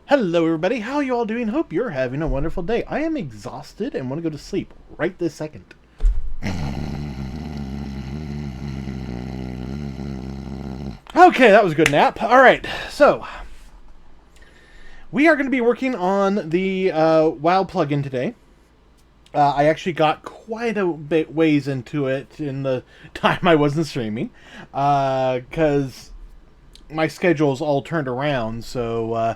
Hello everybody, how you all doing? Hope you're having a wonderful day. I am exhausted and want to go to sleep right this second. Okay, that was a good nap. Alright, so we are going to be working on the WoW plugin today. I actually got quite a bit ways into it in the time I wasn't streaming, because my schedule's all turned around, so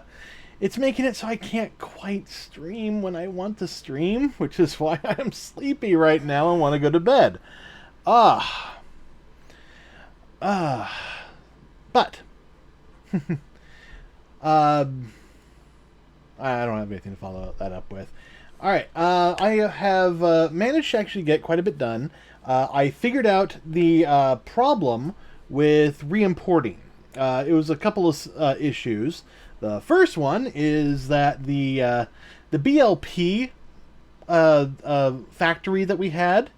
it's making it so I can't quite stream when I want to stream, which is why I'm sleepy right now and want to go to bed. Ah. But uh, I don't have anything to follow that up with. Alright, I have managed to actually get quite a bit done. I figured out the problem with re-importing. It was a couple of issues. The first one is that the BLP factory that we had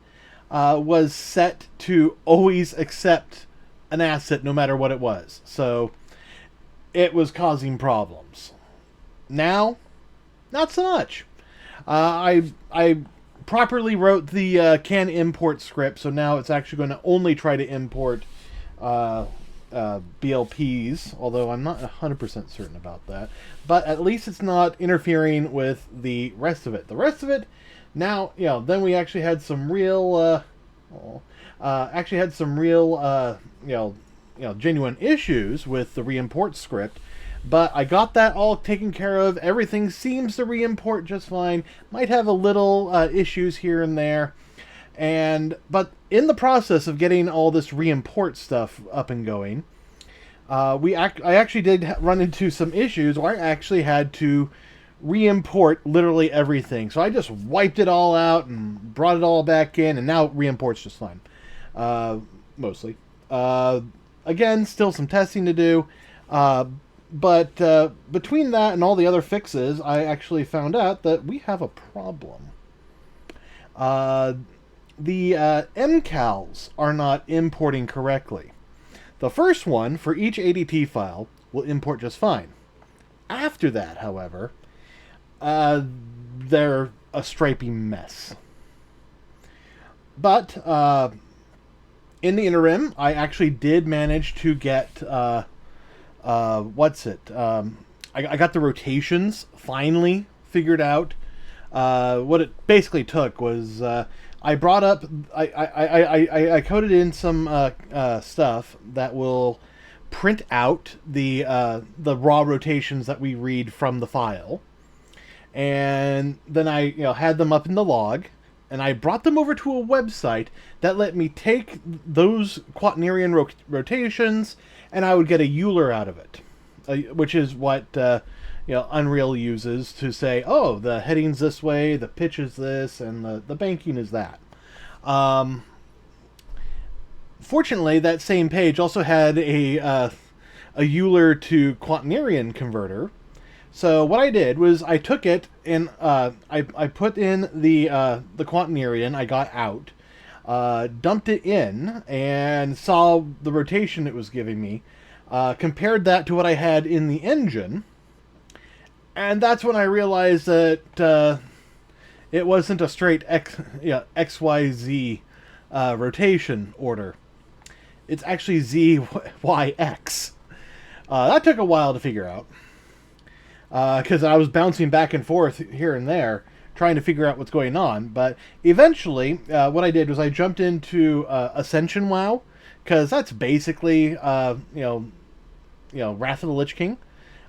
was set to always accept an asset no matter what it was. So it was causing problems. Now, not so much. I properly wrote the can import script, so now it's actually going to only try to import BLPs, although I'm not 100% certain about that. But at least it's not interfering with the rest of it. The rest of it, now, then we actually had some real, genuine issues with the re-import script. But I got that all taken care of. Everything seems to re-import just fine. Might have a little issues here and there. But in the process of getting all this re-import stuff up and going, I actually did run into some issues where I actually had to re-import literally everything. So I just wiped it all out and brought it all back in, and now it re-imports just fine. Mostly. Again, still some testing to do. But between that and all the other fixes, I actually found out that we have a problem. The MCALs are not importing correctly. The first one, for each ADT file, will import just fine. After that, however, they're a stripy mess. But in the interim, I actually did manage to get I got the rotations finally figured out. What it basically took was I brought up I coded in some stuff that will print out the raw rotations that we read from the file, and then I had them up in the log, and I brought them over to a website that let me take those quaternarian rotations, and I would get a Euler out of it, which is what Unreal uses to say, oh, the heading's this way, the pitch is this, and the banking is that. Fortunately, that same page also had a Euler to quaternarian converter. So what I did was I took it and I put in the quaternarian I got out, dumped it in, and saw the rotation it was giving me, compared that to what I had in the engine, and that's when I realized that it wasn't a straight XYZ rotation order. It's actually ZYX. That took a while to figure out, because I was bouncing back and forth here and there trying to figure out what's going on. But eventually, what I did was I jumped into Ascension WoW, because that's basically Wrath of the Lich King,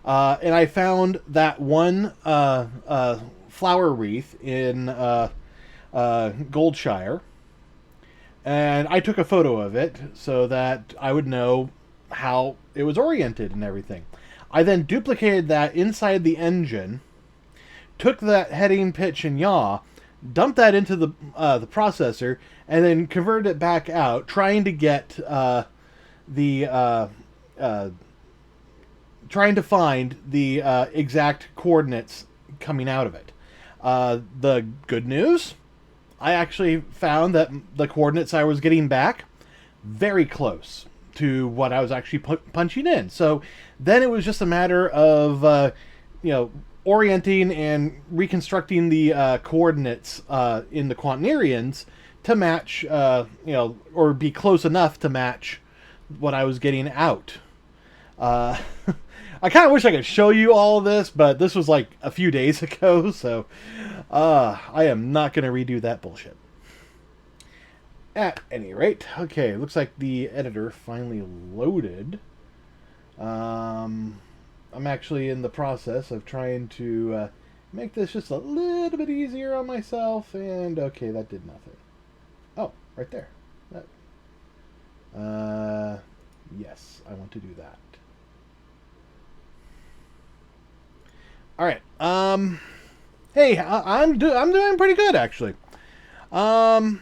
and I found that one flower wreath in Goldshire, and I took a photo of it so that I would know how it was oriented and everything. I then duplicated that inside the engine, took that heading, pitch, and yaw, dumped that into the processor, and then converted it back out, trying to get trying to find the exact coordinates coming out of it. The good news, I actually found that the coordinates I was getting back very close to what I was actually punching in. So then it was just a matter of orienting and reconstructing the coordinates in the quaternarians to match, or be close enough to match what I was getting out. Uh, I kind of wish I could show you all of this, but this was like a few days ago, so I am not going to redo that bullshit. At any rate, okay, looks like the editor finally loaded. I'm actually in the process of trying to make this just a little bit easier on myself, and okay, that did nothing. Oh, right there. Yes, I want to do that. All right. Hey, I'm doing pretty good actually. Um,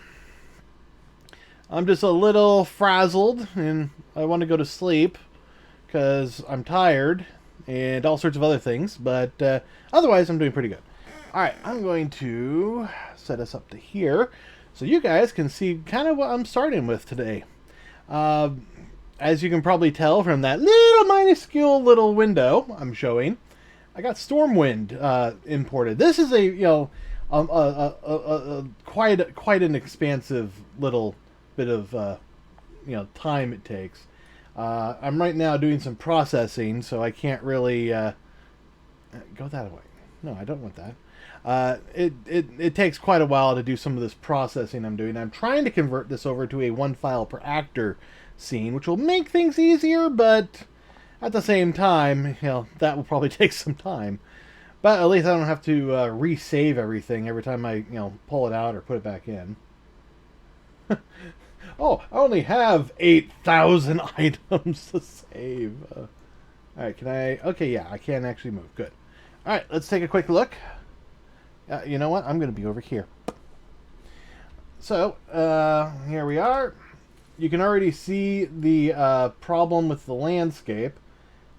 I'm just a little frazzled, and I want to go to sleep because I'm tired and all sorts of other things. But otherwise, I'm doing pretty good. All right, I'm going to set us up to here so you guys can see kind of what I'm starting with today. As you can probably tell from that little minuscule little window I'm showing, I got Stormwind imported. This is quite an expansive little bit of time it takes. I'm right now doing some processing, so I can't really go that way. No, I don't want that. It takes quite a while to do some of this processing I'm doing. I'm trying to convert this over to a one file per actor scene, which will make things easier, but at the same time, that will probably take some time. But at least I don't have to resave everything every time I pull it out or put it back in. Oh, I only have 8,000 items to save. All right, can I? Okay, yeah, I can actually move. Good. All right, let's take a quick look. You know what? I'm going to be over here. So, here we are. You can already see the problem with the landscape.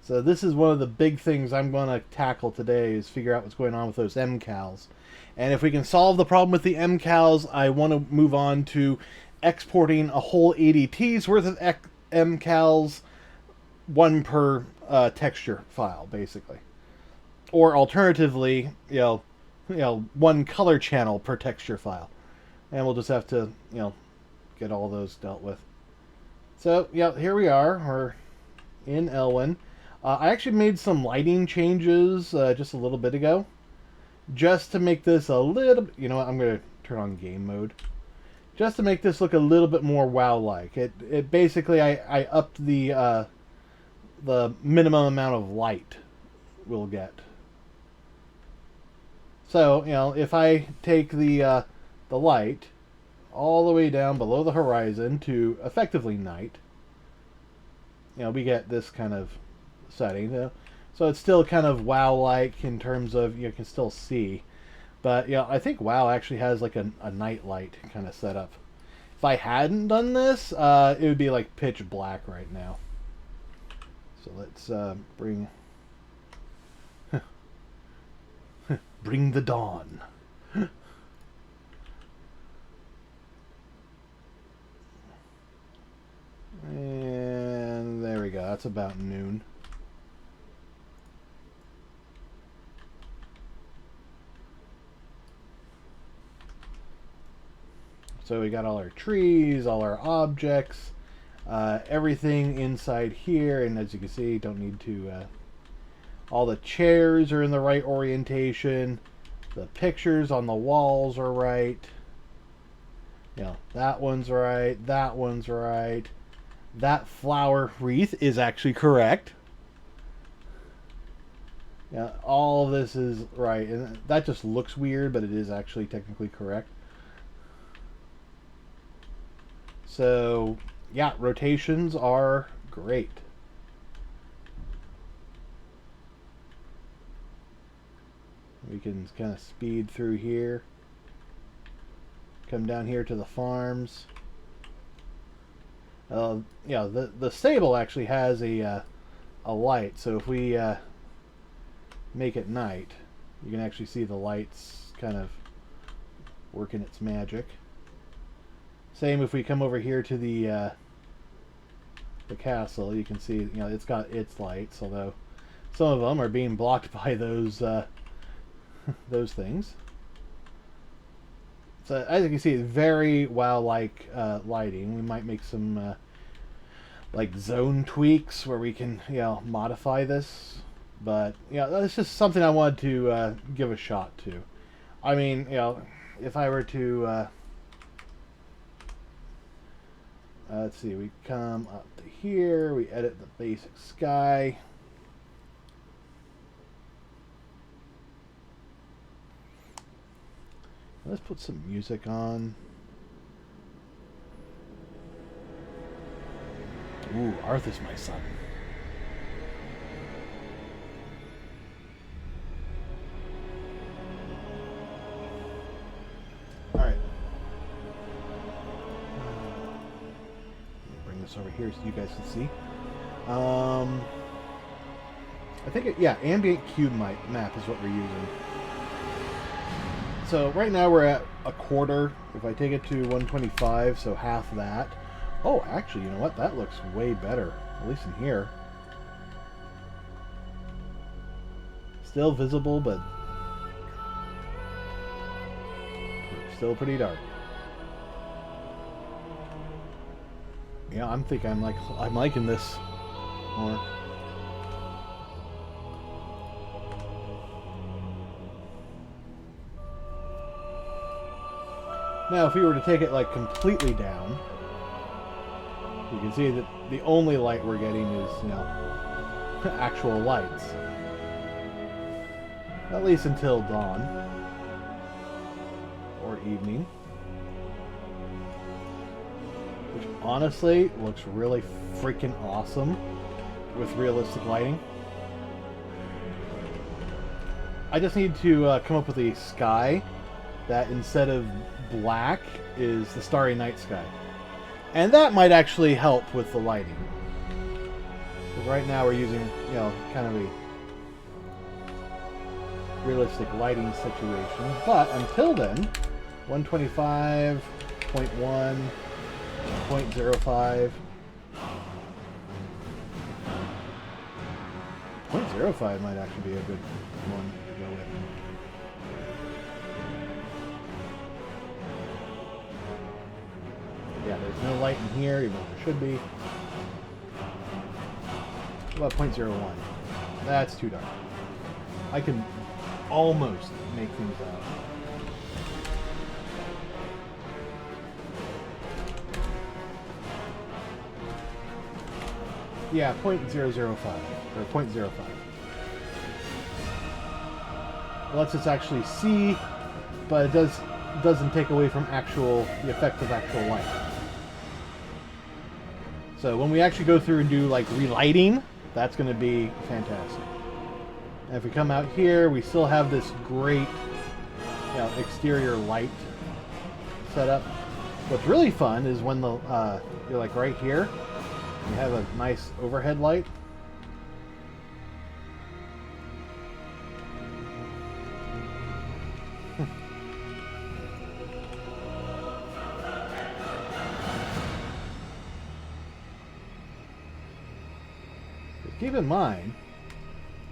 So this is one of the big things I'm going to tackle today is figure out what's going on with those MCALs. And if we can solve the problem with the MCALs, I want to move on to exporting a whole ADT's worth of MCALs, one per texture file, basically. Or alternatively, one color channel per texture file. And we'll just have to, get all those dealt with. So, here we are. We're in Elwyn. I actually made some lighting changes just a little bit ago. Just to make this a little... You know what? I'm going to turn on game mode. Just to make this look a little bit more WoW-like. It basically, I upped the minimum amount of light we'll get. So, if I take the light all the way down below the horizon to effectively night, we get this kind of setting. So it's still kind of WoW-like in terms of you can still see. But I think WoW actually has like a night light kind of setup. If I hadn't done this, it would be like pitch black right now. So let's bring bring the dawn. And there we go. That's about noon. So we got all our trees, all our objects, everything inside here. And as you can see, don't need to... all the chairs are in the right orientation. The pictures on the walls are right. That one's right. That one's right. That flower wreath is actually correct. All of this is right. And that just looks weird, but it is actually technically correct. So, rotations are great. We can kind of speed through here. Come down here to the farms. The stable actually has a light, so if we make it night, you can actually see the lights kind of working its magic. Same if we come over here to the castle, you can see it's got its lights, although some of them are being blocked by those those things. So as you can see, very WoW-like lighting. We might make some like zone tweaks where we can, you know, modify this. But yeah, that's just something I wanted to give a shot to. I mean, you know, if I were to let's see, we come up to here, we edit the basic sky. Let's put some music on. Ooh, Arthur's my son. Alright. Bring this over here so you guys can see. I think, yeah, ambient cube map is what we're using. So right now we're at a quarter. If I take it to 125, so half that. Oh, actually, you know what? That looks way better, at least in here. Still visible, but still pretty dark. Yeah, I'm thinking I'm liking this more. Now, if we were to take it like completely down, you can see that the only light we're getting is, you know, actual lights. At least until dawn or evening. Which honestly looks really freaking awesome with realistic lighting. I just need to come up with a sky that instead of black is the starry night sky. And that might actually help with the lighting. Because right now we're using, you know, kind of a realistic lighting situation. But until then, 125, 0.1, 0.05. 0.05 might actually be a good one to go with. Yeah, there's no light in here, even though there should be. What about 0.01? That's too dark. I can almost make things out. Yeah, 0.005 or 0.05. It lets us actually see, but it doesn't take away from the effect of actual light. So when we actually go through and do like relighting, that's going to be fantastic. And if we come out here, we still have this great, you know, exterior light setup. What's really fun is when the you're like right here, you have a nice overhead light. Keep in mind,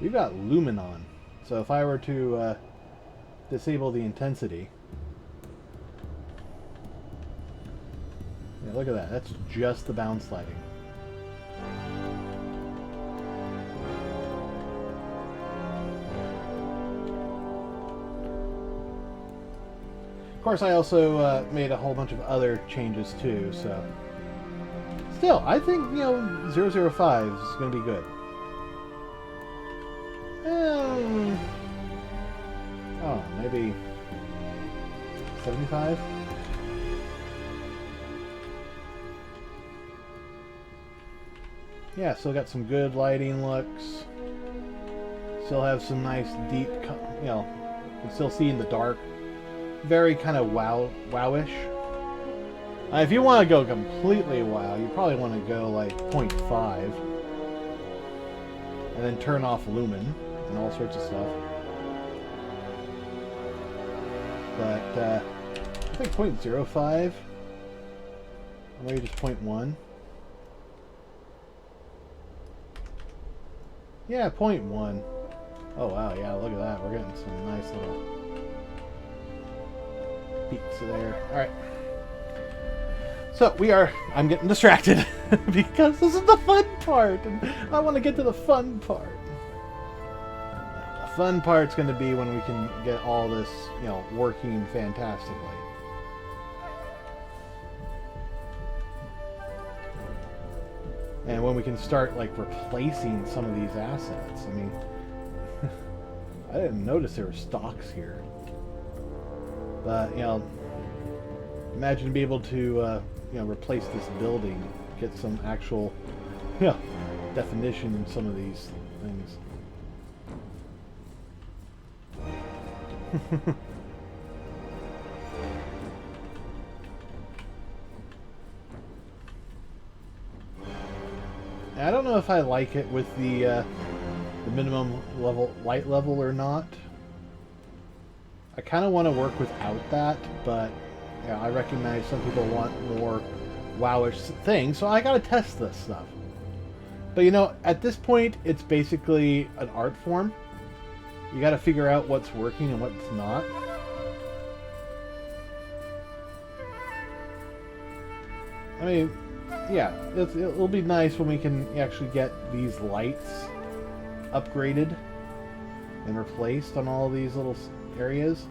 we've got lumen on. So if I were to disable the intensity, yeah, look at that. That's just the bounce lighting. Of course, I also made a whole bunch of other changes too, so still, I think, you know, 005 is going to be good. Oh, maybe 75? Yeah, still got some good lighting looks. Still have some nice deep, you know, you can still see in the dark. Very kind of wowish. If you want to go completely WoW, you probably want to go like 0.5. And then turn off lumen and all sorts of stuff. But I think 0.05, or maybe just 0.1. Yeah, 0.1. Oh wow, yeah, look at that. We're getting some nice little peaks there. Alright. So I'm getting distracted because this is the fun part, and I want to get to the fun part. The fun part's going to be when we can get all this, working fantastically. And when we can start, like, replacing some of these assets. I mean, I didn't notice there were stocks here. But, imagine being able to, replace this building, get some actual, definition in some of these things. I don't know if I like it with the minimum light level or not. I kind of want to work without that, but I recognize some people want more WoWish things, so I gotta test this stuff. But at this point, it's basically an art form. You gotta figure out what's working and what's not. I mean, yeah, it'll be nice when we can actually get these lights upgraded and replaced on all these little areas.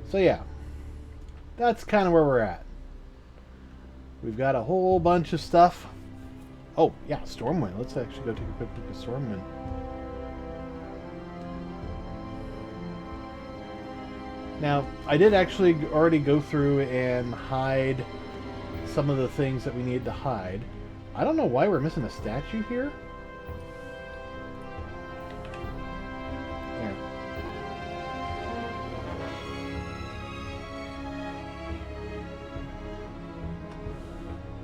So yeah, that's kind of where we're at. We've got a whole bunch of stuff. Oh yeah, Stormwind. Let's actually go take a quick look at Stormwind. Now, I did actually already go through and hide some of the things that we needed to hide. I don't know why we're missing a statue here. Here.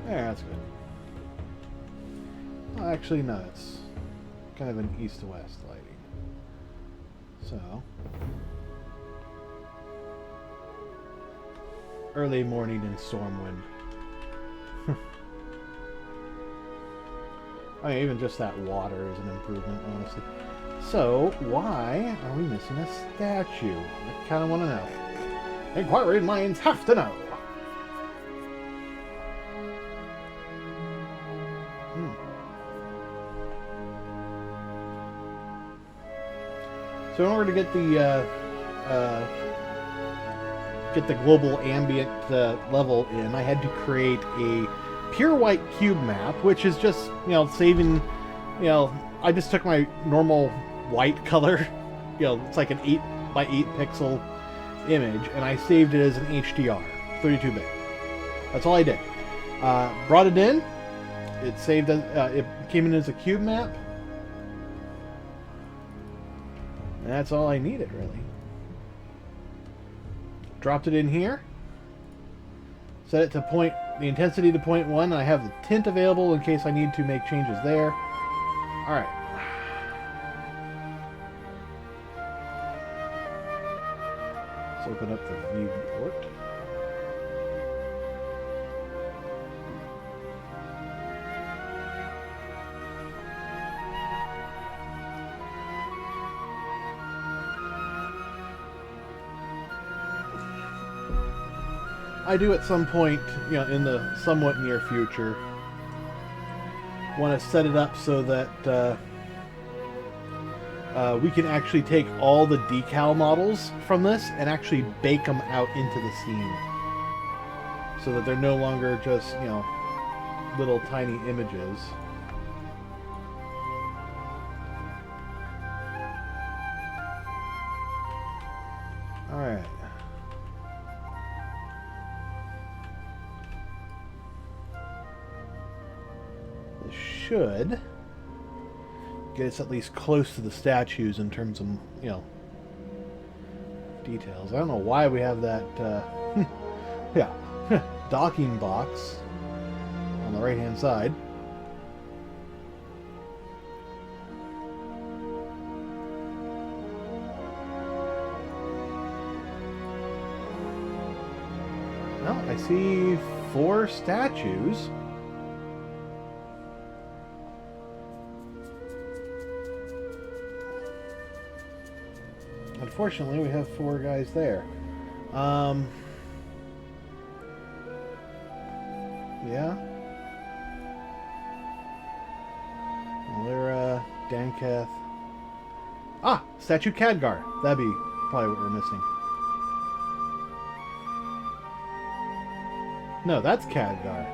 There, that's good. Well, actually, no, it's kind of an east-to-west lighting. So, early morning in Stormwind. I mean, even just that water is an improvement, honestly. So, why are we missing a statue? I kind of want to know. Inquiring minds have to know. So in order to get the global ambient level in, I had to create a pure white cube map, which is just saving. I just took my normal white color. It's like an 8 by 8 pixel image, and I saved it as an HDR, 32-bit. That's all I did. Brought it in. It saved. It came in as a cube map. And that's all I needed, really. Dropped it in here. Set it to the intensity to 0.1. I have the tint available in case I need to make changes there. Alright. Let's open up the viewport. I do at some point, in the somewhat near future, want to set it up so that we can actually take all the decal models from this and actually bake them out into the scene, so that they're no longer just, little tiny images. Alright. Should get us at least close to the statues in terms of, details. I don't know why we have that, yeah, docking box on the right-hand side. Well, I see 4 statues. unfortunately, we have 4 guys there. Yeah. Lyra, Danketh. Ah! Statue Khadgar. That'd be probably what we're missing. No, that's Khadgar.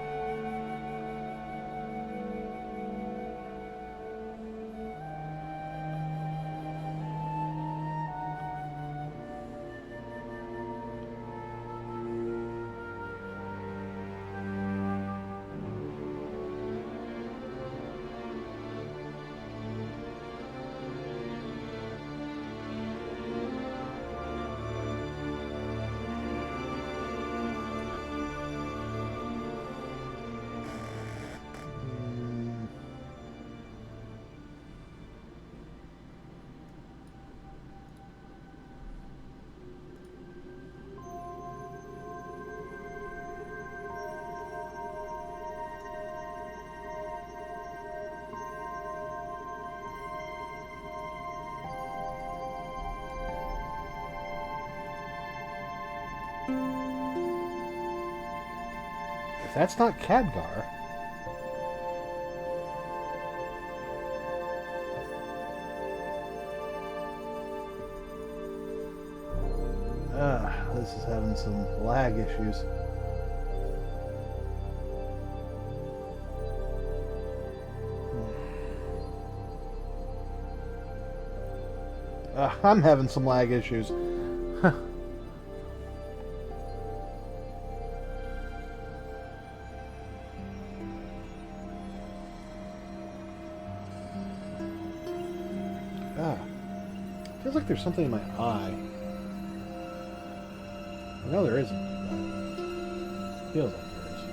If that's not Khadgar... this is having some lag issues. I'm having some lag issues. Feels like there's something in my eye. No, there isn't. But feels like there is.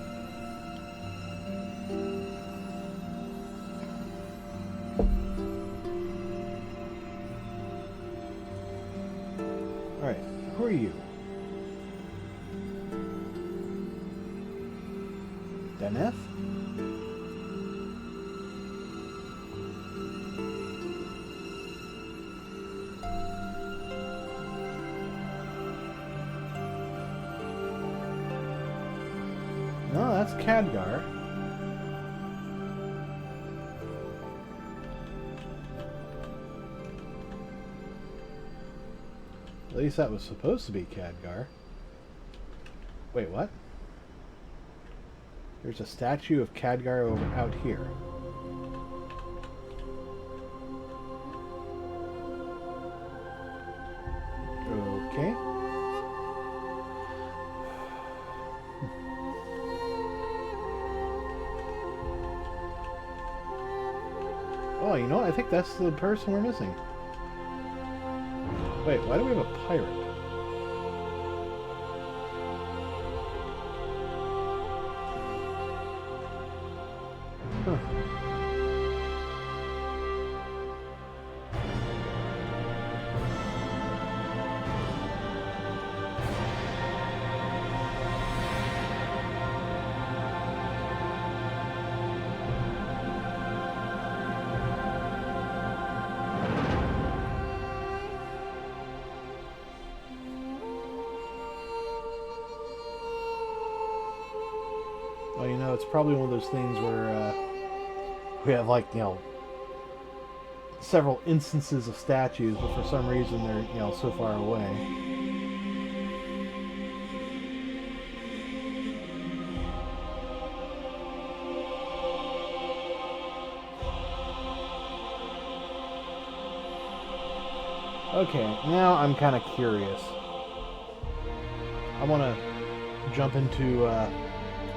Alright, who are you? Deneth? No, that's Khadgar. At least that was supposed to be Khadgar. Wait, what? There's a statue of Khadgar over out here. Okay. Oh, you know what? I think that's the person we're missing. Wait, why do we have a pirate? Huh. Well, you know, it's probably one of those things where we have, like, you know, several instances of statues, but for some reason they're, you know, so far away. Okay, now I'm kind of curious. I want to jump into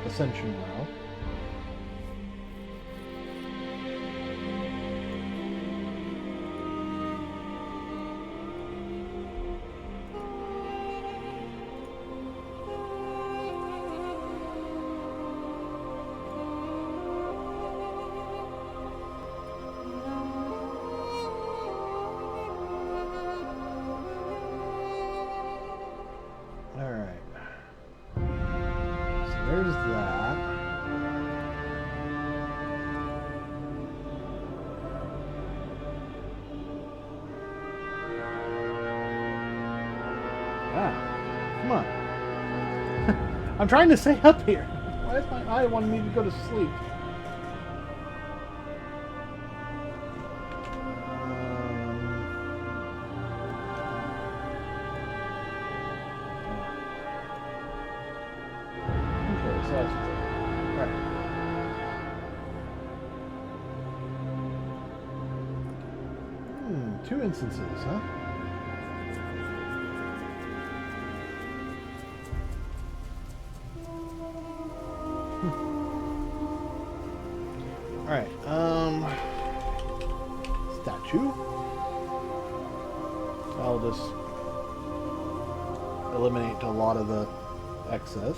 Ascension now. There's that. I'm trying to stay up here. Why is my eye wanting me to go to sleep? Okay, so that's alright. 2 instances, huh? Alright, statue. I'll just eliminate a lot of the excess.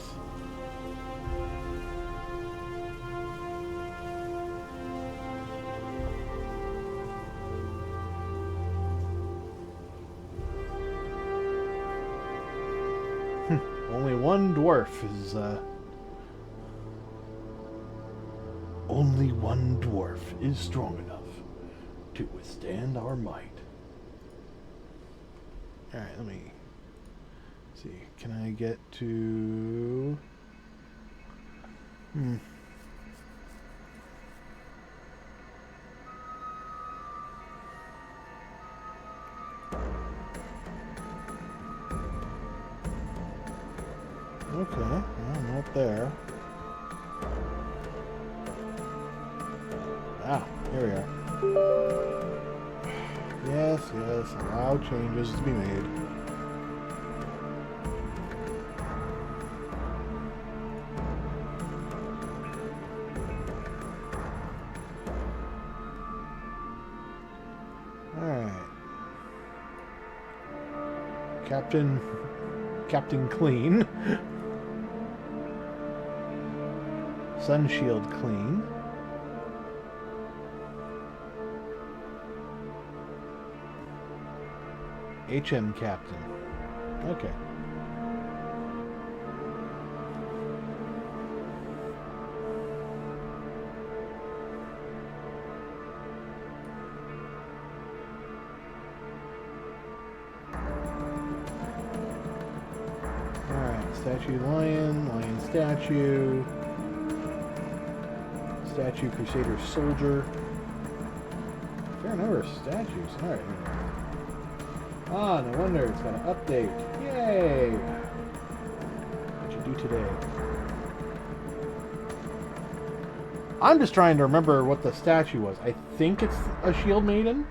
Only one dwarf is, only one dwarf is strong enough to withstand our might. Alright, let me see. Can I get to... Okay, well, not there. Ah, here we are. Yes, yes, allow changes to be made. Alright. Captain Clean. Sun Shield Clean. HM Captain. Okay. Alright, statue lion, lion statue. Statue Crusader Soldier. Fair number of statues. Alright. Ah, no wonder it's got an update. Yay! What'd you do today? I'm just trying to remember what the statue was. I think it's a shield maiden.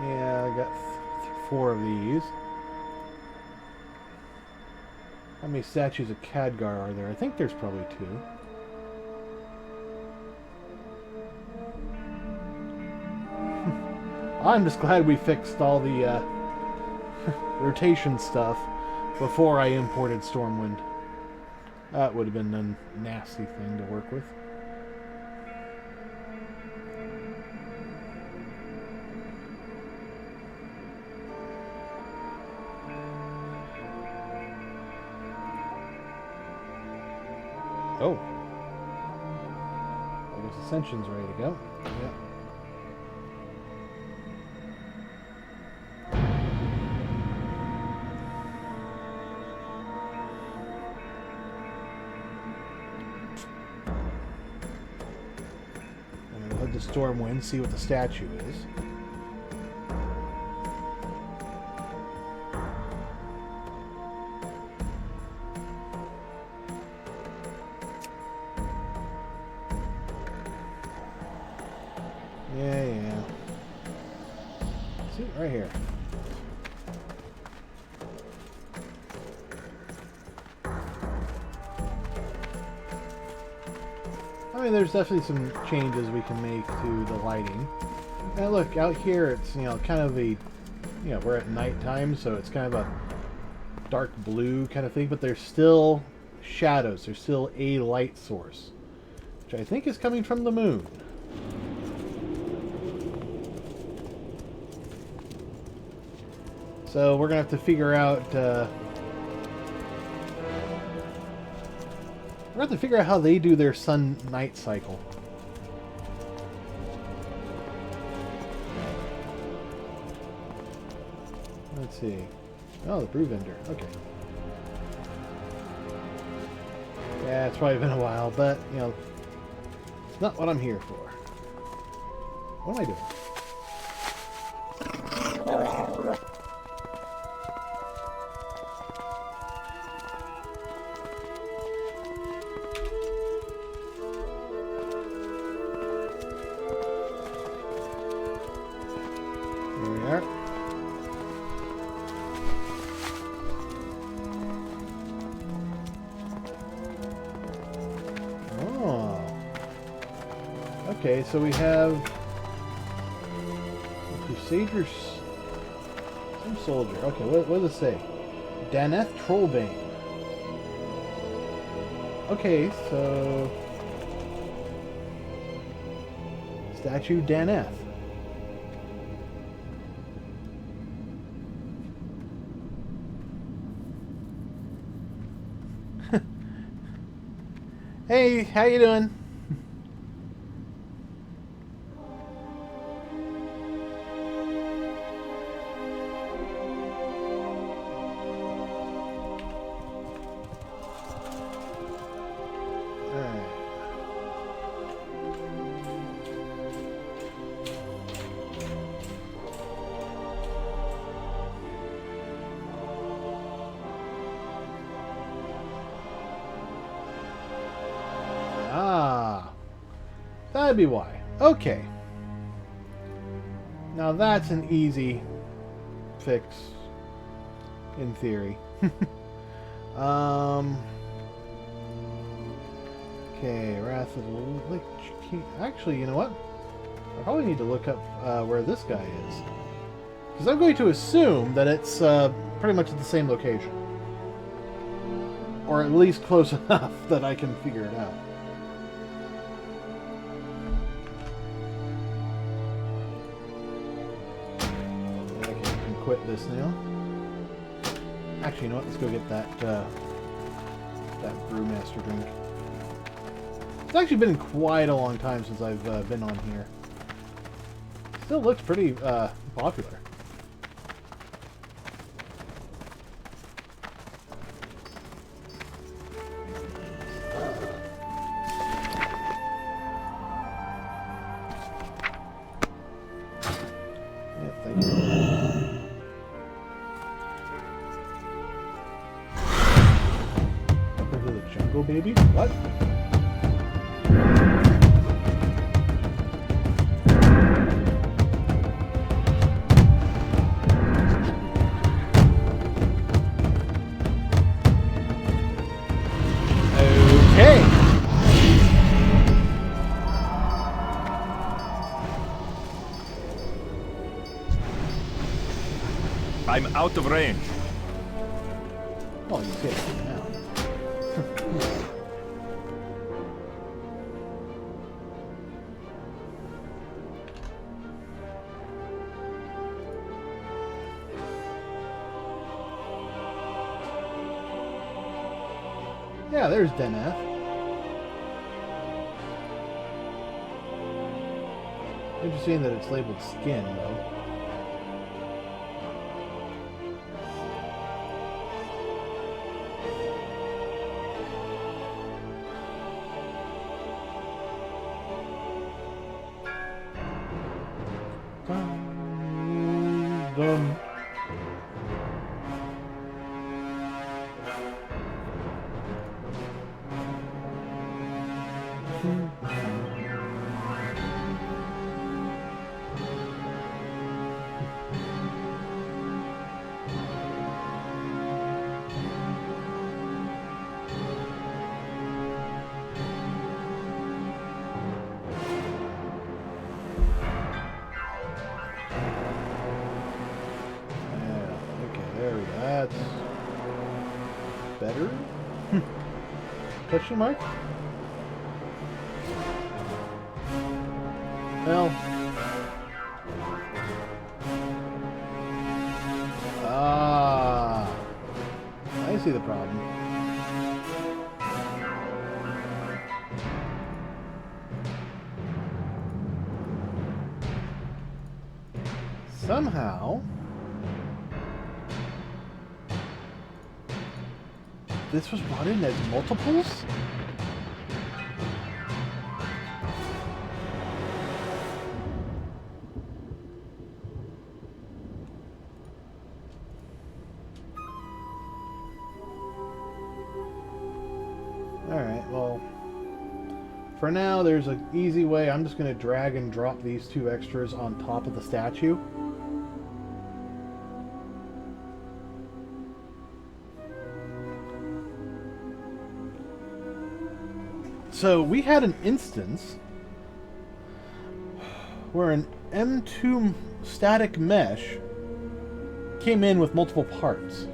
Yeah, I got 4 of these. How many statues of Khadgar are there? I think there's probably 2. I'm just glad we fixed all the rotation stuff before I imported Stormwind. That would have been a nasty thing to work with. Oh. I guess Ascension's ready to go. Yep. I'm going to let the Stormwind see what the statue is. Yeah. See, right here. I mean, there's definitely some changes we can make to the lighting. Now look, out here it's, kind of a, we're at nighttime, so it's kind of a dark blue kind of thing, but there's still shadows. There's still a light source, which I think is coming from the moon. So we're going to have to figure out We're have to figure out how they do their sun-night cycle. Let's see. Oh, the brew vendor. Okay. Yeah, it's probably been a while, but, you know, it's not what I'm here for. What am I doing? There we are. Oh. Okay, so we have Crusaders, some soldier. Okay, what does it say? Daneth Trollbane. Okay, so statue Daneth. Hey, how you doing? Ah, that'd be why. Okay. Now that's an easy fix, in theory. Okay, Wrath of the Lich King. Actually, you know what? I probably need to look up where this guy is. Because I'm going to assume that it's pretty much at the same location. Or at least close enough that I can figure it out. Quit this now. Actually, you know what? Let's go get that that brewmaster drink. It's actually been quite a long time since I've been on here. Still looks pretty popular. Yeah, thank you. Jungle baby? What? Okay. I'm out of range. Oh, you get it now. Yeah, there's Deneth. Interesting that it's labeled skin, though. Dum. That's better? Question mark? Well. Ah. I see the problem. somehow this was brought in as multiples? Alright, well, for now there's an easy way. I'm just going to drag and drop these two extras on top of the statue. So we had an instance where an M2 static mesh came in with multiple parts.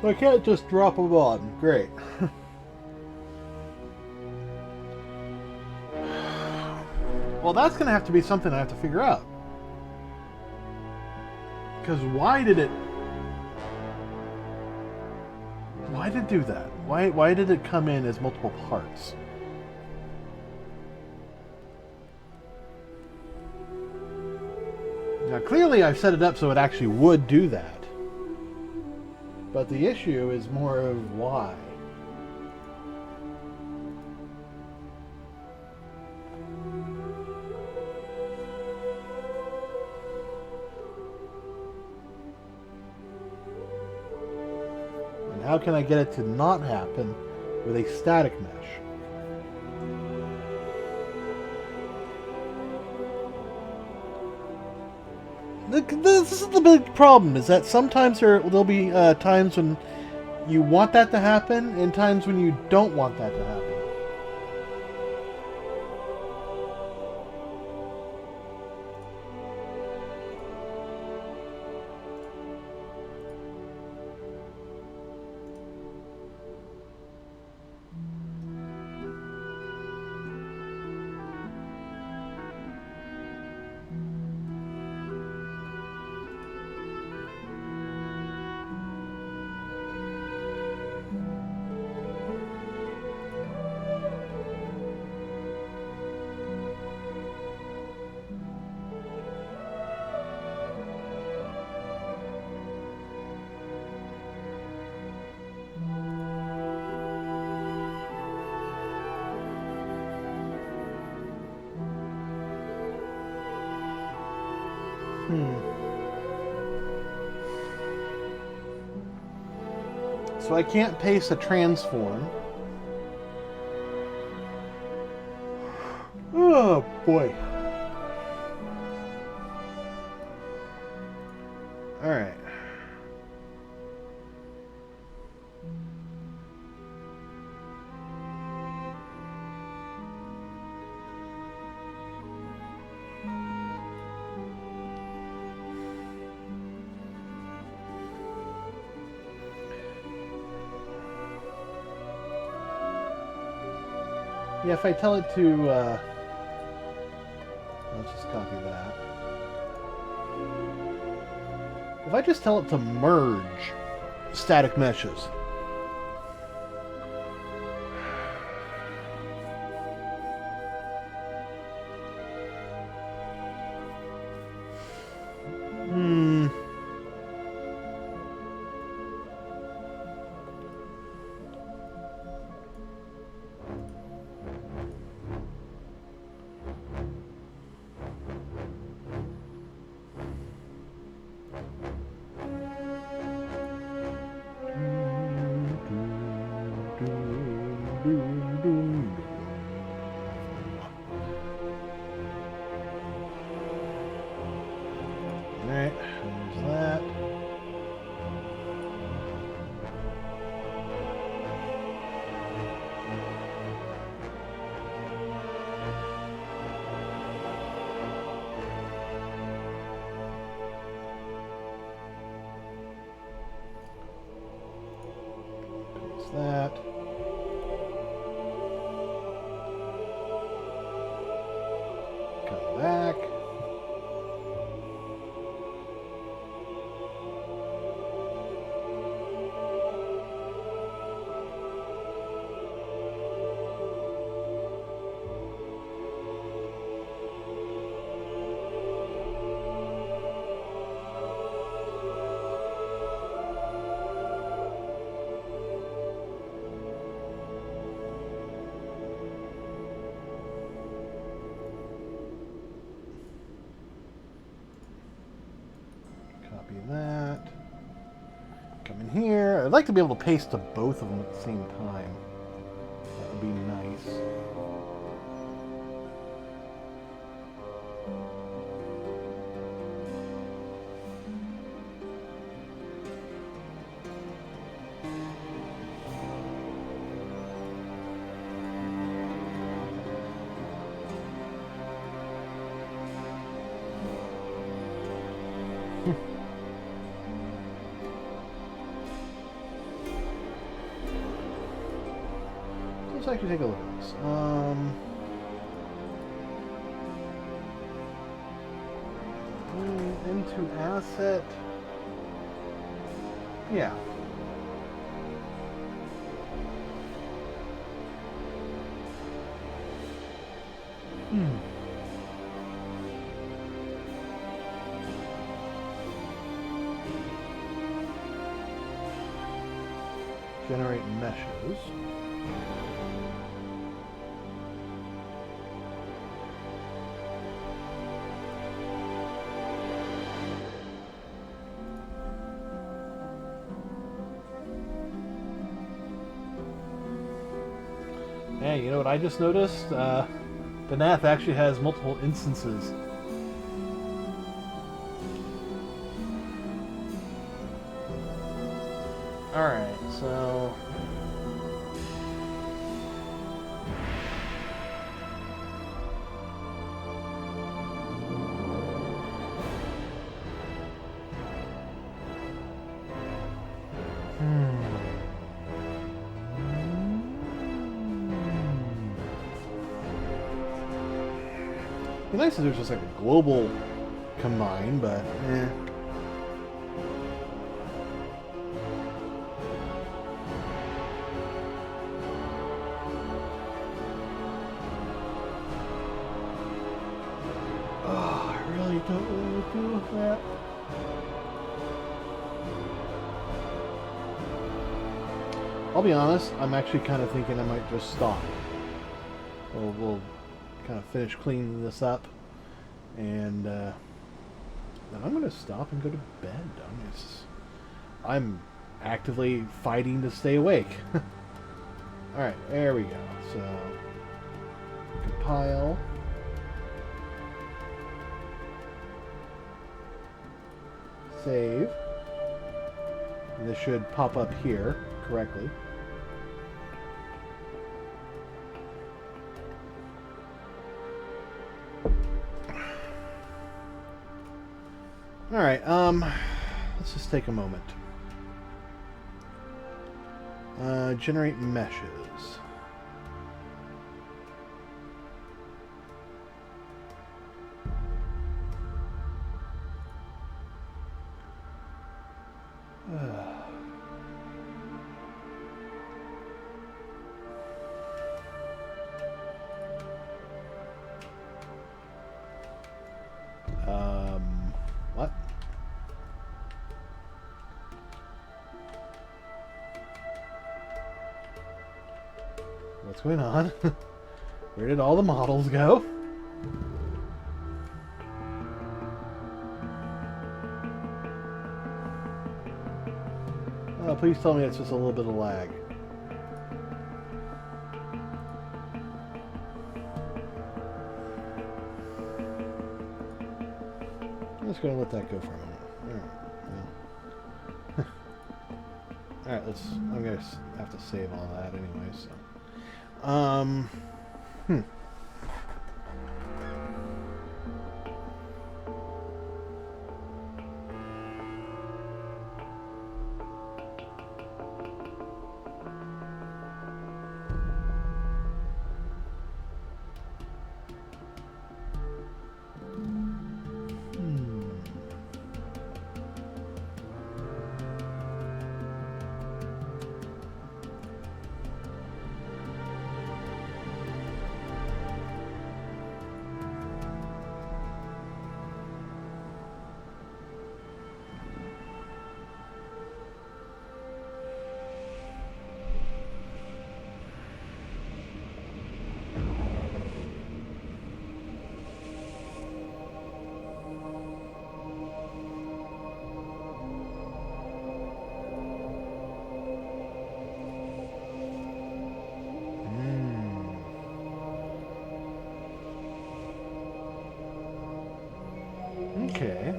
So I can't just drop them on. Great. Well, that's going to have to be something I have to figure out. Because why did it do that? Why did it come in as multiple parts? Now, clearly I've set it up so it actually would do that. But the issue is more of why. And how can I get it to not happen with a static mesh? This is the big problem, is that sometimes there'll be times when you want that to happen and times when you don't want that to happen. So I can't paste a transform. Oh boy. Alright. Yeah, if I tell it to, let's just copy that. If I just tell it to merge static meshes. Alright, there's that. There's that. Come back. Copy that. Come in here. I'd like to be able to paste to both of them at the same time. That would be nice. Let's actually take a look at this. Into asset. Yeah. Generate meshes. Hey, you know what I just noticed? The NAF actually has multiple instances. Alright, so... It'd be nice if there's just like a global combine, but eh. Oh, I really don't want to do that. I'll be honest, I'm actually kind of thinking I might just stop. We'll kind of finish cleaning this up, and then I'm going to stop and go to bed. I'm actively fighting to stay awake. Alright, there we go. So, compile. Save. And this should pop up here correctly. Alright, let's just take a moment. Generate meshes. What? What's going on? Where did all the models go? Oh, please tell me it's just a little bit of lag. I'm just going to let that go for a minute. Alright. Alright, I'm going to have to save all that anyway, so. Hmm. Okay.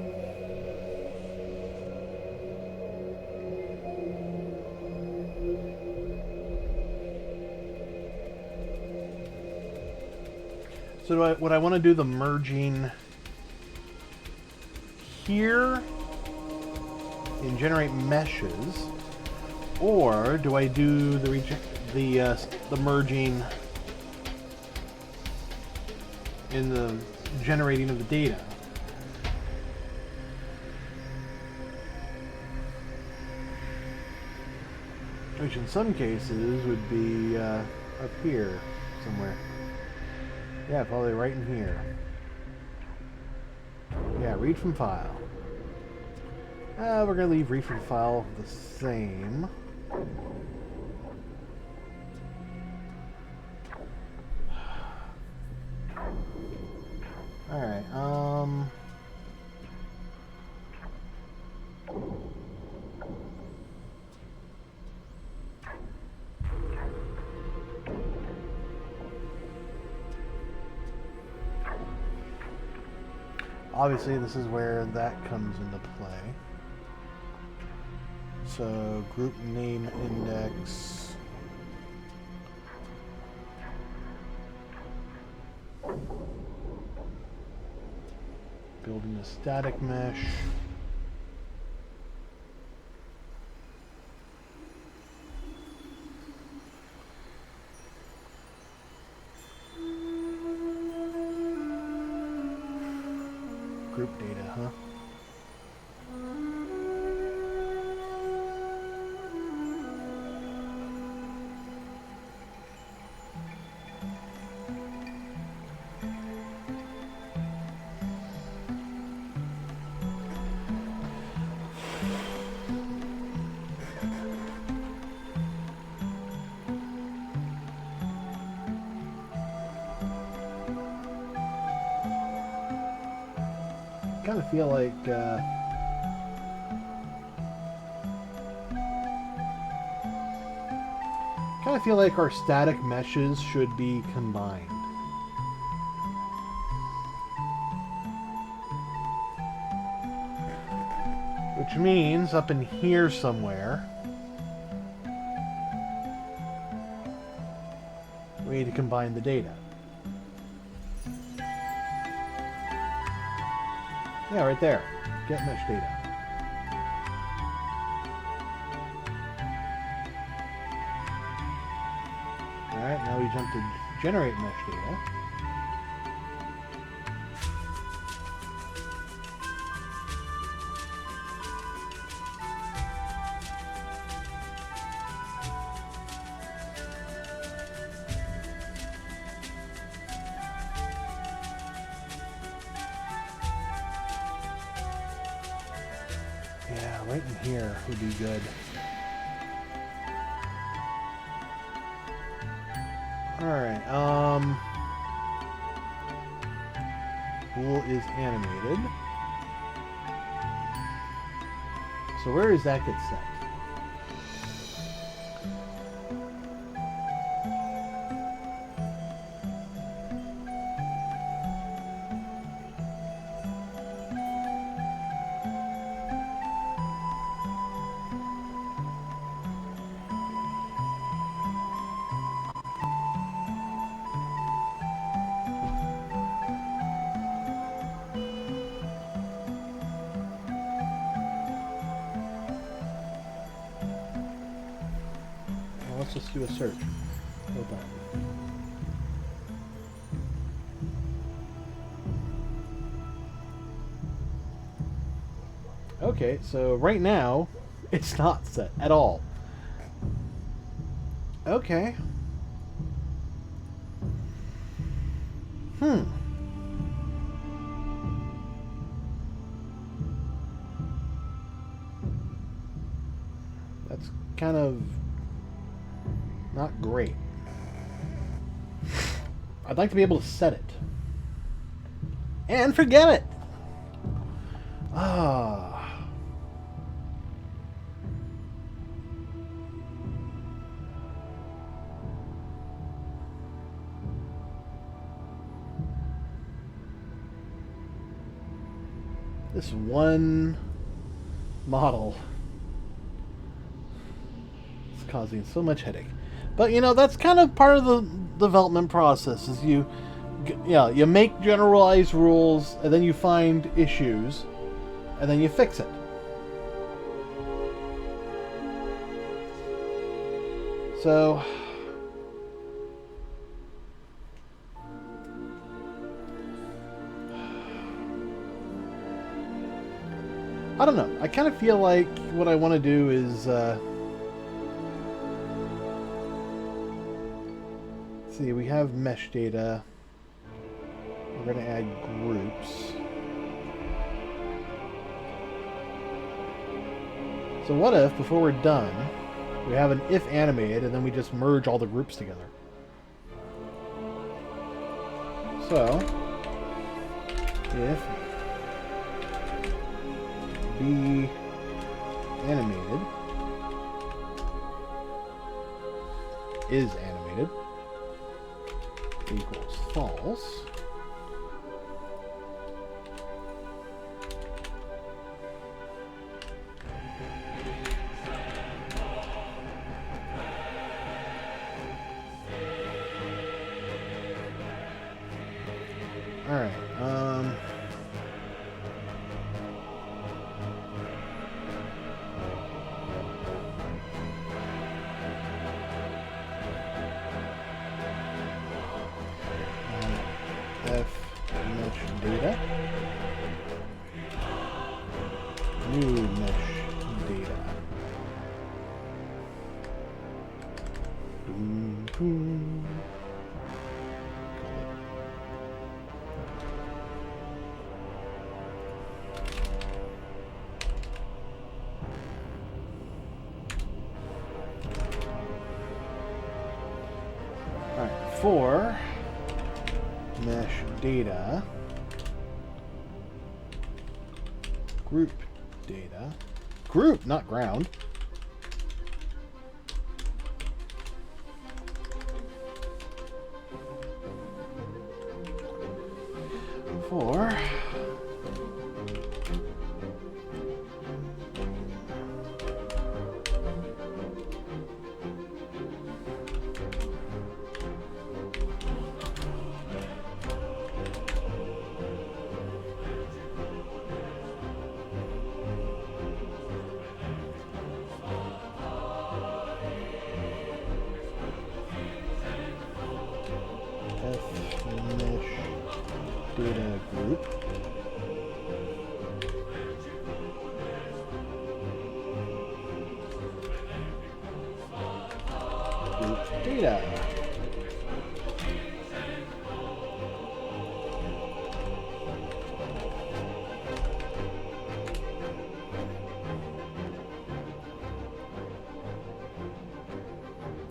So would I want to do the merging here and generate meshes, or do I do the merging in the generating of the data? Which in some cases would be up here somewhere. Yeah, probably right in here. Yeah, read from file. We're going to leave read from file the same. Alright, obviously this is where that comes into play. So, group name index. Building a static mesh. Group data, huh? Kind of feel like our static meshes should be combined. Which means up in here somewhere we need to combine the data. Yeah, right there. Get mesh data. Alright, now we jump to generate mesh data. Yeah, right in here would be good. Alright, pool is animated. So where does that get set? just do a search. Hold on. Okay, so right now, it's not set at all. Okay. Hmm. That's kind of not great. I'd like to be able to set it. And forget it! Ah. This one model is causing so much headache. But you know, that's kind of part of the development process. Is you make generalized rules, and then you find issues, and then you fix it. So I don't know. I kind of feel like what I want to do is see, we have mesh data. We're going to add groups. So what if, before we're done, we have an if animated and then we just merge all the groups together? So, if be animated is animated equals false. All right. Mesh data. New mesh data. Boom, boom. Alright, for mesh data, group data, group, not ground. For data group. Group data.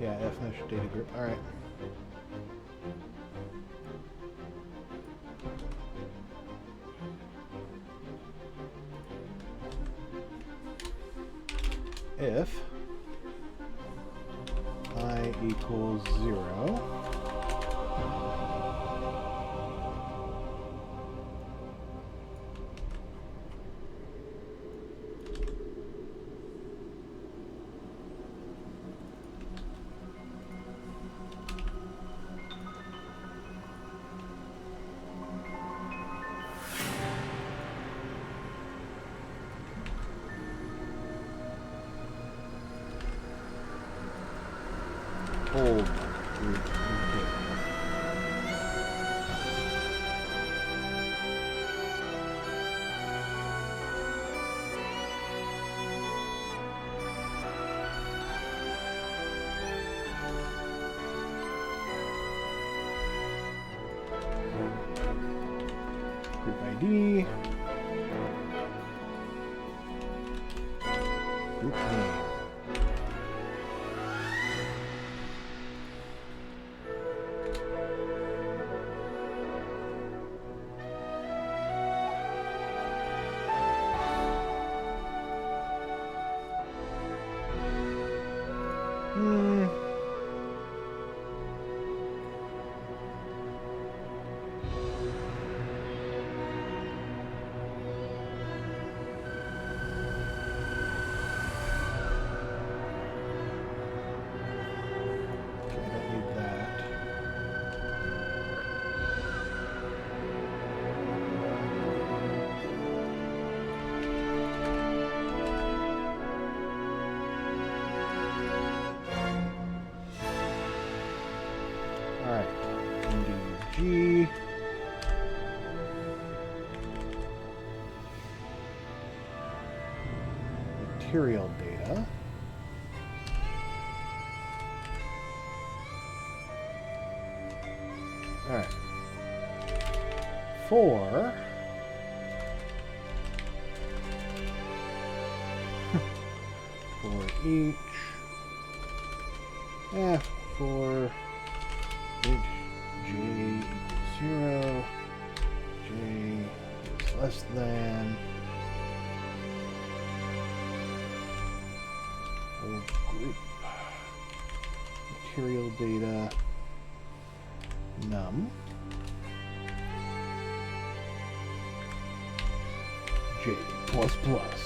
Yeah, F mesh data group. All right. If I equals 0, old group indicator. Group ID. Group name. G. Material data. All right. 4. For each. F 4. J equals 0. J is less than. Group. Material data. Num. J plus plus.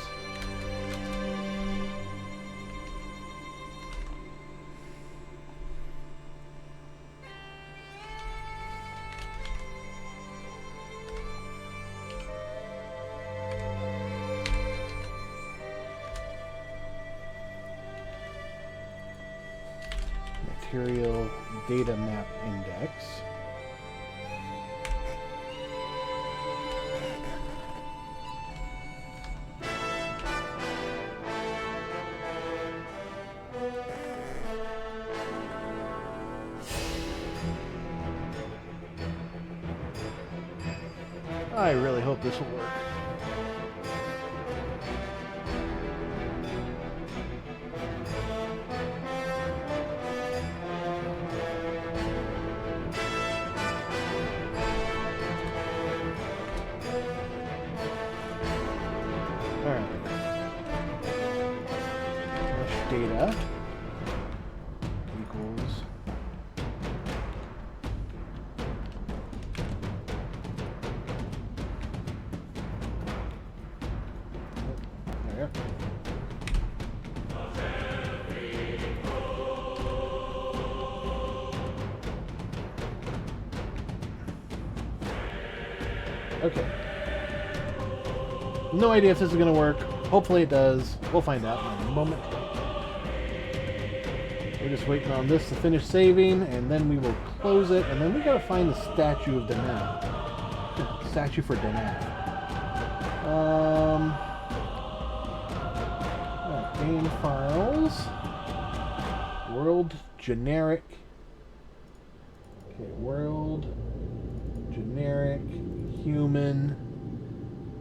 Material data map index. I really hope this will work. Data equals there. Okay. No idea if this is going to work. Hopefully it does. We'll find out in a moment. We're just waiting on this to finish saving, and then we will close it, and then we gotta find the statue of Danath. Statue for Danath. Game files. World generic. Okay, world generic human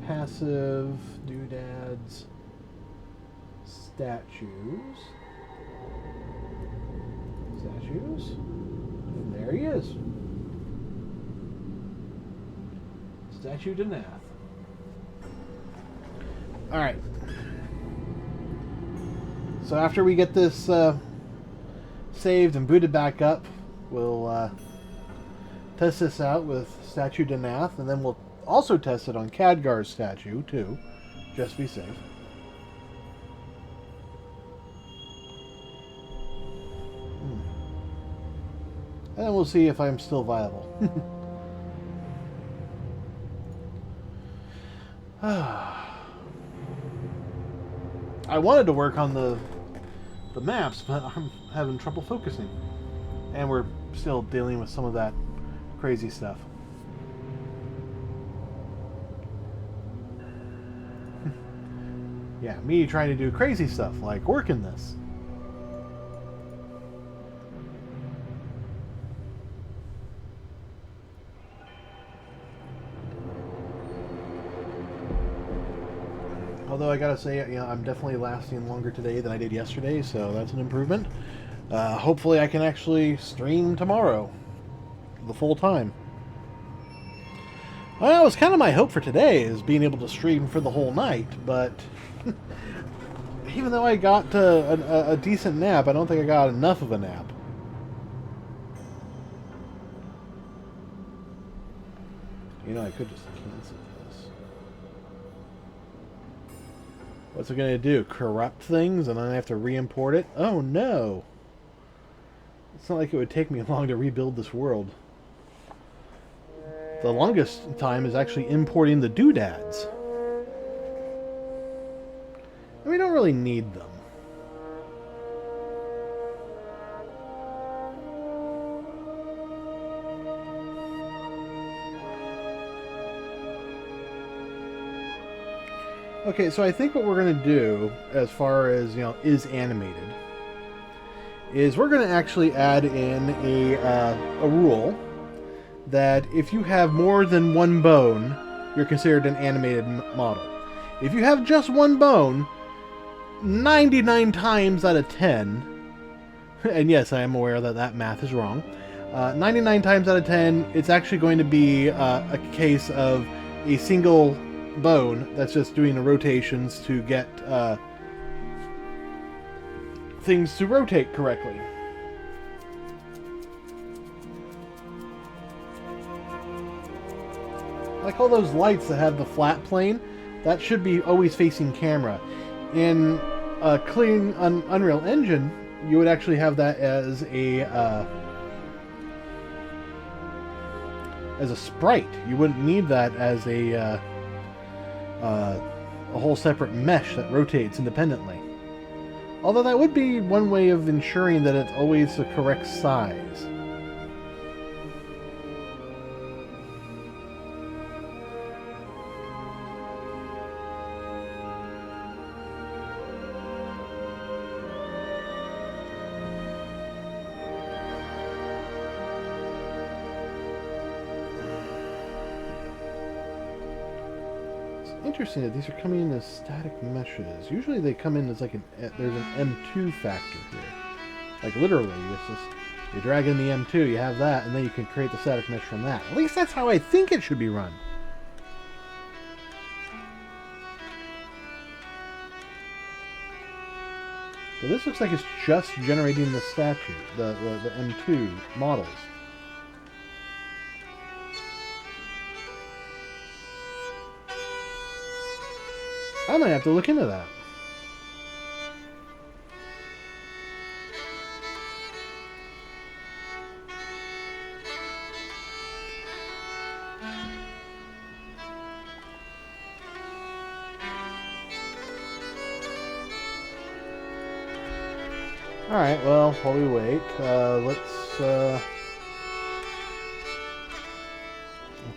passive doodads statues. And there he is. Statue Danath. Alright. So after we get this saved and booted back up, we'll test this out with Statue Danath, and then we'll also test it on Khadgar's statue, too, just to be safe. And then we'll see if I'm still viable. I wanted to work on the maps, but I'm having trouble focusing. And we're still dealing with some of that crazy stuff. Yeah, me trying to do crazy stuff like working this. Although I gotta say, you know, I'm definitely lasting longer today than I did yesterday, so that's an improvement. Hopefully I can actually stream tomorrow. The full time. Well, that was kind of my hope for today, is being able to stream for the whole night, but... even though I got a decent nap, I don't think I got enough of a nap. You know, I could just cancel this. What's it going to do? Corrupt things and then I have to re-import it? Oh no! It's not like it would take me long to rebuild this world. The longest time is actually importing the doodads. And we don't really need them. Okay, so I think what we're going to do, as far as, you know, is animated, is we're going to actually add in a rule that if you have more than one bone, you're considered an animated model. If you have just one bone, 99 times out of 10, and yes, I am aware that that math is wrong, 99 times out of 10, it's actually going to be a case of a single bone that's just doing the rotations to get things to rotate correctly. Like all those lights that have the flat plane, that should be always facing camera. In a clean Unreal Engine, you would actually have that as a sprite. You wouldn't need that as a whole separate mesh that rotates independently. Although that would be one way of ensuring that it's always the correct size. Interesting that these are coming in as static meshes. Usually they come in as like there's an M2 factor here. Like literally, it's just you drag in the M2, you have that, and then you can create the static mesh from that. At least that's how I think it should be run. So this looks like it's just generating the statue, the M2 models. I might have to look into that. Alright, well, while we wait, let's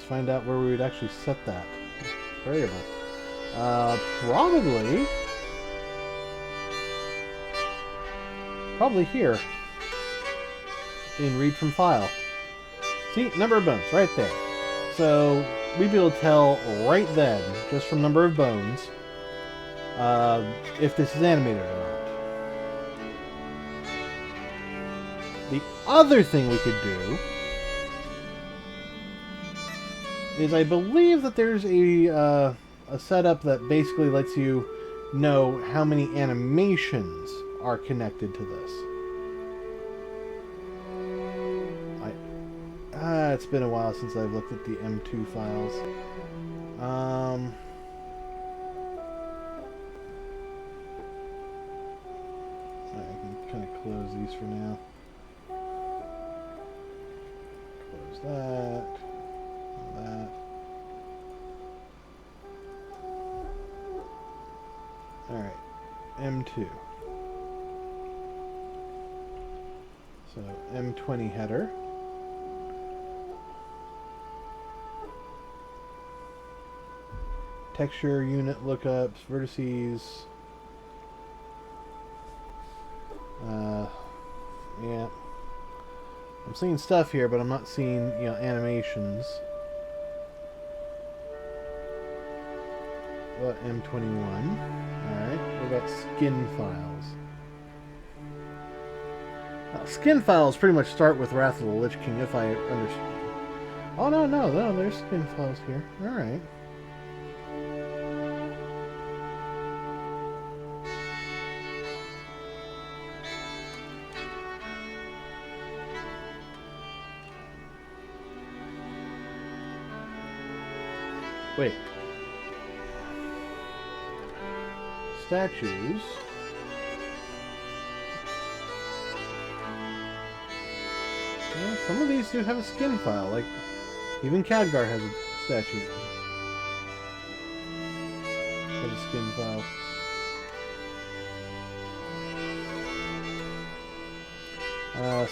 find out where we would actually set that variable. Probably here. In read from file. See, number of bones, right there. So, we'd be able to tell right then, just from number of bones, if this is animated or not. The other thing we could do is I believe that there's a setup that basically lets you know how many animations are connected to this. It's been a while since I've looked at the M2 files. I can kind of close these for now. Close that. That. Alright. M2. So M20 header. Texture, unit lookups, vertices. Yeah. I'm seeing stuff here, but I'm not seeing, animations. What about M21? Alright. What about skin files? Now, skin files pretty much start with Wrath of the Lich King, if I understand. Oh, no, there's skin files here. Alright. Wait. Statues. Yeah, some of these do have a skin file, like even Khadgar has a statue. Has a skin file.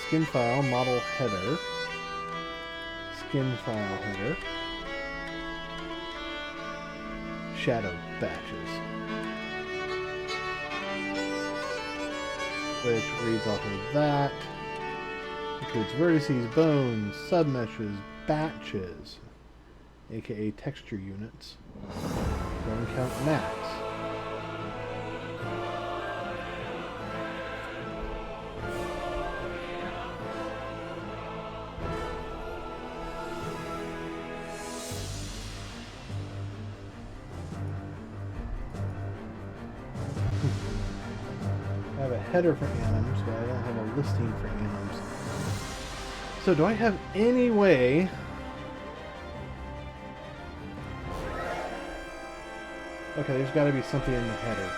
Skin file, model header. Skin file header. Shadow batches. Which reads off of that. Includes vertices, bones, submeshes, batches, aka texture units. Don't count mats. I have a header for anims, but I don't have a listing for anims. So do I have any way Okay, there's got to be something in the header.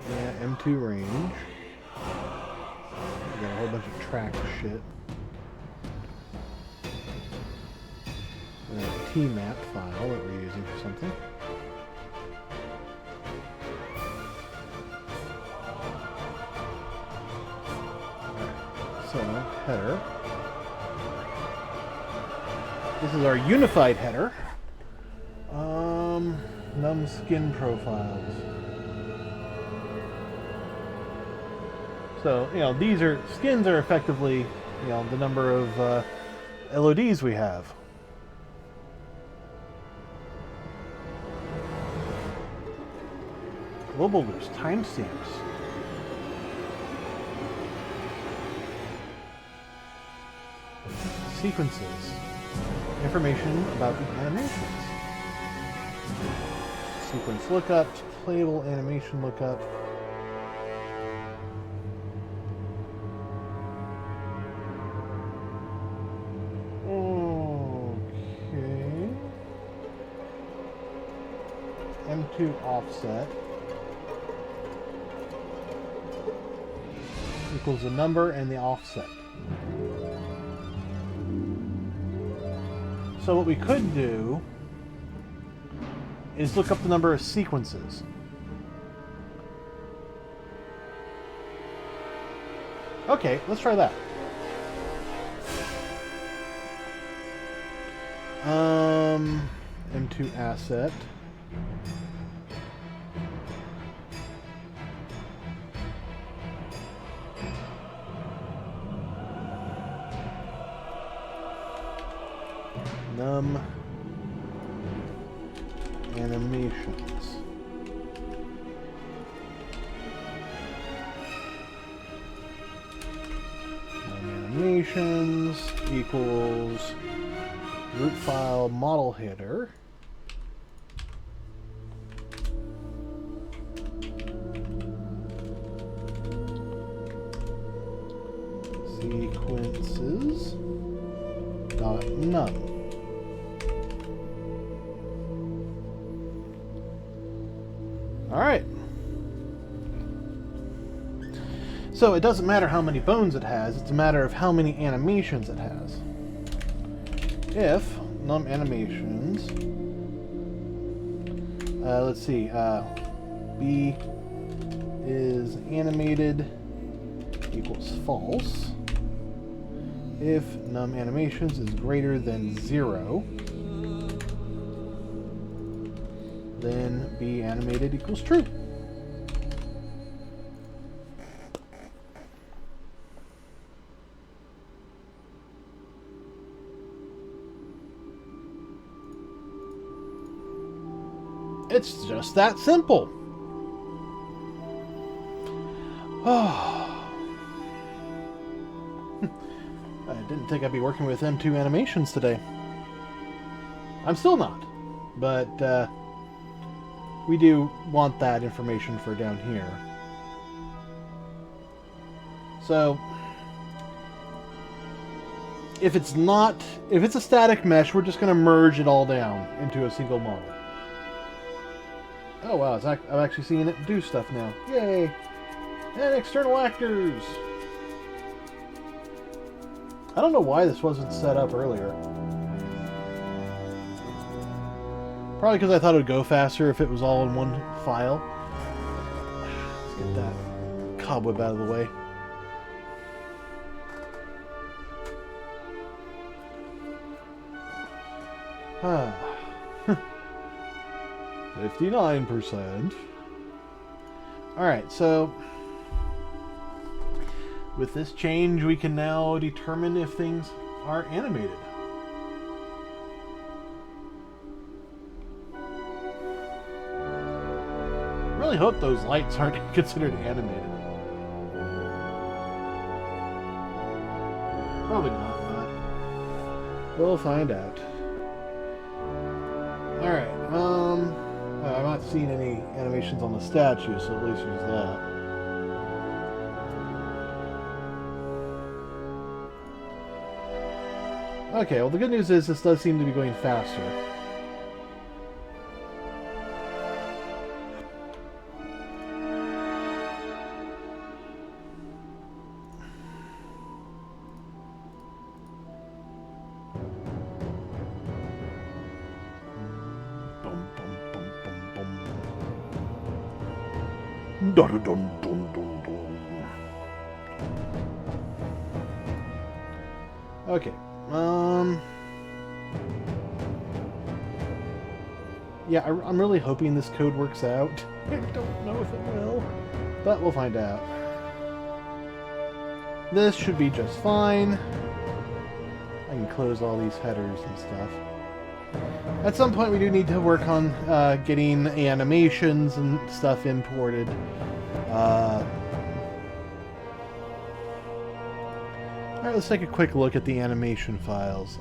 Yeah, M2 range. We got a whole bunch of track shit. A T-map file that we're using for something. So, header. This is our unified header. Num skin profiles. So, these are skins are effectively, the number of LODs we have. Global list timestamps. Sequences. Information about the animations. Sequence lookups, playable animation lookup. Okay. M2 offset equals the number and the offset. So what we could do is look up the number of sequences. Okay, let's try that. M2 asset. Num animations. Animations equals root file model header. Sequences dot num. All right. So it doesn't matter how many bones it has, it's a matter of how many animations it has. If num animations, let's see, B is animated equals false. If num animations is greater than 0, then B animated equals true. It's just that simple. I didn't think I'd be working with M2 animations today. I'm still not, but we do want that information for down here. So if it's a static mesh, we're just going to merge it all down into a single model. Oh wow, I'm actually seeing it do stuff now. Yay! And external actors! I don't know why this wasn't set up earlier. Probably because I thought it would go faster if it was all in one file. Let's get that cobweb out of the way. Ah. 59%. Alright, so with this change we can now determine if things are animated. I really hope those lights aren't considered animated. Probably not, but we'll find out. Alright, I'm not seeing any animations on the statue, so at least use that. Okay, well the good news is this does seem to be going faster. Dun, dun, dun, dun, dun. Okay. Yeah, I'm really hoping this code works out. I don't know if it will, but we'll find out. This should be just fine. I can close all these headers and stuff. At some point we do need to work on getting animations and stuff imported. Alright, let's take a quick look at the animation files.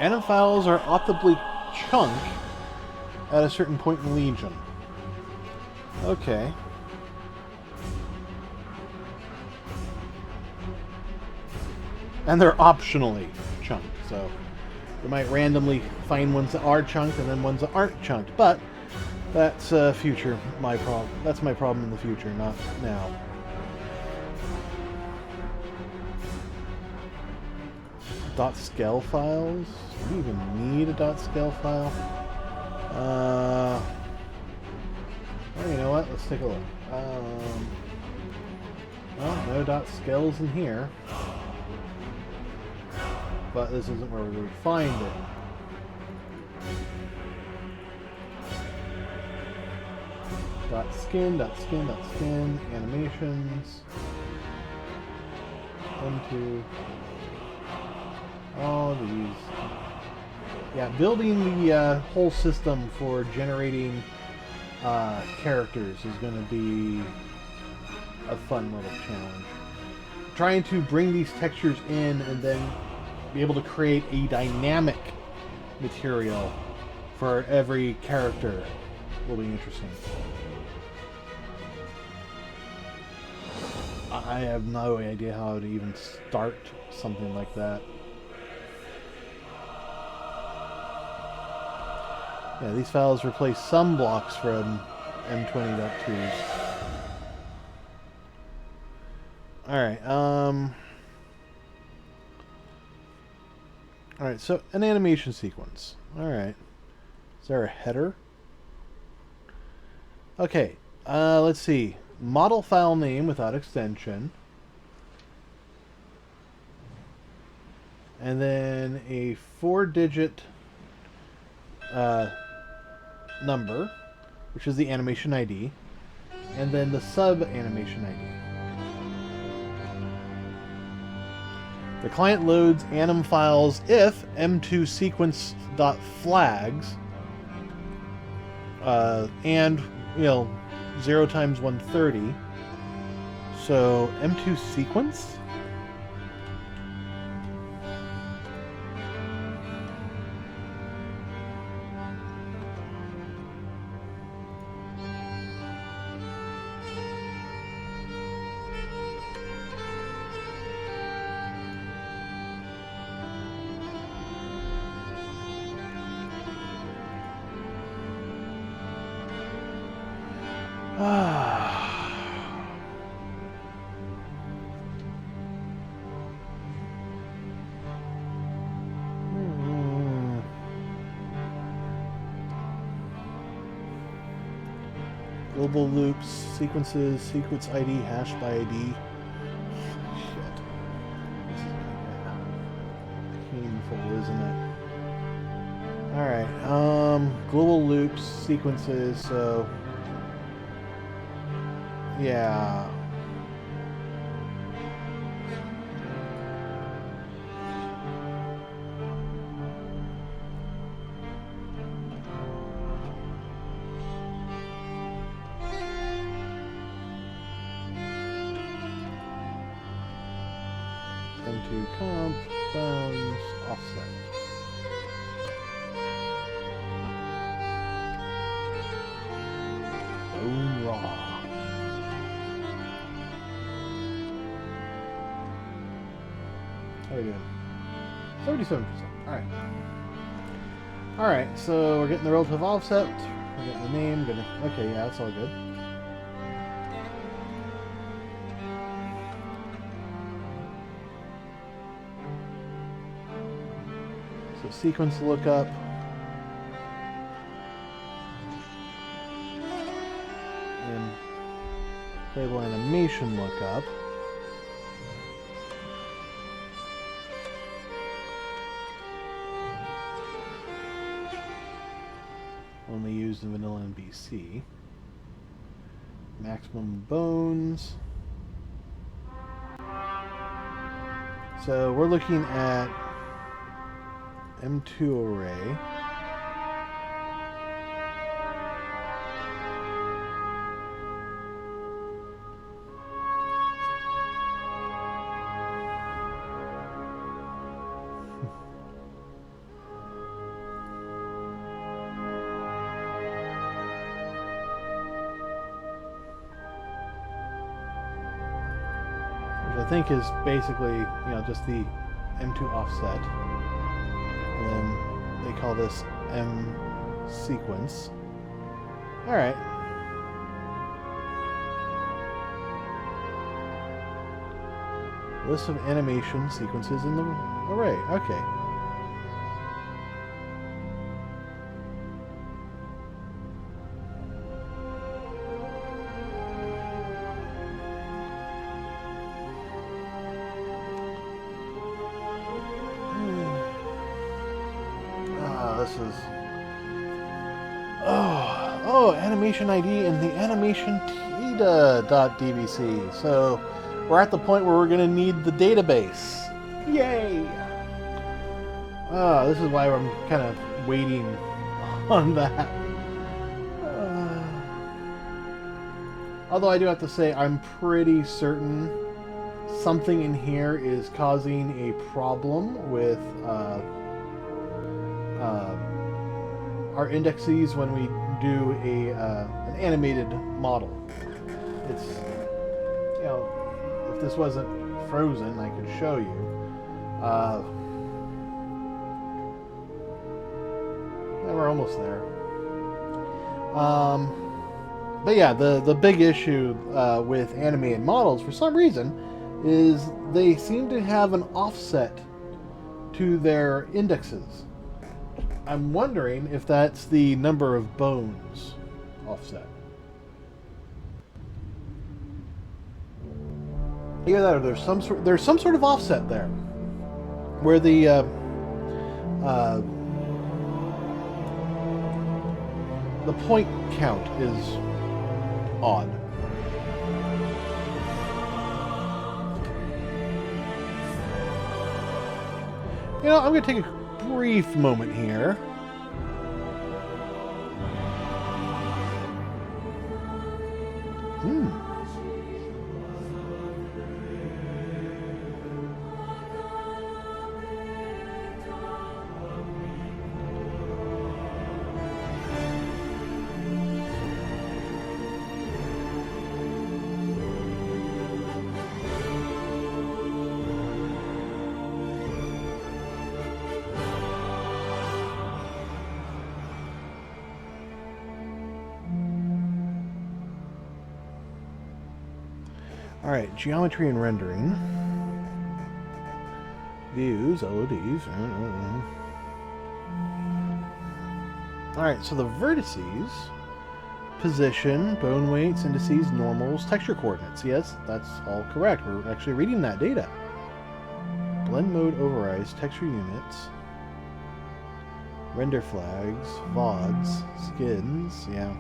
Anim files are optimally chunked at a certain point in Legion. Okay. And they're optionally chunked, so you might randomly find ones that are chunked and then ones that aren't chunked, but that's future my problem. That's my problem in the future, not now. .scale files? Do you even need a .scale file? Well, you know what? Let's take a look. Well, no .scales in here. But this isn't where we would find it. .skin, animations. Into all these. Yeah, building the whole system for generating characters is going to be a fun little challenge. Trying to bring these textures in and then be able to create a dynamic material for every character will be interesting. I have no idea how to even start something like that. Yeah, these files replace some blocks from M20.2s. Alright, Alright, so an animation sequence. Alright. Is there a header? Okay, let's see. Model file name without extension. And then a 4-digit number, which is the animation ID. And then the sub-animation ID. The client loads anim files if m2 sequence.flags and, 0 times 130. So m2 sequence? Global loops, sequences, sequence ID, hash by ID. Shit. This is gonna get painful, isn't it? Alright, global loops, sequences, so... yeah. M2 comp, bounds, offset. Bone raw. How are we doing? 77%. Alright. Alright, so we're getting the relative offset. We're getting the name. Okay, yeah, that's all good. So sequence lookup. And playable animation lookup. Only used in vanilla and BC. Maximum bones. So we're looking at M2 array. Which I think is basically, just the M2 offset. And then they call this M sequence. Alright. List of animation sequences in the array. Okay. This is... Oh, animation ID and the animation data.dbc. So we're at the point where we're going to need the database. Yay! This is why I'm kind of waiting on that. Although I do have to say, I'm pretty certain something in here is causing a problem with our indexes when we do an animated model. It's, you know, if this wasn't frozen, I could show you. Yeah, we're almost there. But yeah, the big issue with animated models, for some reason, is they seem to have an offset to their indexes. I'm wondering if that's the number of bones offset. Either that or there's some sort of offset there, where the point count is odd. You know, I'm going to take a brief moment here. Alright, geometry and rendering. Views, LODs. Alright, so the vertices, position, bone weights, indices, normals, texture coordinates. Yes, that's all correct. We're actually reading that data. Blend mode overrides, texture units, render flags, VODs, skins, yeah.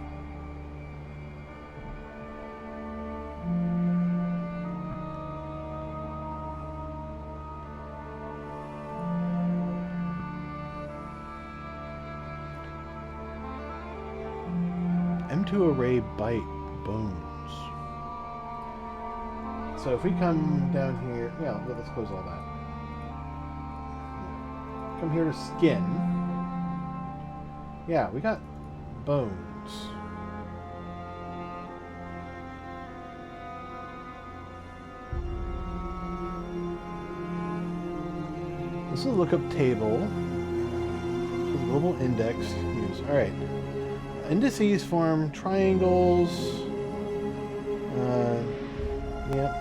M2 array byte bones. So if we come down here, yeah, let's close all that. Come here to skin. Yeah, we got bones. This is a lookup table. Global index use. Alright. Indices form triangles. Yeah.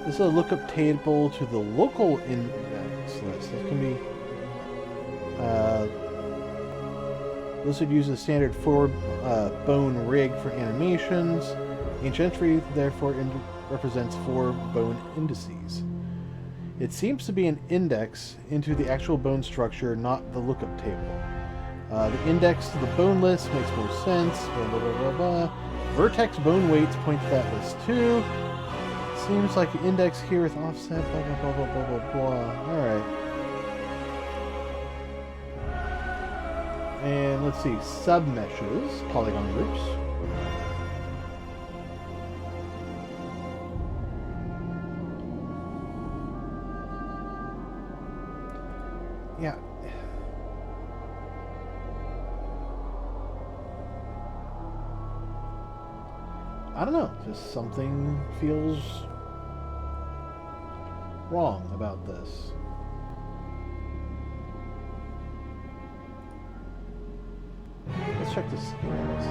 This is a lookup table to the local index list. This can be. This would use a standard 4 bone rig for animations. Each entry, therefore, represents 4 bone indices. It seems to be an index into the actual bone structure, not the lookup table. The index to the bone list makes more sense. Blah, blah, blah, blah, blah. Vertex bone weights point to that list too. Seems like an index here with offset. Blah blah blah blah blah blah blah. All right. And let's see, submeshes, polygon groups. Yeah. I don't know, just something feels wrong about this. Let's check the skins.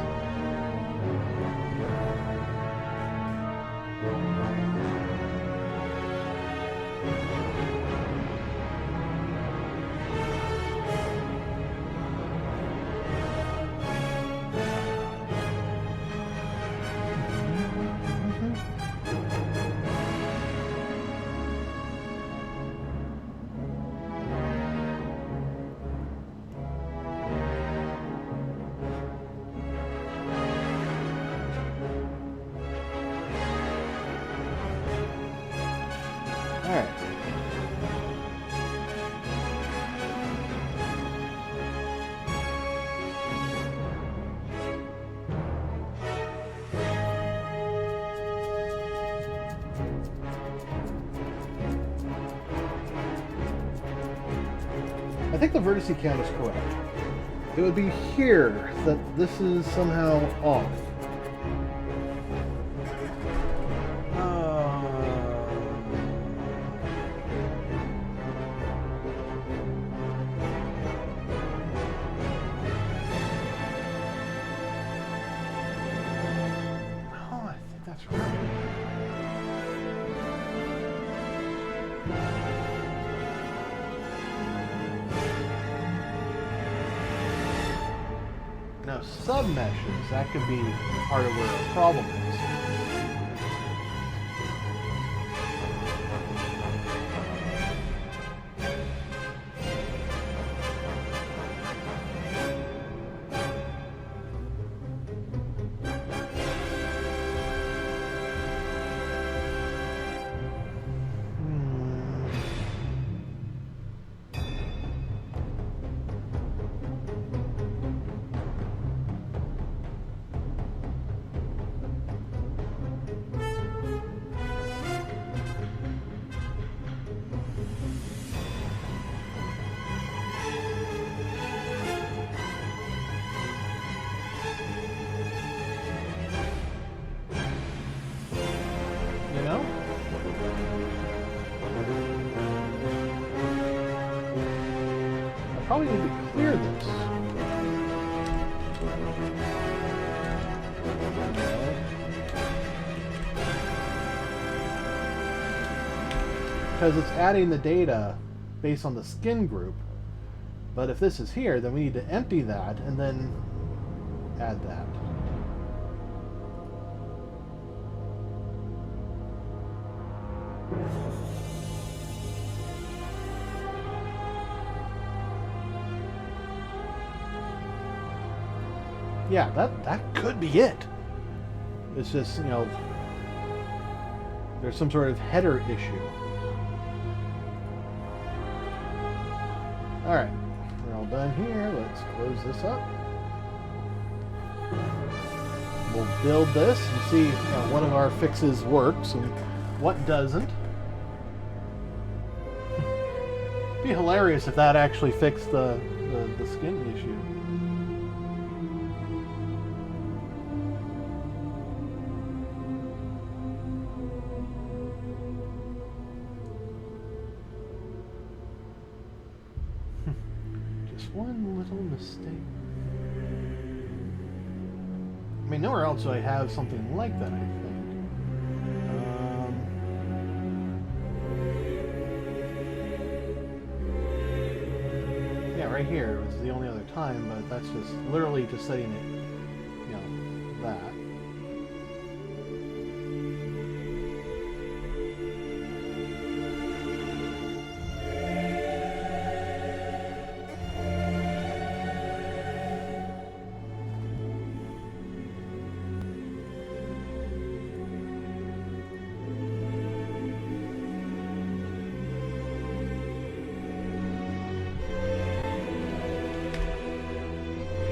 I think the vertice count is correct. It would be here that this is somehow off. Oh, I think that's right. Now, submeshes, that could be part of where the problem is. You know? I probably need to clear this. Because it's adding the data based on the skin group. But if this is here, then we need to empty that and then add that. Yeah, that could be it. It's just, you know, there's some sort of header issue. Alright, we're all done here. Let's close this up. We'll build this and see one of our fixes works and what doesn't. It'd be hilarious if that actually fixed the skin issue. One little mistake. I mean, nowhere else do I have something like that, I think. Yeah, right here was the only other time, but that's just literally just setting it, you know, that.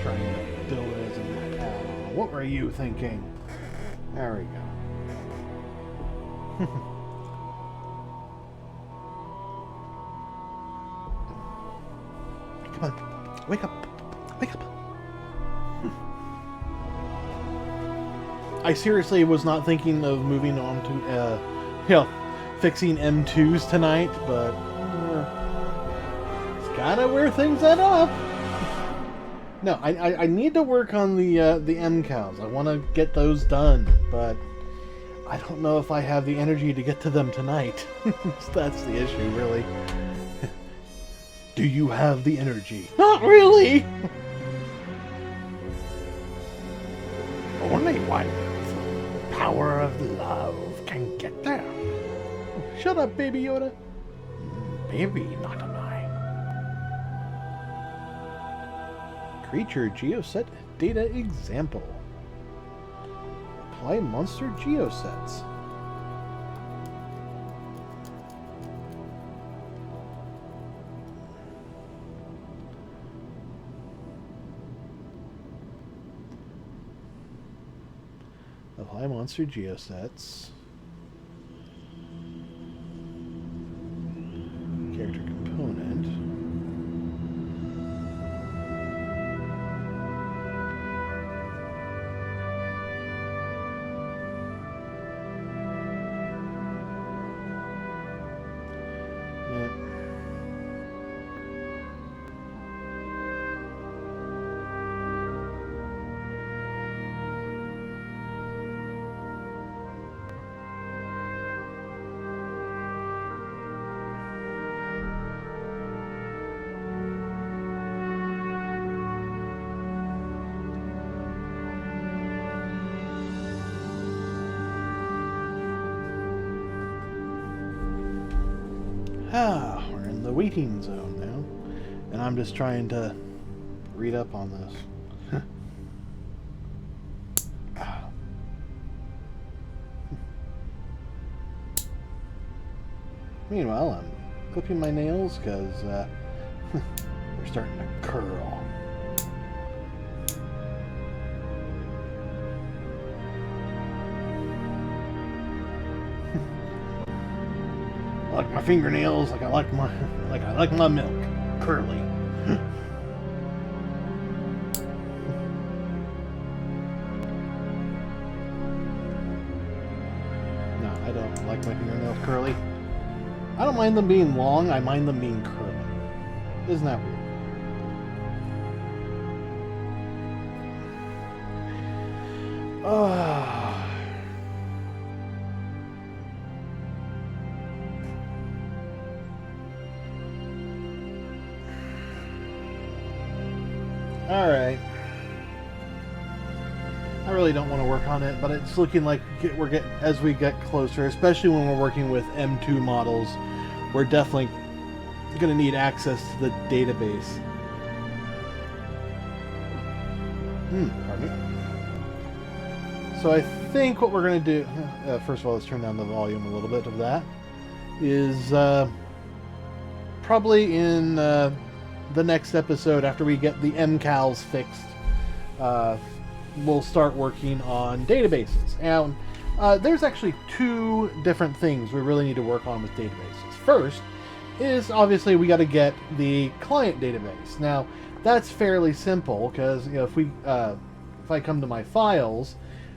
Trying to build it as an add-on. What were you thinking? There we go. Come on, wake up, wake up. I seriously was not thinking of moving on to, you know, fixing M2s tonight, but it's kind of where things end up. No, I need to work on the M cows. I want to get those done, but I don't know if I have the energy to get to them tonight. That's the issue, really. Do you have the energy? Not really! Only one with the power of love can get there. Shut up, Baby Yoda. Baby, not a lie. Creature Geoset Data Example. Apply monster geosets. Apply monster geosets. Character component. Ah, we're in the waiting zone now. And I'm just trying to read up on this. Meanwhile, I'm clipping my nails because they're starting to curl. I like my fingernails like I like my milk, curly. No, I don't like my fingernails curly. I don't mind them being long, I mind them being curly. Isn't that weird? Alright. I really don't want to work on it, but it's looking like we're getting, as we get closer, especially when we're working with M2 models, we're definitely going to need access to the database. Pardon me. So I think what we're going to do, first of all, let's turn down the volume a little bit of that, is probably in the next episode, after we get the MCALs fixed, we'll start working on databases. And there's actually two different things we really need to work on with databases. First is obviously we got to get the client database. Now that's fairly simple because if I come to my files,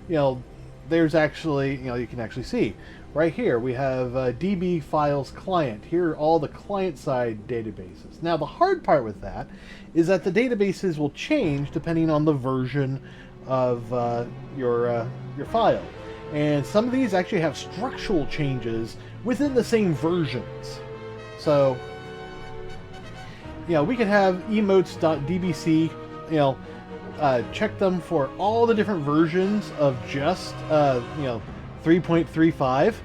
there's actually you can actually see right here we have DB files client. Here are all the client side databases. Now the hard part with that is that the databases will change depending on the version of your file, and some of these actually have structural changes within the same versions. So we can have emotes.dbc, check them for all the different versions of just 3.35,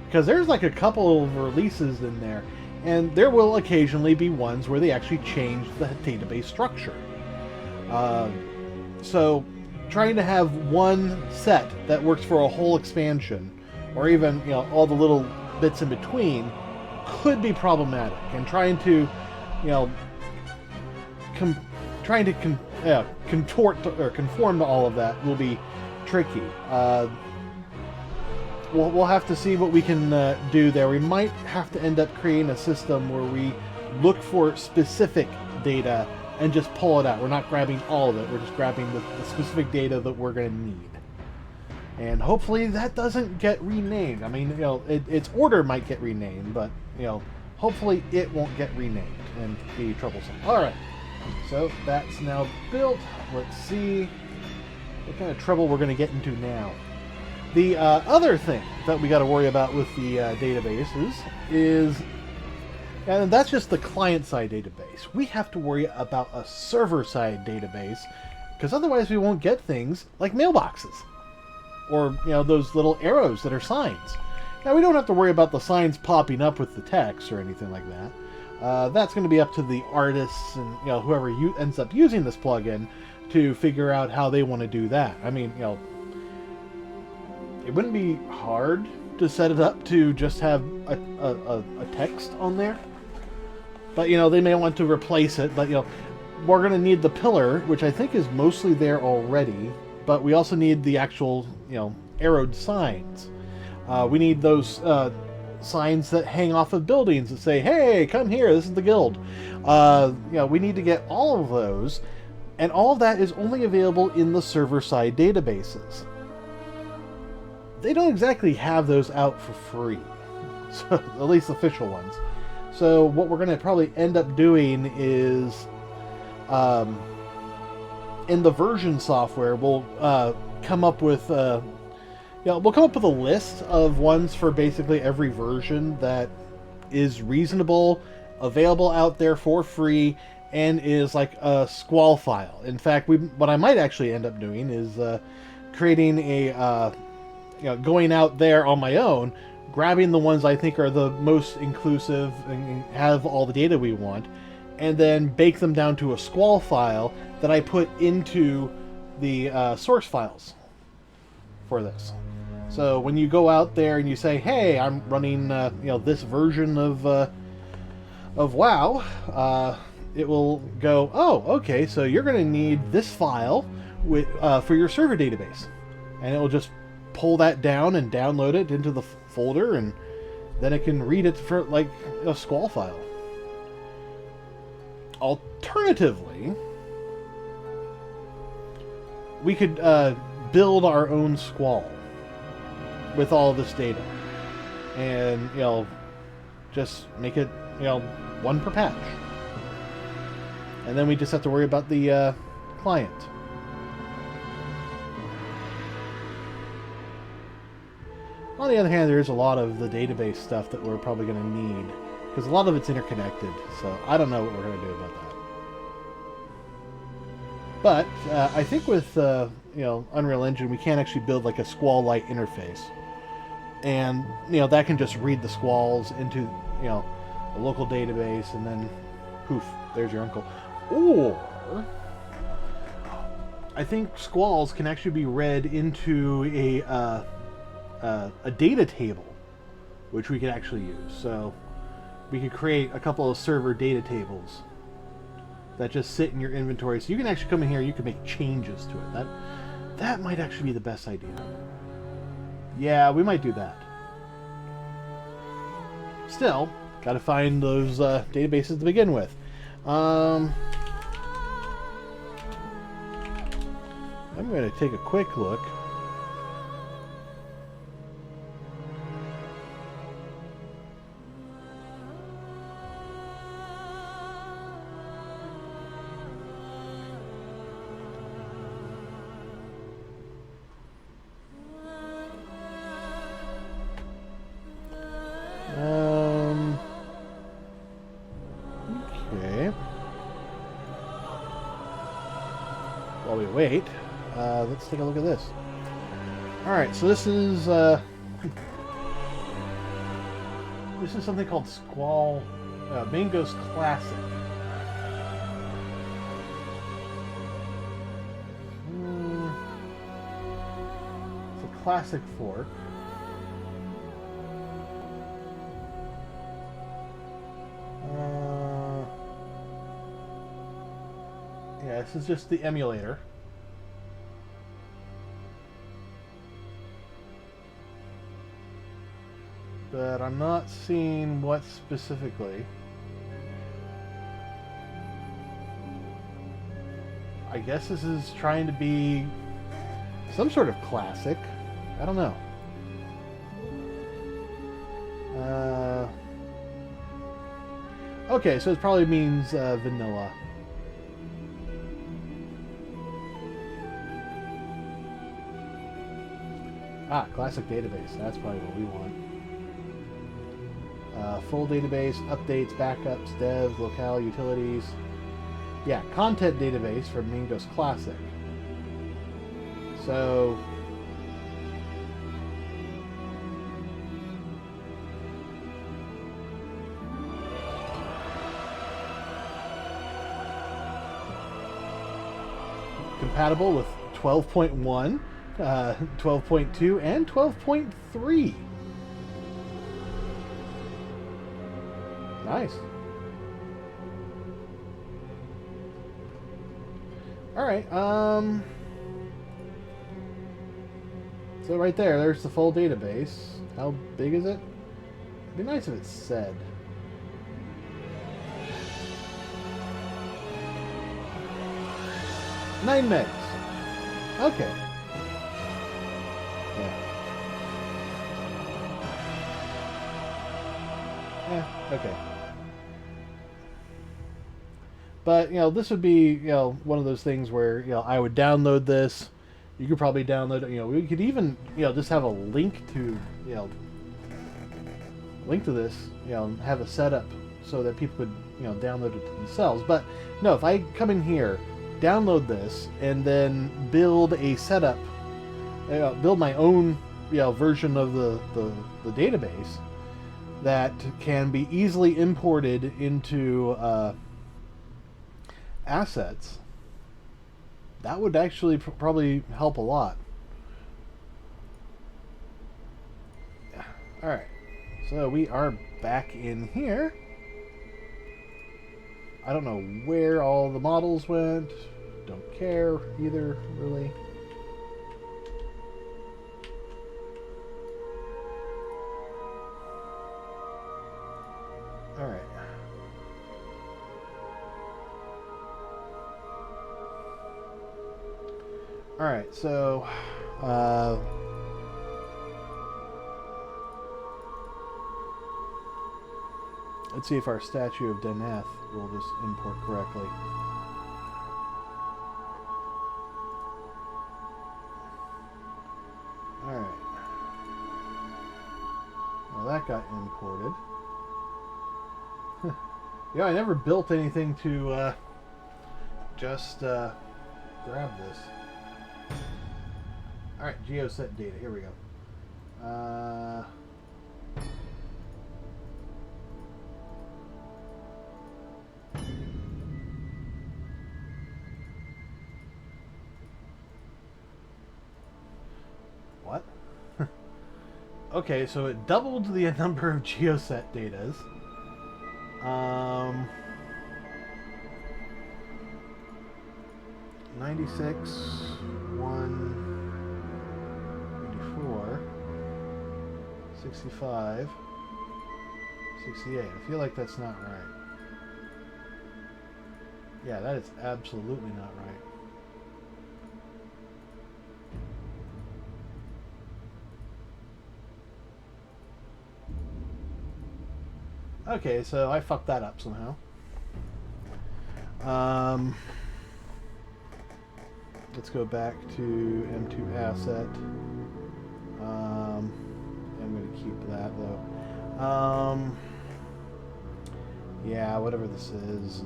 because there's like a couple of releases in there, and there will occasionally be ones where they actually change the database structure. So trying to have one set that works for a whole expansion, or even all the little bits in between, could be problematic, and trying to contort or conform to all of that will be tricky. We'll have to see what we can do there. We might have to end up creating a system where we look for specific data and just pull it out. We're not grabbing all of it. We're just grabbing the specific data that we're going to need. And hopefully that doesn't get renamed. I mean, its order might get renamed, but, hopefully it won't get renamed and be troublesome. All right. So that's now built. Let's see what kind of trouble we're going to get into now. The other thing that we got to worry about with the databases is, and that's just the client-side database. We have to worry about a server-side database, because otherwise we won't get things like mailboxes, or those little arrows that are signs. Now we don't have to worry about the signs popping up with the text or anything like that. That's going to be up to the artists and whoever ends up using this plugin to figure out how they want to do that. I mean, it wouldn't be hard to set it up to just have a text on there, but they may want to replace it. But we're going to need the pillar, which I think is mostly there already, but we also need the actual arrowed signs. We need those signs that hang off of buildings that say, "Hey, come here, this is the guild." We need to get all of those, and all of that is only available in the server-side databases. They don't exactly have those out for free, so at least official ones. So what we're going to probably end up doing is, in the version software, we'll come up with a list of ones for basically every version that is reasonable, available out there for free, and is like a squall file. In fact, what I might actually end up doing is creating a going out there on my own grabbing the ones I think are the most inclusive and have all the data we want, and then bake them down to a squall file that I put into the source files for this. So when you go out there and you say, "Hey, I'm running this version of WoW," it will go, "Oh, okay, so you're going to need this file for your server database," and it will just pull that down and download it into the folder, and then it can read it for like a squall file. Alternatively, we could build our own squall with all this data, and just make it one per patch, and then we just have to worry about the client. On the other hand, there is a lot of the database stuff that we're probably going to need, because a lot of it's interconnected, so I don't know what we're going to do about that. But I think with Unreal Engine, we can actually build like a squall-like interface, and that can just read the squalls into a local database, and then poof, there's your uncle. Or I think squalls can actually be read into a data table, which we could actually use. So we could create a couple of server data tables that just sit in your inventory, so you can actually come in here, you can make changes to it. That might actually be the best idea. Yeah, we might do that. Still, gotta find those databases to begin with. I'm going to take a quick look. Okay. While we wait, let's take a look at this. Alright, so this is something called Squall Mango's Classic. It's a classic fork. Yeah, this is just the emulator. But I'm not seeing what specifically. I guess this is trying to be some sort of classic. I don't know. Okay, so it probably means vanilla. Ah, classic database. That's probably what we want. Full database, updates, backups, devs, locale, utilities. Yeah, content database for Mango's Classic. So... compatible with 12.1, 12.2, and 12.3. Nice. Alright, so right there's the full database. How big is it? It'd be nice if it said. Nine megs. Okay. Yeah. Yeah, okay. But, this would be, one of those things where, I would download this. You could probably download it, we could even, just have a link to, this, have a setup so that people could, download it themselves. But, no, if I come in here, download this, and then build a setup, build my own version of the database that can be easily imported into assets, that would actually probably help a lot. All right, so we are back in here. I don't know where all the models went. Don't care either, really. All right. All right, so let's see if our statue of Deneth will just import correctly. All right. Well, that got imported. Yeah, I never built anything to just grab this. Alright, geoset data. Here we go. What? Okay, so it doubled the number of geoset datas. 96, 194, 65, 68. I feel like that's not right. Yeah, that is absolutely not right. Okay, so I fucked that up somehow. Let's go back to M2 asset. I'm going to keep that though. Yeah, whatever this is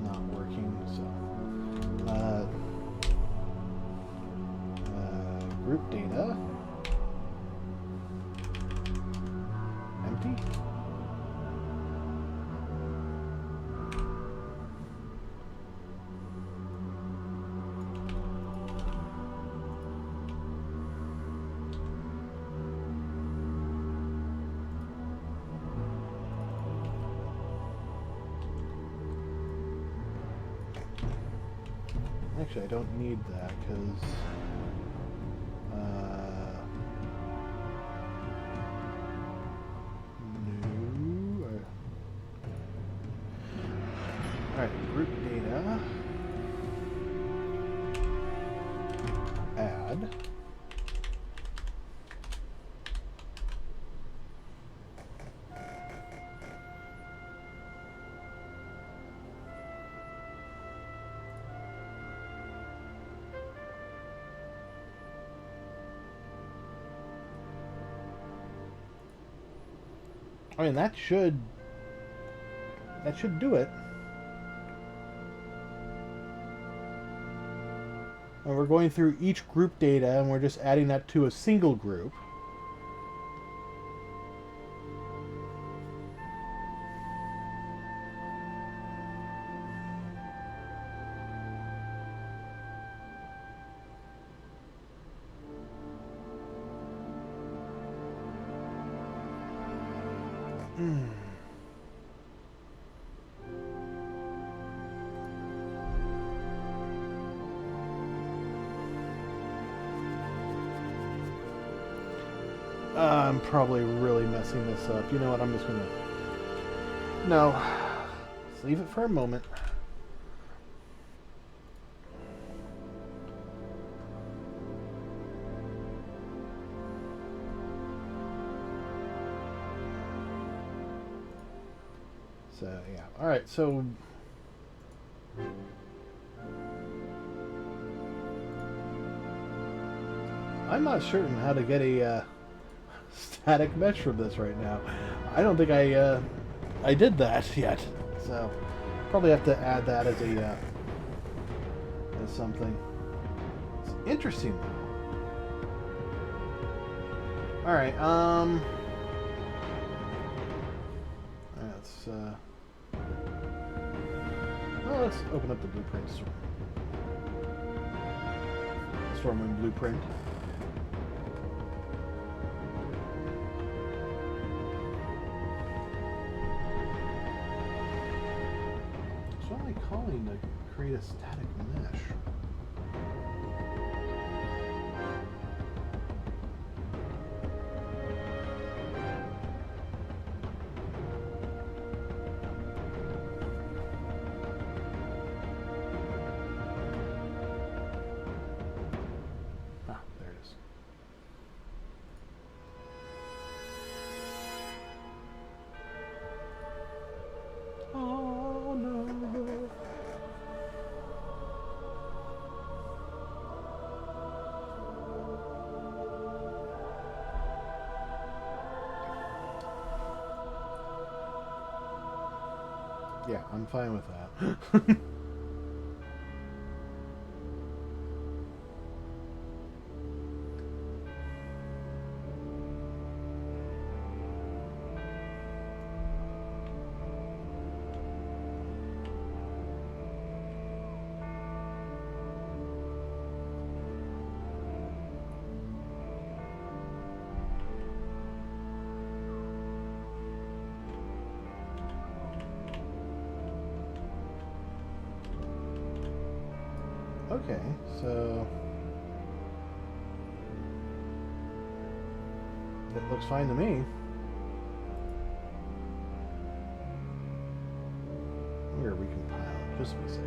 not working. So, group data. Empty. Actually, I don't need that because no. All right, group data. Add. I mean, that should do it. And we're going through each group data and we're just adding that to a single group. I'm probably really messing this up. You know what? I'm just gonna... No. Let's leave it for a moment. So, yeah. Alright, so... I'm not certain how to get a static mesh from this right now. I don't think I did that yet. So, probably have to add that as a as something. It's interesting though. Alright, let's, well, let's open up the blueprint store. Stormwind blueprint. So what am I calling to create a static mesh? Oh no. Yeah, I'm fine with that. Okay, so it looks fine to me. I'm gonna recompile just to be safe.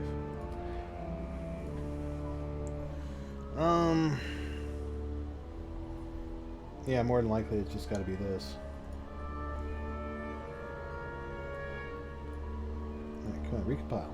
Yeah, more than likely it's just got to be this. All right, come on, recompile.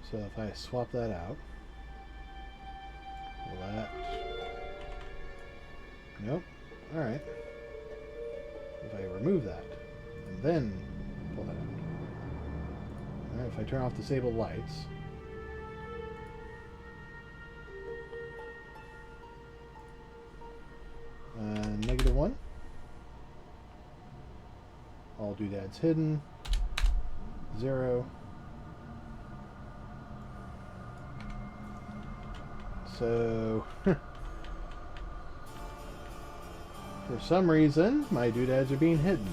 So if I swap that out, left, nope, alright. If I remove that, and then pull that out. Alright, if I turn off disable lights, -1, all doodads hidden, 0. So, for some reason, my doodads are being hidden.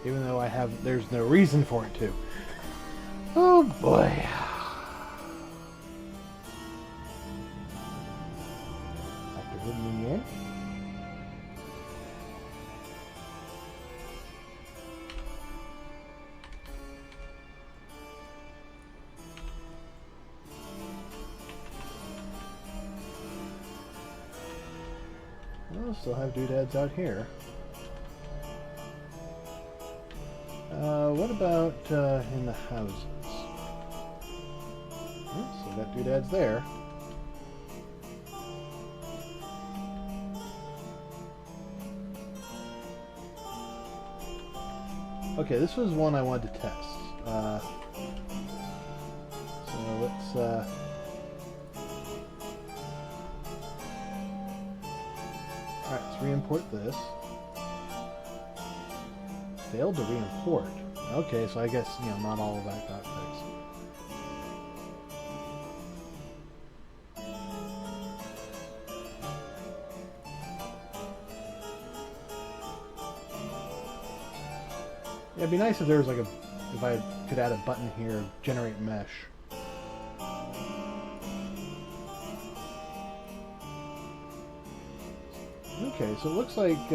Even though there's no reason for it to. Oh boy. After hidden again. We'll still have doodads out here. What about in the houses? Oh, so got doodads there. Okay, this was one I wanted to test. So let's alright, let's re-import this. Failed to re-import. Okay, so I guess, not all of that got fixed. Yeah, it'd be nice if there was if I could add a button here, generate mesh. Okay, so it looks like,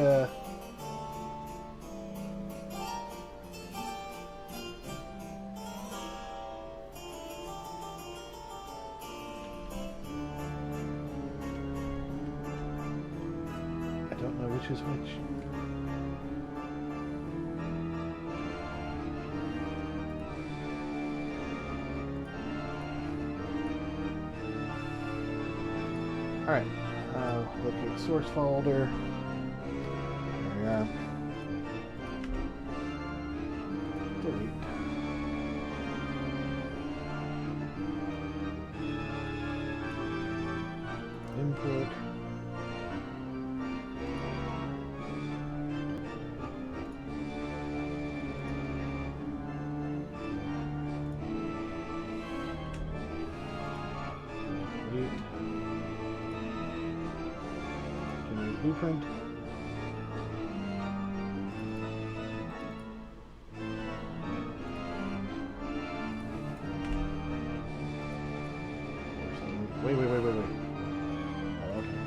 which is which. Alright, look at source folder. There we are. Delete. Input. Generate blueprint. Wait. Oh, okay.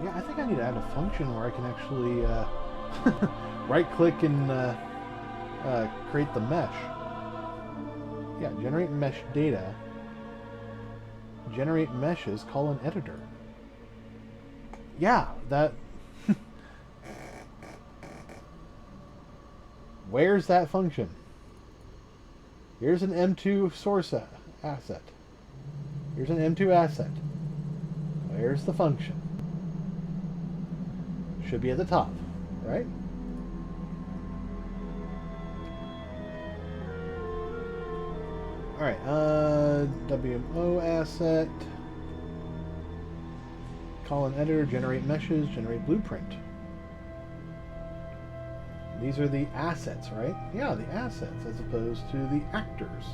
Yeah, I think I need to add a function where I can actually right-click and create the mesh. Yeah, generate mesh data. Generate meshes, call an editor. Yeah, that... Where's that function? Here's an M2 source asset. Here's an M2 asset. Where's the function? Should be at the top, right? Alright, WMO asset. Call an editor, generate meshes, generate blueprint. These are the assets, right? Yeah, the assets as opposed to the actors.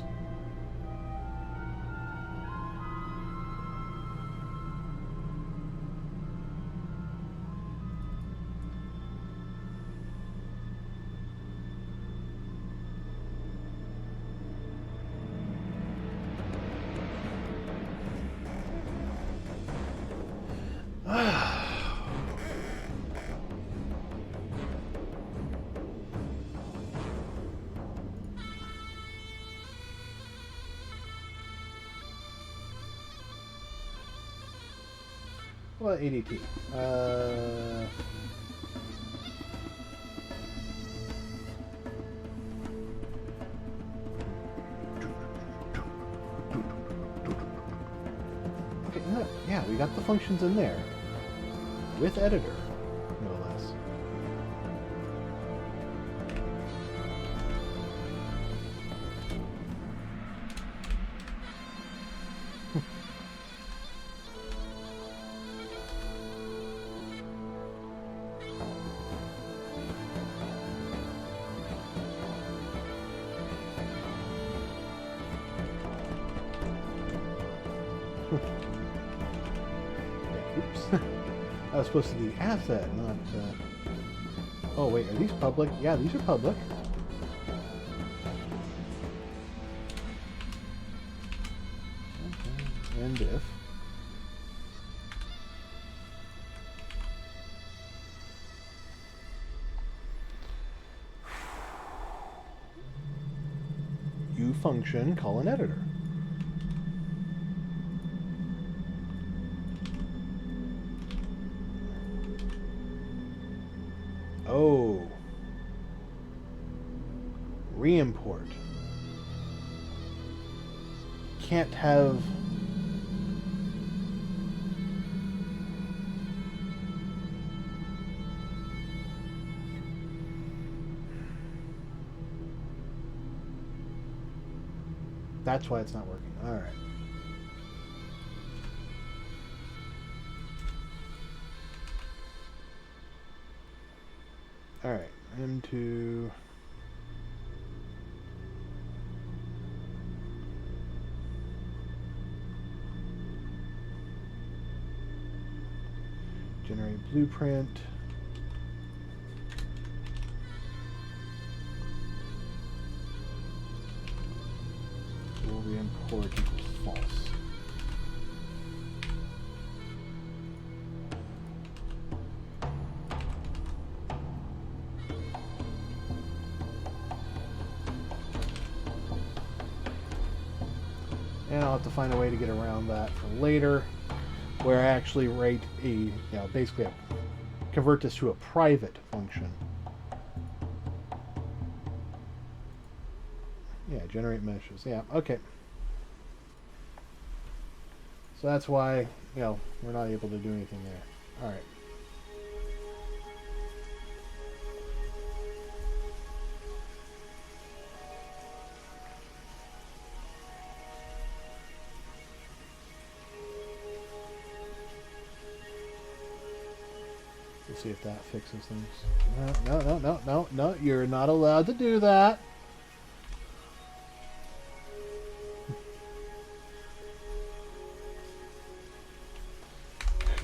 What about ADT? Okay, no, yeah, we got the functions in there. With editor, no less. Oops. I was supposed to be asset, not... Oh, wait, are these public? Yeah, these are public. Okay. And if... U function, call an editor. Oh. Re-import. Can't have... That's why it's not working. Alright. Alright. M2... blueprint. Will re-import equals false. And I'll have to find a way to get around that for later, where I actually write basically convert this to a private function. Yeah, generate meshes. Yeah, okay. So that's why, we're not able to do anything there. All right. Let's see if that fixes things. No, you're not allowed to do that.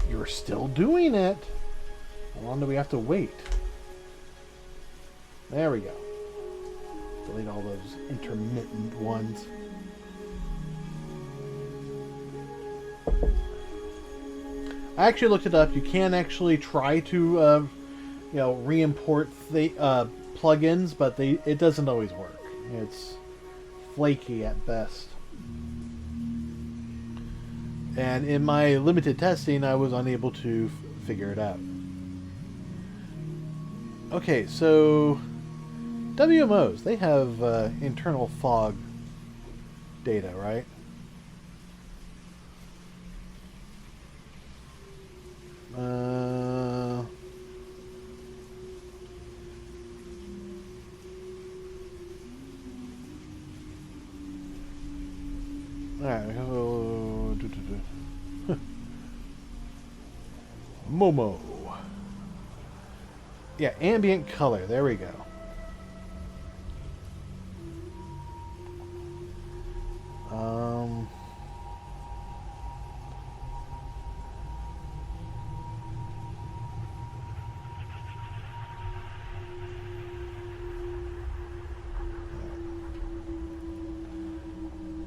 You're still doing it. How long do we have to wait? There we go. Delete all those intermittent ones. I actually looked it up. You can actually try to, re-import the plugins, but it doesn't always work. It's flaky at best. And in my limited testing, I was unable to figure it out. Okay, so WMOs, they have internal fog data, right? Alright, Momo. Yeah, ambient color. There we go.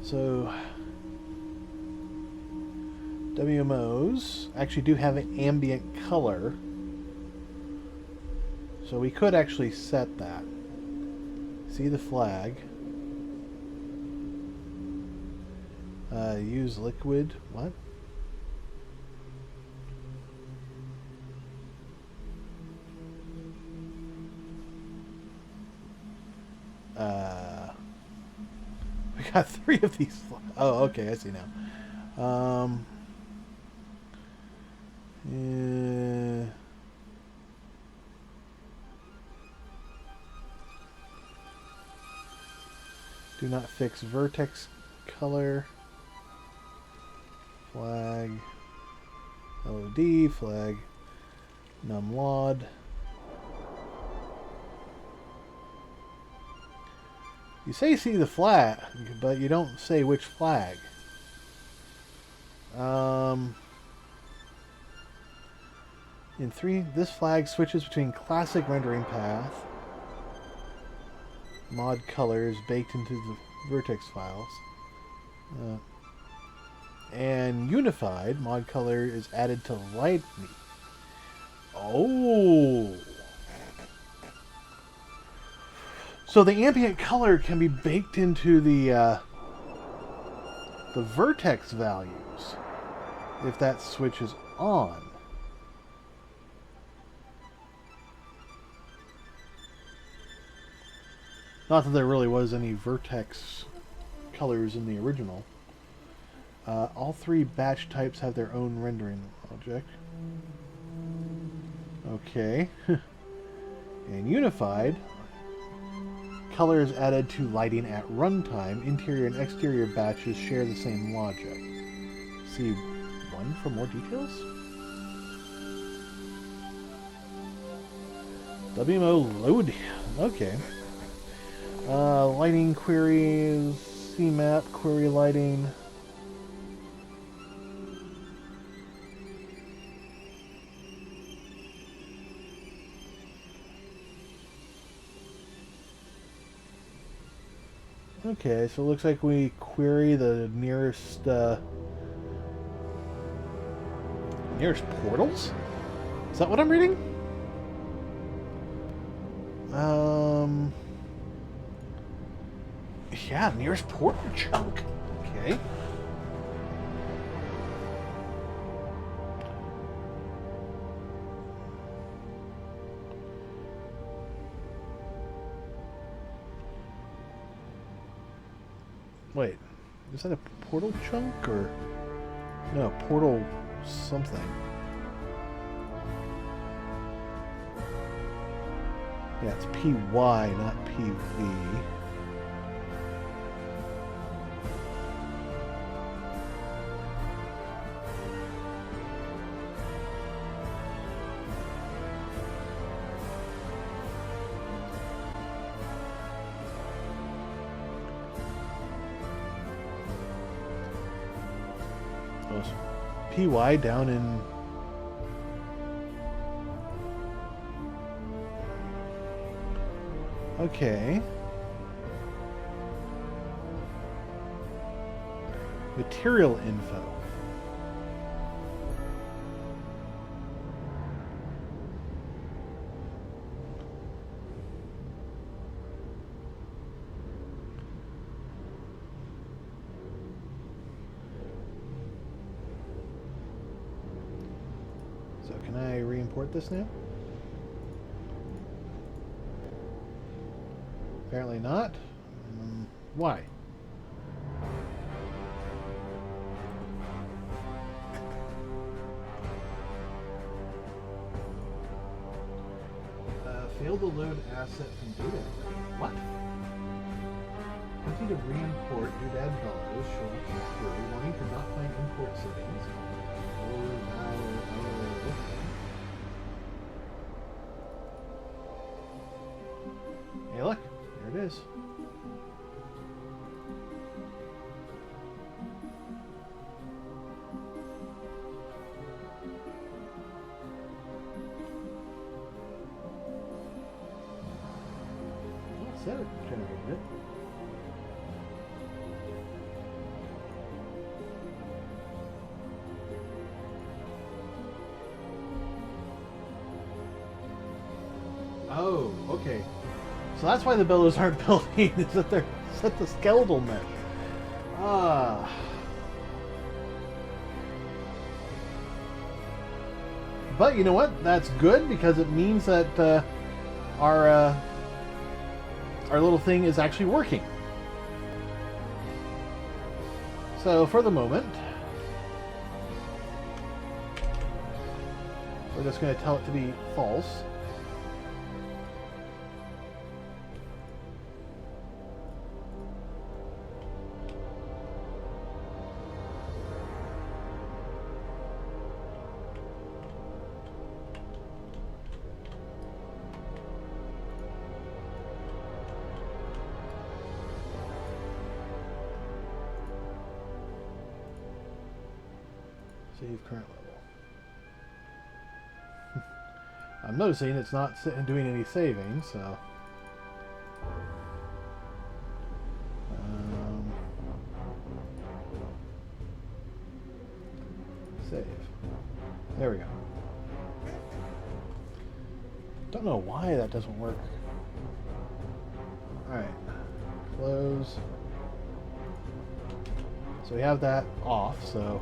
So WMOs actually do have an ambient color, so we could actually set that. See the flag. Use liquid. What? We got 3 of these. Oh, okay, I see now. Do not fix vertex color. Flag. LOD. Flag. Numlod. You say see the flag, but you don't say which flag. In 3, this flag switches between classic rendering path, mod colors baked into the vertex files, and unified mod color is added to light me. Oh. So the ambient color can be baked into the vertex values if that switch is on. Not that there really was any vertex colors in the original. All 3 batch types have their own rendering logic. Okay. And unified, color is added to lighting at runtime. Interior and exterior batches share the same logic. See 1 for more details? WMO load. Okay. Lighting queries, CMAP, query lighting. Okay, so it looks like we query the nearest portals? Is that what I'm reading? Yeah, nearest portal chunk. Okay. Wait, is that a portal chunk or no portal something? Yeah, it's PY, not PV. Oh, it's PY down in. Okay. Material info. So can I re-import this now? Apparently not. Why? Failed to load asset from data. What? Wanting to re-import your dad dollars, showing through, wanting to not find import settings. Hey look, there it is. That generated it. Oh, okay. So that's why the bellows aren't building, is that they're set to skeletal mesh. Ah. But you know what? That's good because it means that our little thing is actually working. So for the moment, we're just going to tell it to be false. Save current level. I'm noticing it's not doing any saving, so. Save. There we go. Don't know why that doesn't work. Alright. Close. So we have that off, so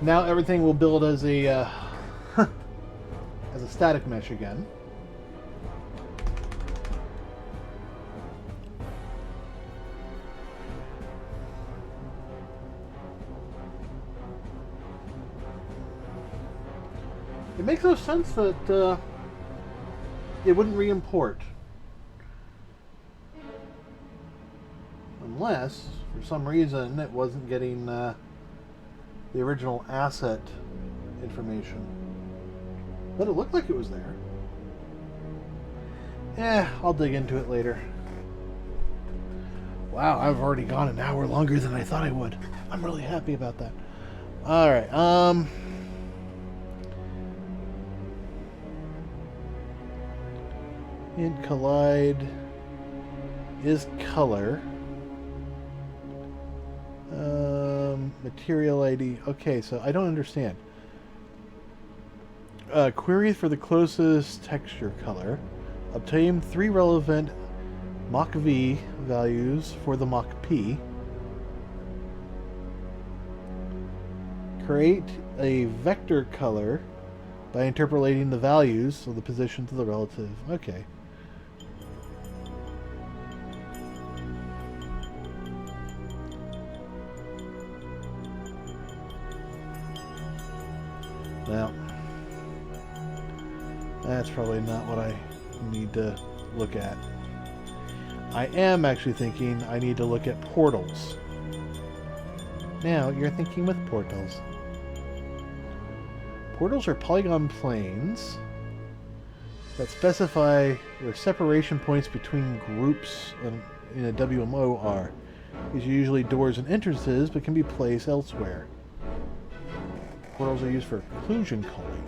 now everything will build as a as a static mesh again. It makes no sense that it wouldn't re-import. Unless, for some reason, it wasn't getting the original asset information. But it looked like it was there. I'll dig into it later. Wow, I've already gone an hour longer than I thought I would. I'm really happy about that. Alright, int collide is color. Material ID. Okay, so I don't understand. Query for the closest texture color. Obtain 3 relevant Mach V values for the Mach P. Create a vector color by interpolating the values of the position to the relative. Okay. Well, that's probably not what I need to look at. I am actually thinking I need to look at portals. Now, you're thinking with portals. Portals are polygon planes that specify where separation points between groups in a WMO are. These are usually doors and entrances, but can be placed elsewhere. Portals are used for occlusion culling.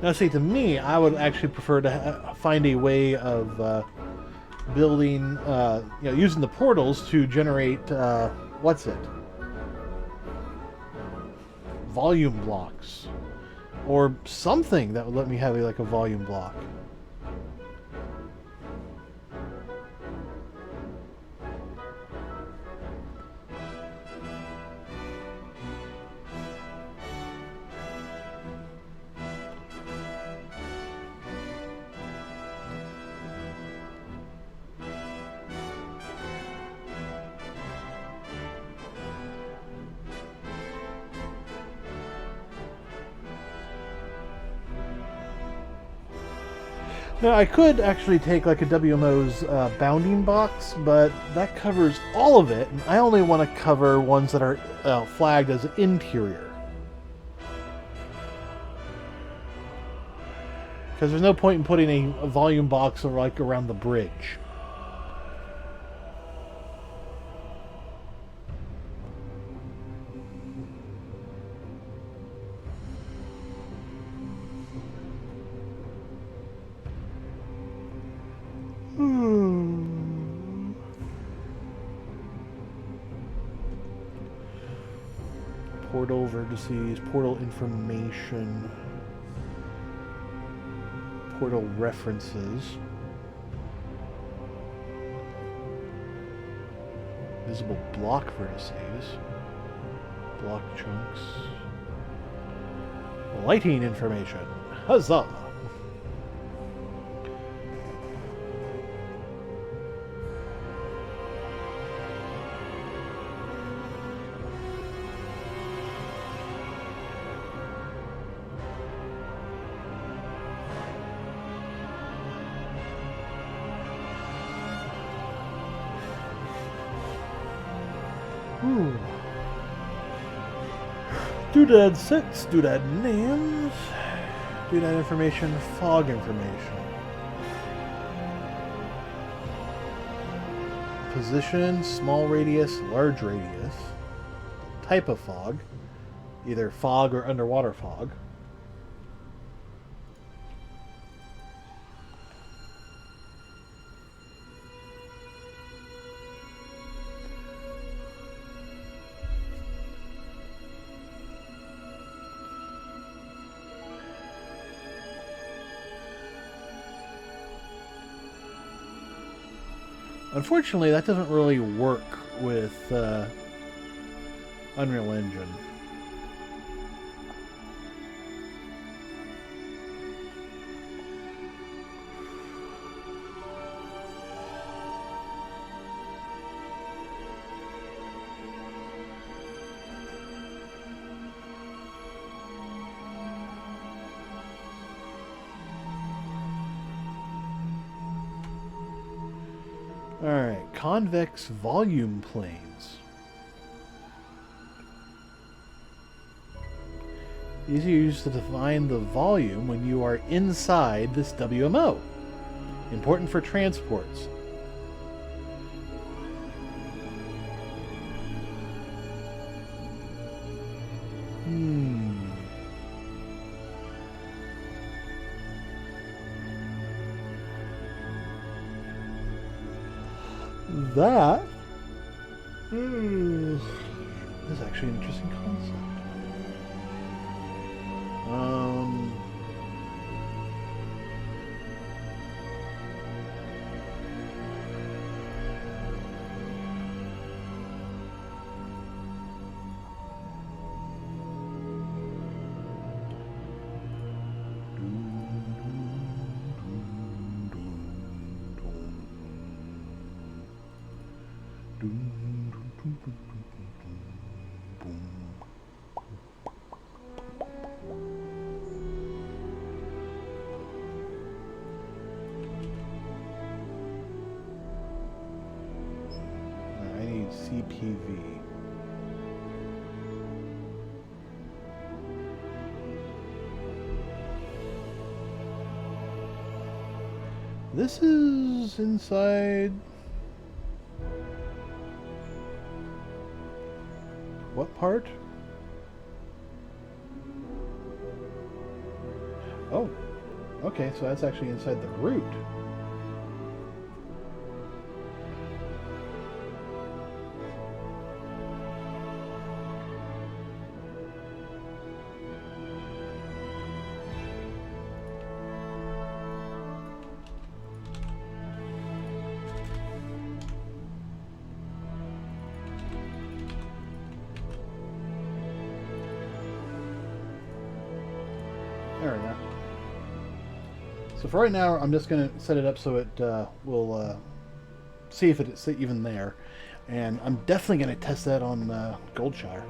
Now, see, to me, I would actually prefer to find a way of building, using the portals to generate, what's it? Volume blocks. Or something that would let me have like a volume block. Now, I could actually take like a WMO's bounding box, but that covers all of it, and I only want to cover ones that are flagged as interior. Because there's no point in putting a volume box like around the bridge. Portal vertices, portal information, portal references, visible block vertices, block chunks, lighting information. Huzzah! Doodad sets, doodad names, doodad information, fog information. Position, small radius, large radius. Type of fog, either fog or underwater fog. Unfortunately, that doesn't really work with Unreal Engine. Alright, convex volume planes. These are used to define the volume when you are inside this WMO. Important for transports. that is actually an interesting concept. I need CPV. This is inside. What part? Oh, okay, so that's actually inside the root. There we go. So for right now, I'm just going to set it up so it will see if it's even there. And I'm definitely going to test that on Goldshire.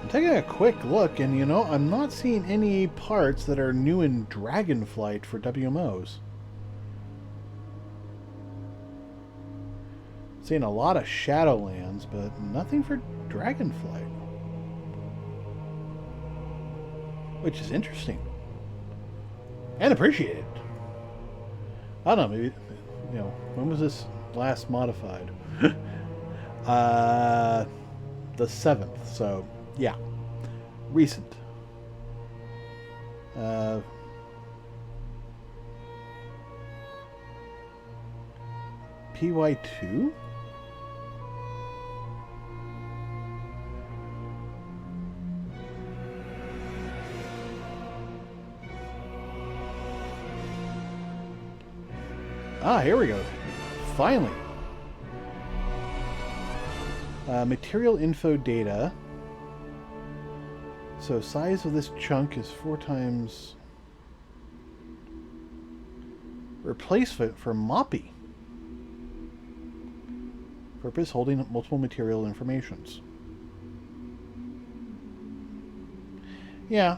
Taking a quick look, and you know, I'm not seeing any parts that are new in Dragonflight for WMOs. Seeing a lot of Shadowlands, but nothing for Dragonflight. Which is interesting. And appreciated. I don't know, maybe, you know, when was this last modified? The 7th, so... yeah, recent. PY2? Ah, here we go. Finally. Material info data. So size of this chunk is 4 times replacement for Moppy. Purpose holding multiple material informations. Yeah.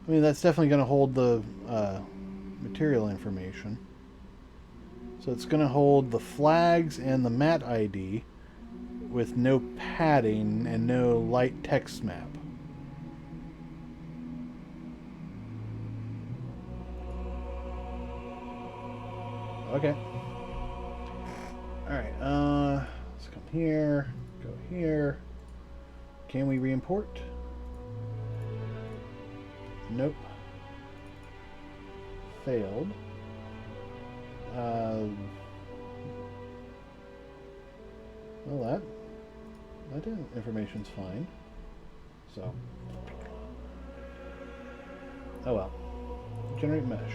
I mean, that's definitely going to hold the material information. So it's going to hold the flags and the mat ID with no padding and no light text map. Okay. Alright, let's come here, go here. Can we re-import? Nope. Failed. Well, that information's fine. So. Oh well. Generate mesh.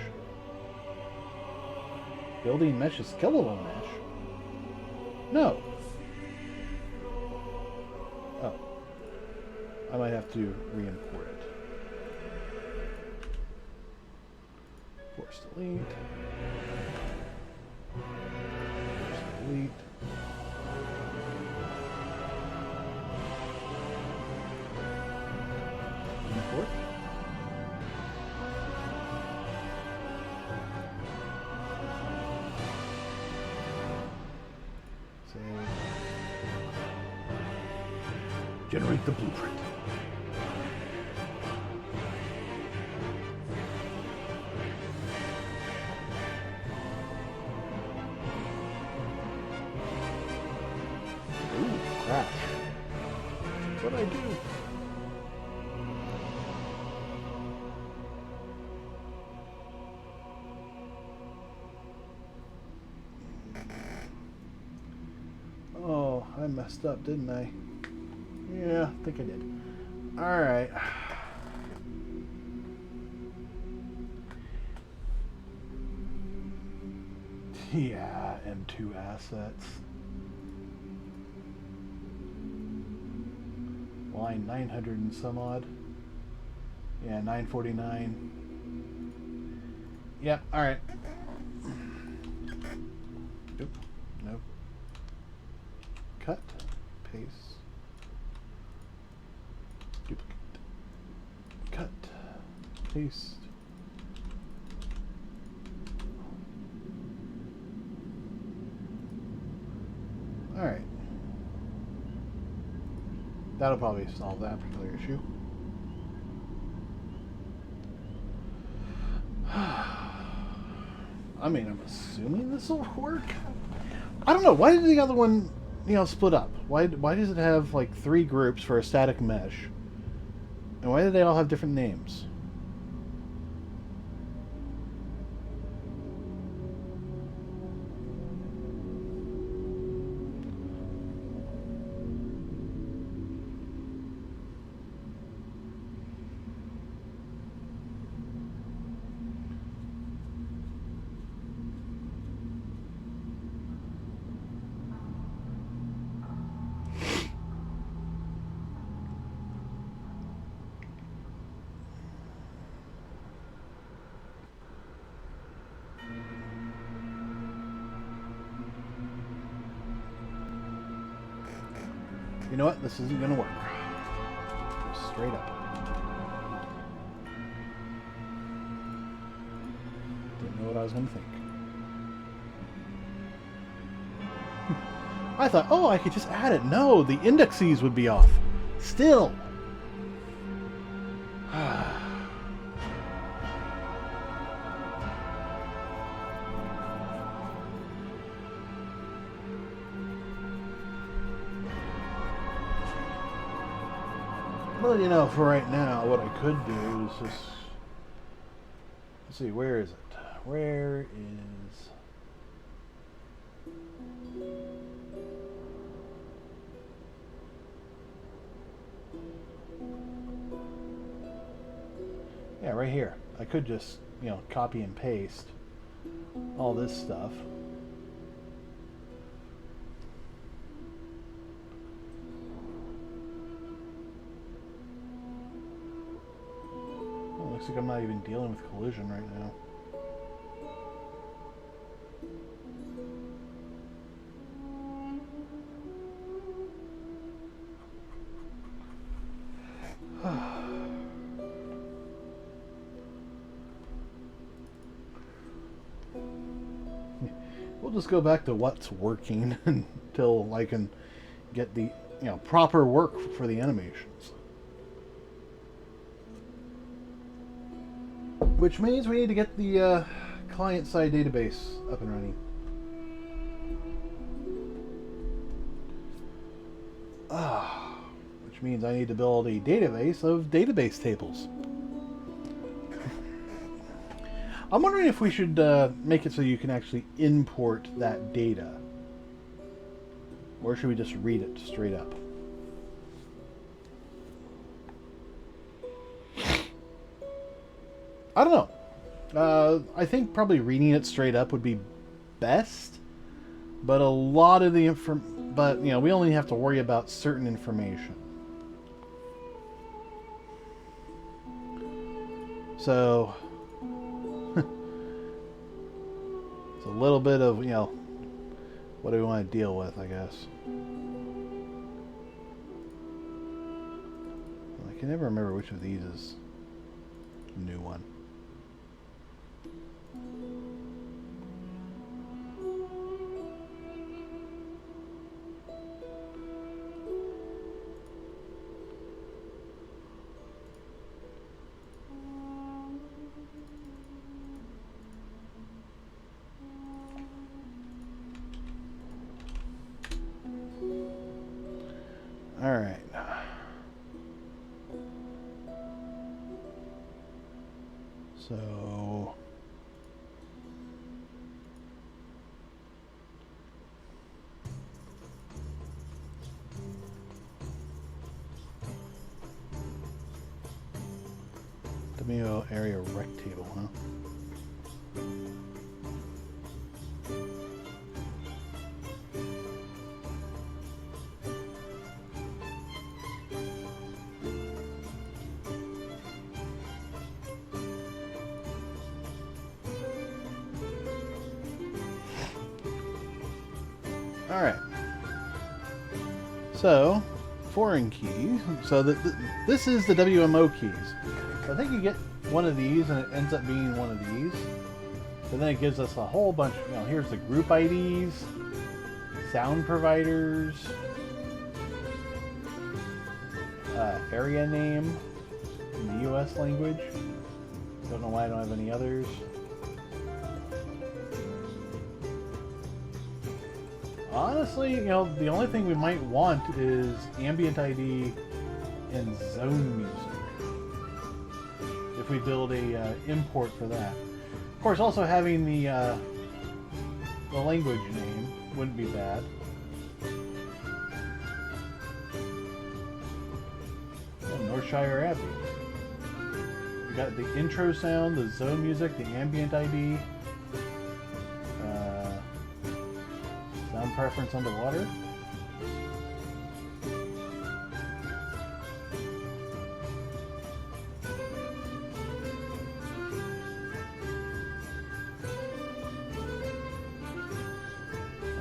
Building mesh is skeletal mesh. No. Oh. I might have to re-import it. Force delete. Force delete. Import. Save. Generate the blueprint. messed up, didn't I? Yeah, I think I did. Alright. Yeah, M2 assets. Line 900 and some odd. Yeah, 949. Yep, alright. Oop, nope. Cut, paste, duplicate, cut, paste. Alright. That'll probably solve that particular issue. I mean, I'm assuming this will work. I don't know. Why did the other one, split up? Why does it have like 3 groups for a static mesh? And why do they all have different names? You know what? This isn't going to work. Just straight up. Didn't know what I was going to think. I thought, oh, I could just add it. No, the indexes would be off. Still. Well, for right now, what I could do is just... Let's see, where is it? Where is... Yeah, right here. I could just, copy and paste all this stuff. Oh, looks like I'm not even dealing with collision right now. We'll just go back to what's working until I can get the proper work for the animations. Which means we need to get the client-side database up and running. Which means I need to build a database of database tables. I'm wondering if we should make it so you can actually import that data. Or should we just read it straight up? I don't know. I think probably reading it straight up would be best. But a lot of the we only have to worry about certain information. So... it's a little bit of, what do we want to deal with, I guess. I can never remember which of these is the new one. All right. So WO area rec table, huh? Alright. So, foreign key. So this is the WMO keys. I think you get one of these and it ends up being one of these. But then it gives us a whole bunch, you know, here's the group IDs, sound providers, area name in the US language. Don't know why I don't have any others. Honestly, you know, the only thing we might want is ambient ID and zone music. If we build a import for that. Of course, also having the language name wouldn't be bad. Oh, Northshire Abbey. We got the intro sound, the zone music, the ambient ID. Sound preference underwater.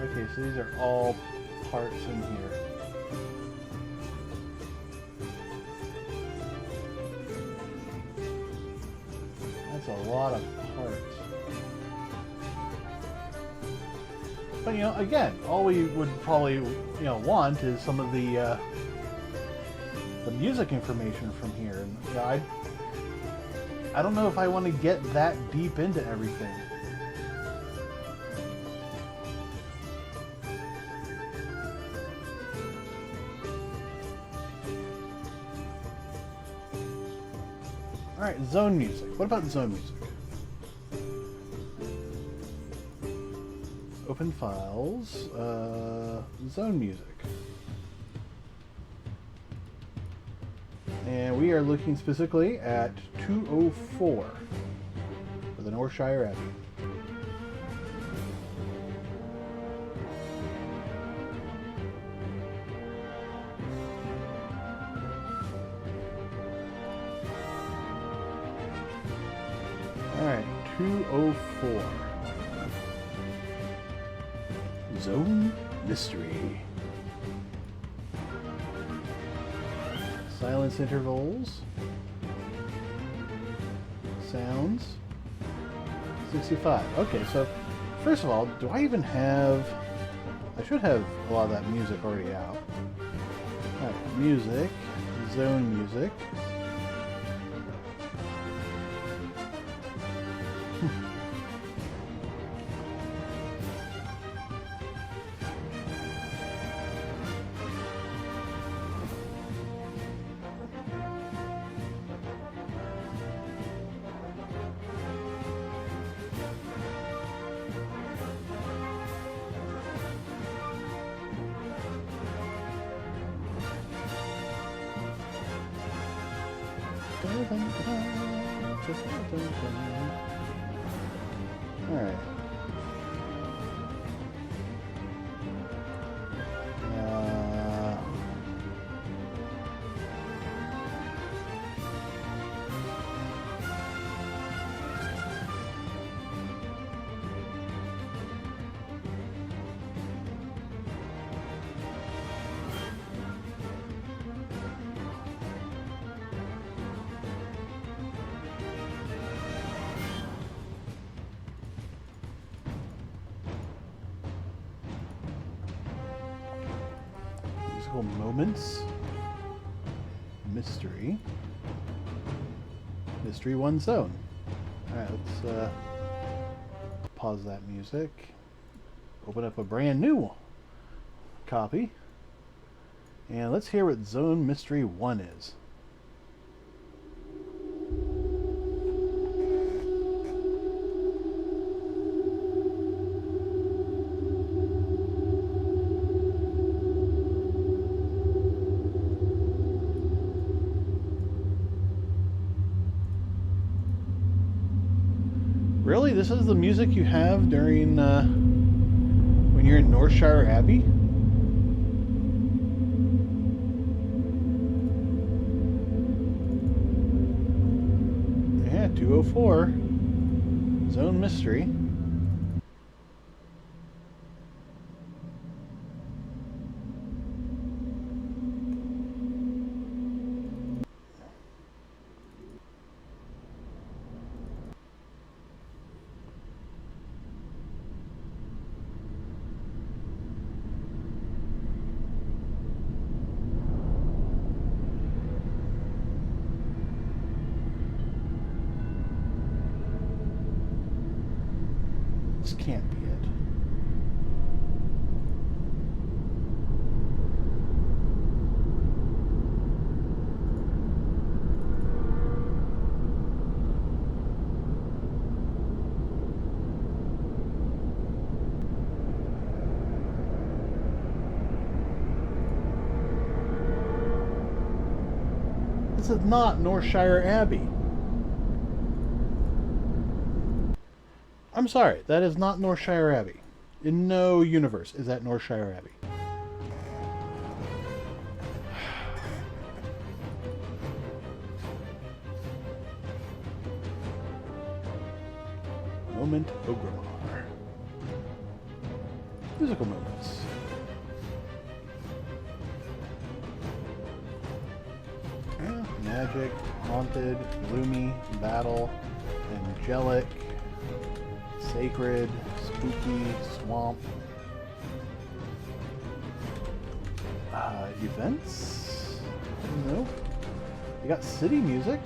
Okay, so these are all parts in here. That's a lot of parts. But, you know, again, all we would probably, you know, want is some of the music information from here. And, you know, I don't know if I want to get that deep into everything. Alright, zone music. What about zone music? Open files, zone music. And we are looking specifically at 204 for the Northshire Abbey. Alright, 204. Zone mystery. Silence intervals. Sounds. 65. Okay, so first of all, do I even have... I should have a lot of that music already out. Alright, music. Zone music. Alright. Moments. Mystery. Mystery 1 zone. Alright, let's pause that music. Open up a brand new copy. And let's hear what Zone Mystery 1 is. Really? This is the music you have during when you're in Northshire Abbey? Yeah, 204. Zone Mystery. This can't be it. This is not Northshire Abbey. I'm sorry, that is not Northshire Abbey. In no universe is that Northshire Abbey. Moment Ogrimmar. Musical moments. Magic, haunted, gloomy, battle, angelic, sacred, spooky, swamp. Events? Nope. You got city music.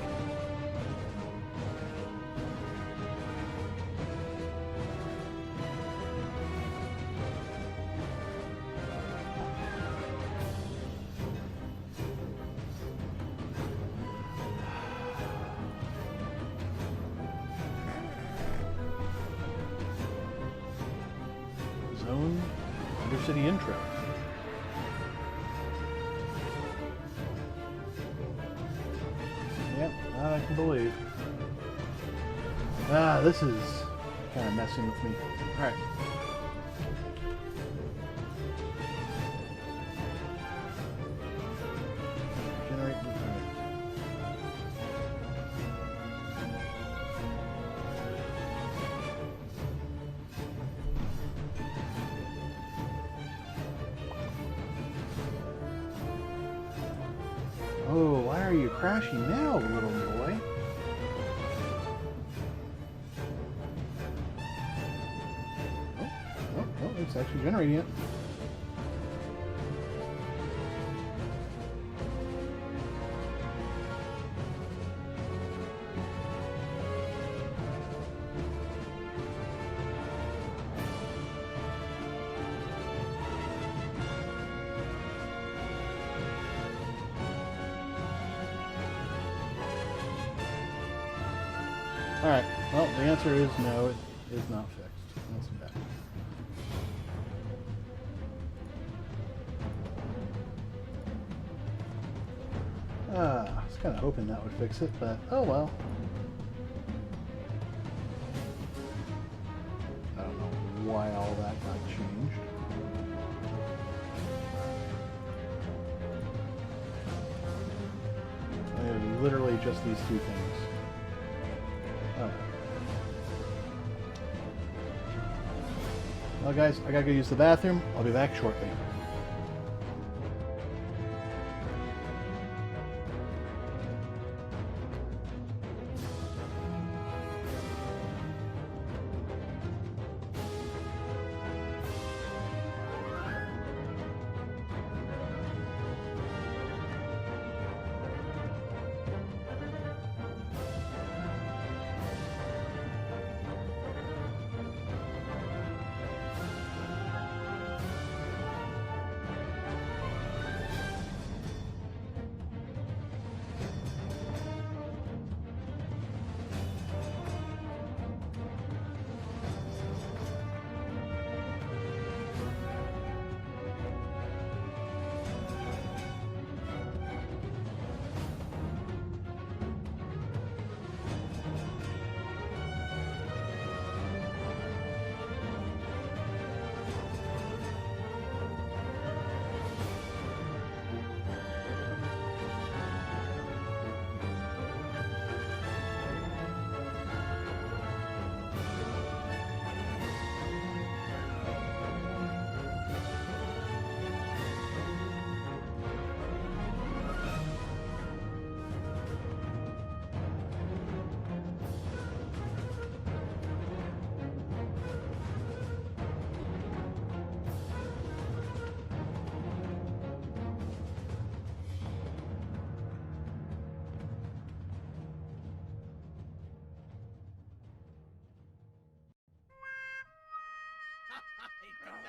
Zone Undercity intro. Yep, that I can believe. This is kind of messing with me. Alright. Generate blueprint. Oh, why are you crashing now, little boy? Oh, it's actually generating it. Alright, well, the answer is no, it is not fixed. That's bad. I was kind of hoping that would fix it, but oh well. I don't know why all that got changed. I mean, literally just these two things. Oh. Well, guys, I gotta go use the bathroom. I'll be back shortly.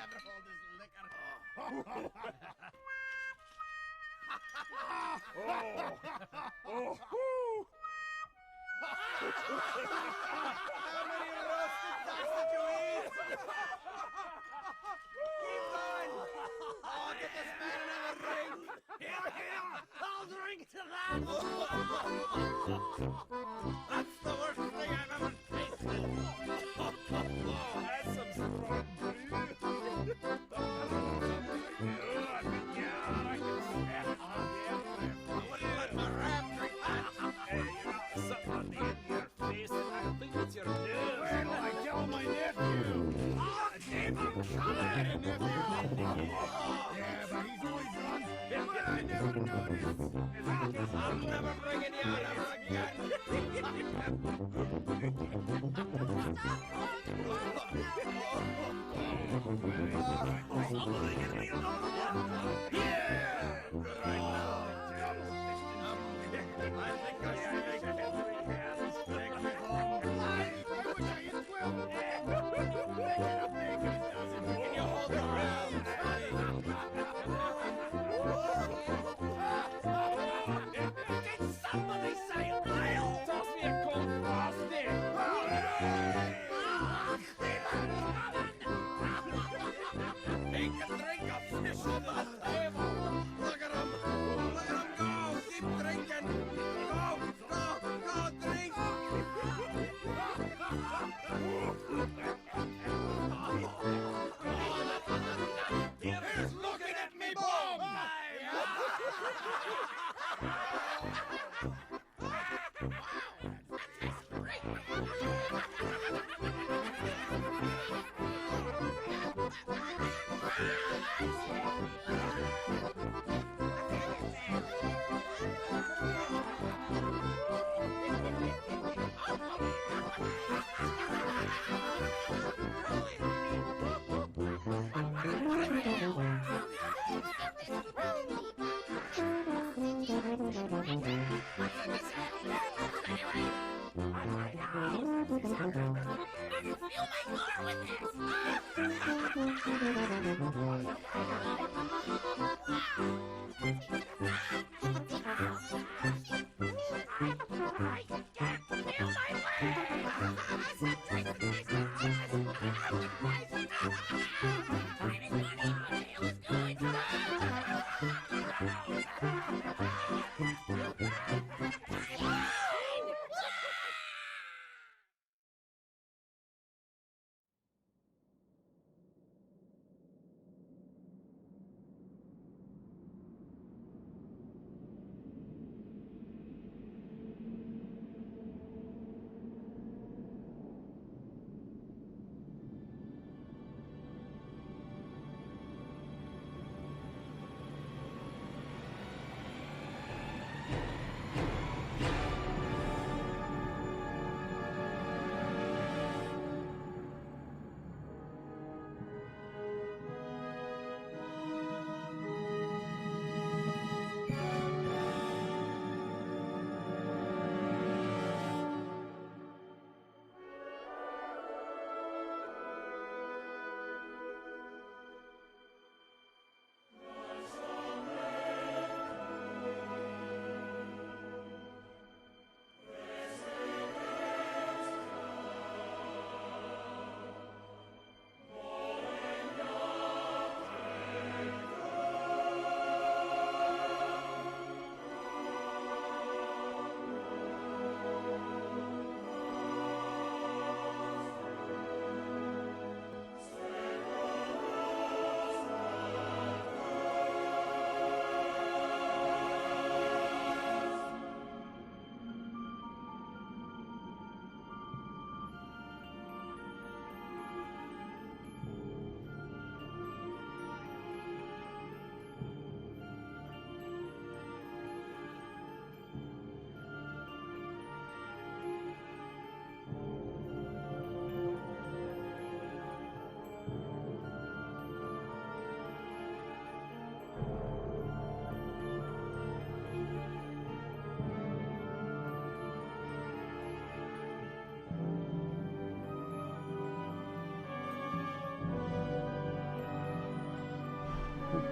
never hold his liquor. How many roasted ducks did you eat? Keep going! Oh, get this man another drink! Here! I'll drink to that! That's the worst thing I've ever tasted! That's some strong brew. Yeah, I can smell it. I wouldn't let my ram drink that! Hey, you know, something on the end of your face, and I think it's your nose. Where do I tell my nephew? Oh, keep him coming! Yeah, but he's always drunk. But I never noticed. I'm never bringing you out ever again! Somebody give me another one! Yeah! Right now! I think I should make 3 hands. Take me home. I wish I had 12. Can you hold your ground? Did somebody say I'll? Toss me a cold frosty. He can drink a fish under the table. Look at him. Look at him go. Keep drinking. Go, drink. He's looking at me, bum.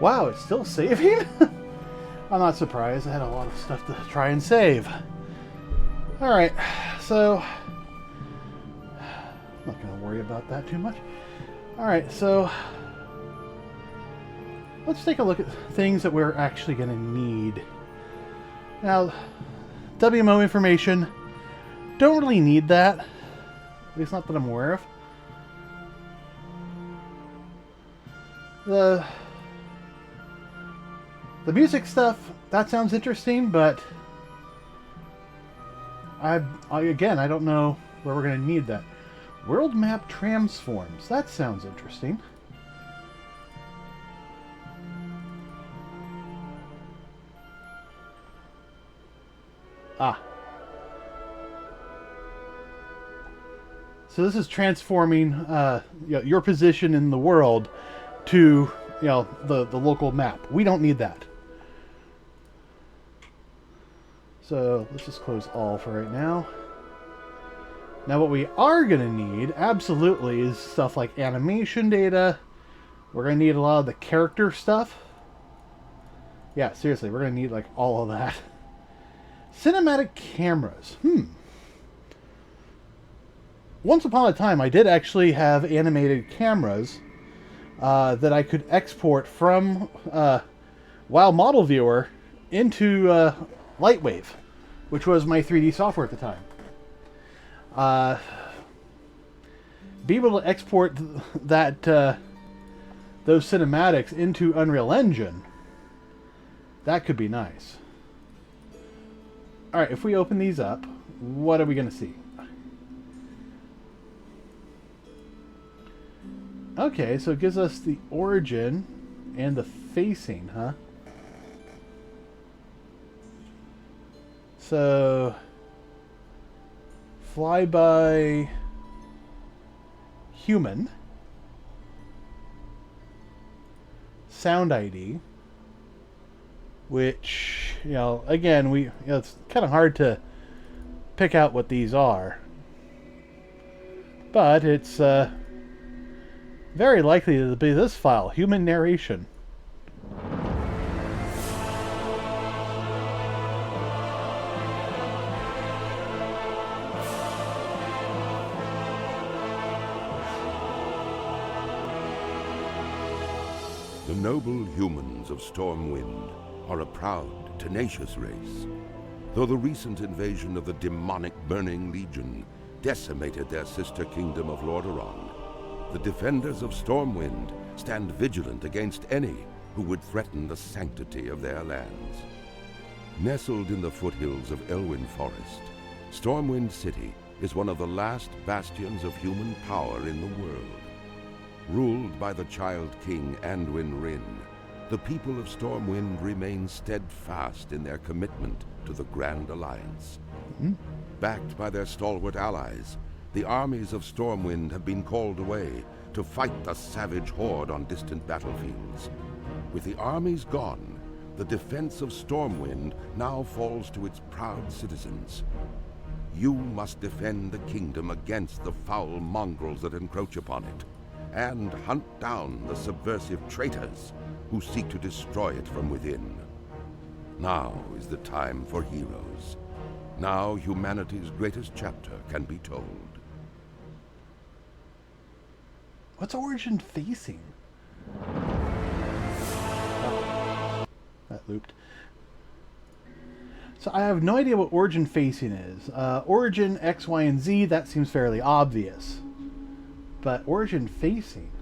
Wow, it's still saving? I'm not surprised. I had a lot of stuff to try and save. Alright, so... I'm not going to worry about that too much. Alright, so... let's take a look at things that we're actually going to need. Now, WMO information. Don't really need that. At least not that I'm aware of. The music stuff, that sounds interesting, but again, I don't know where we're going to need that. World map transforms. That sounds interesting. Ah. So this is transforming your position in the world to the local map. We don't need that. So let's just close all for right now. Now what we are going to need, absolutely, is stuff like animation data. We're going to need a lot of the character stuff. Yeah, seriously, we're going to need like all of that. Cinematic cameras. Once upon a time, I did actually have animated cameras that I could export from WoW Model Viewer into Lightwave, which was my 3D software at the time. Be able to export that those cinematics into Unreal Engine, that could be nice. Alright, if we open these up, what are we going to see? Okay, so it gives us the origin and the facing, huh? So, flyby human, sound ID, which, again, it's kind of hard to pick out what these are, but it's very likely to be this file, human narration. The noble humans of Stormwind are a proud, tenacious race. Though the recent invasion of the demonic Burning Legion decimated their sister kingdom of Lordaeron, the defenders of Stormwind stand vigilant against any who would threaten the sanctity of their lands. Nestled in the foothills of Elwyn Forest, Stormwind City is one of the last bastions of human power in the world. Ruled by the Child King Anduin Wrynn, the people of Stormwind remain steadfast in their commitment to the Grand Alliance. Backed by their stalwart allies, the armies of Stormwind have been called away to fight the savage horde on distant battlefields. With the armies gone, the defense of Stormwind now falls to its proud citizens. You must defend the kingdom against the foul mongrels that encroach upon it, and hunt down the subversive traitors who seek to destroy it from within. Now is the time for heroes. Now humanity's greatest chapter can be told. What's origin facing? Oh, that looped. So I have no idea what origin facing is. Origin X, Y, and Z, that seems fairly obvious. But origin facing?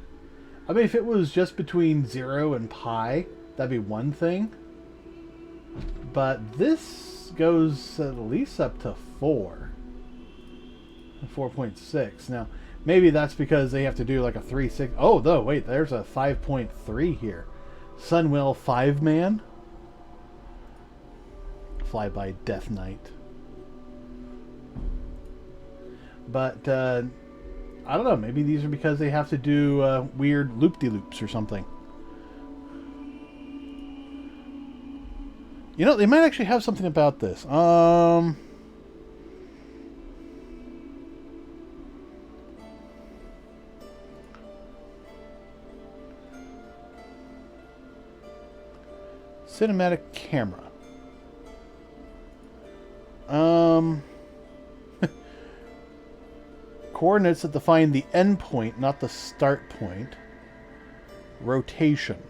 I mean, if it was just between 0 and pi, that'd be one thing. But this goes at least up to 4. 4.6. Now, maybe that's because they have to do like a 3.6. Oh, no, wait, there's a 5.3 here. Sunwell 5-man. Flyby Death Knight. But, I don't know, maybe these are because they have to do weird loop-de-loops or something. You know, they might actually have something about this. Cinematic camera. Um, coordinates that define the end point, not the start point. Rotation.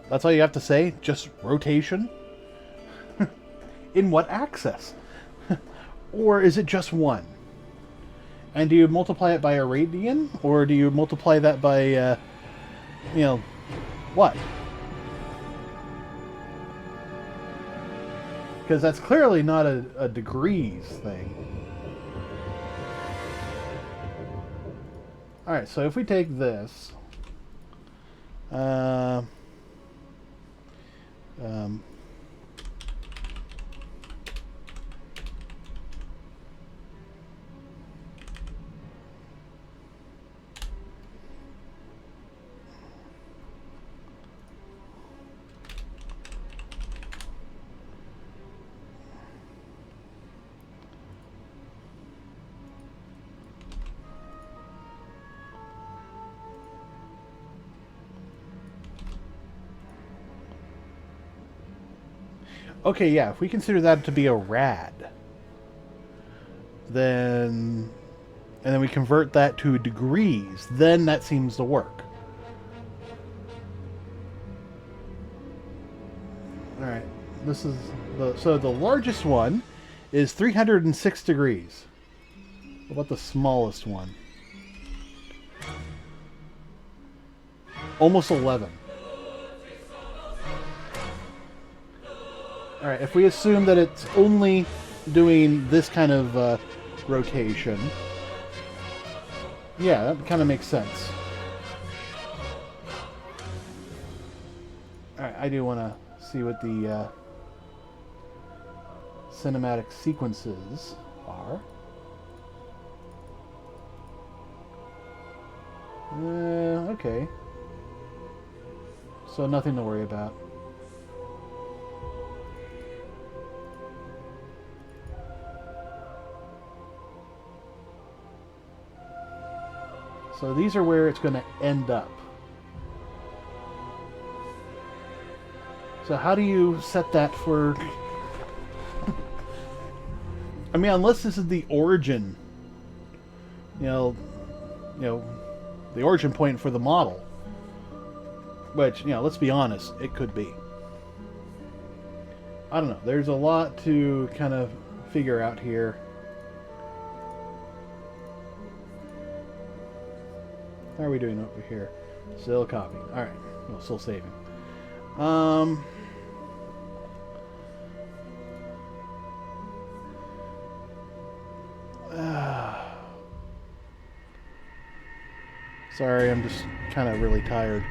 That's all you have to say? Just rotation? In what axis? Or is it just one? And do you multiply it by a radian? Or do you multiply that by, you know, what? Because that's clearly not a degrees thing. Alright, so if we take this... okay, yeah, if we consider that to be a rad, then... and then we convert that to degrees, then that seems to work. Alright, this is... so the largest one is 306 degrees. What about the smallest one? Almost 11. Alright, if we assume that it's only doing this kind of rotation, yeah, that kind of makes sense. Alright, I do want to see what the cinematic sequences are. Okay. So nothing to worry about. So these are where it's going to end up. So how do you set that for... I mean, unless this is the origin, you know, the origin point for the model. Which, let's be honest, it could be. I don't know. There's a lot to kind of figure out here. How are we doing over here? Still copying. Alright. Well, still saving. Sorry, I'm just kind of really tired.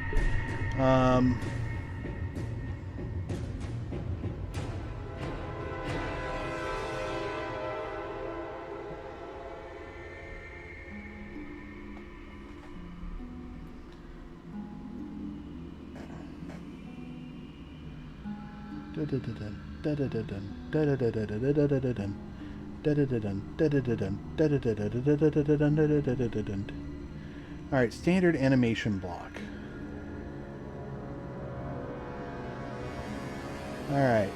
Alright, standard animation block. Alright,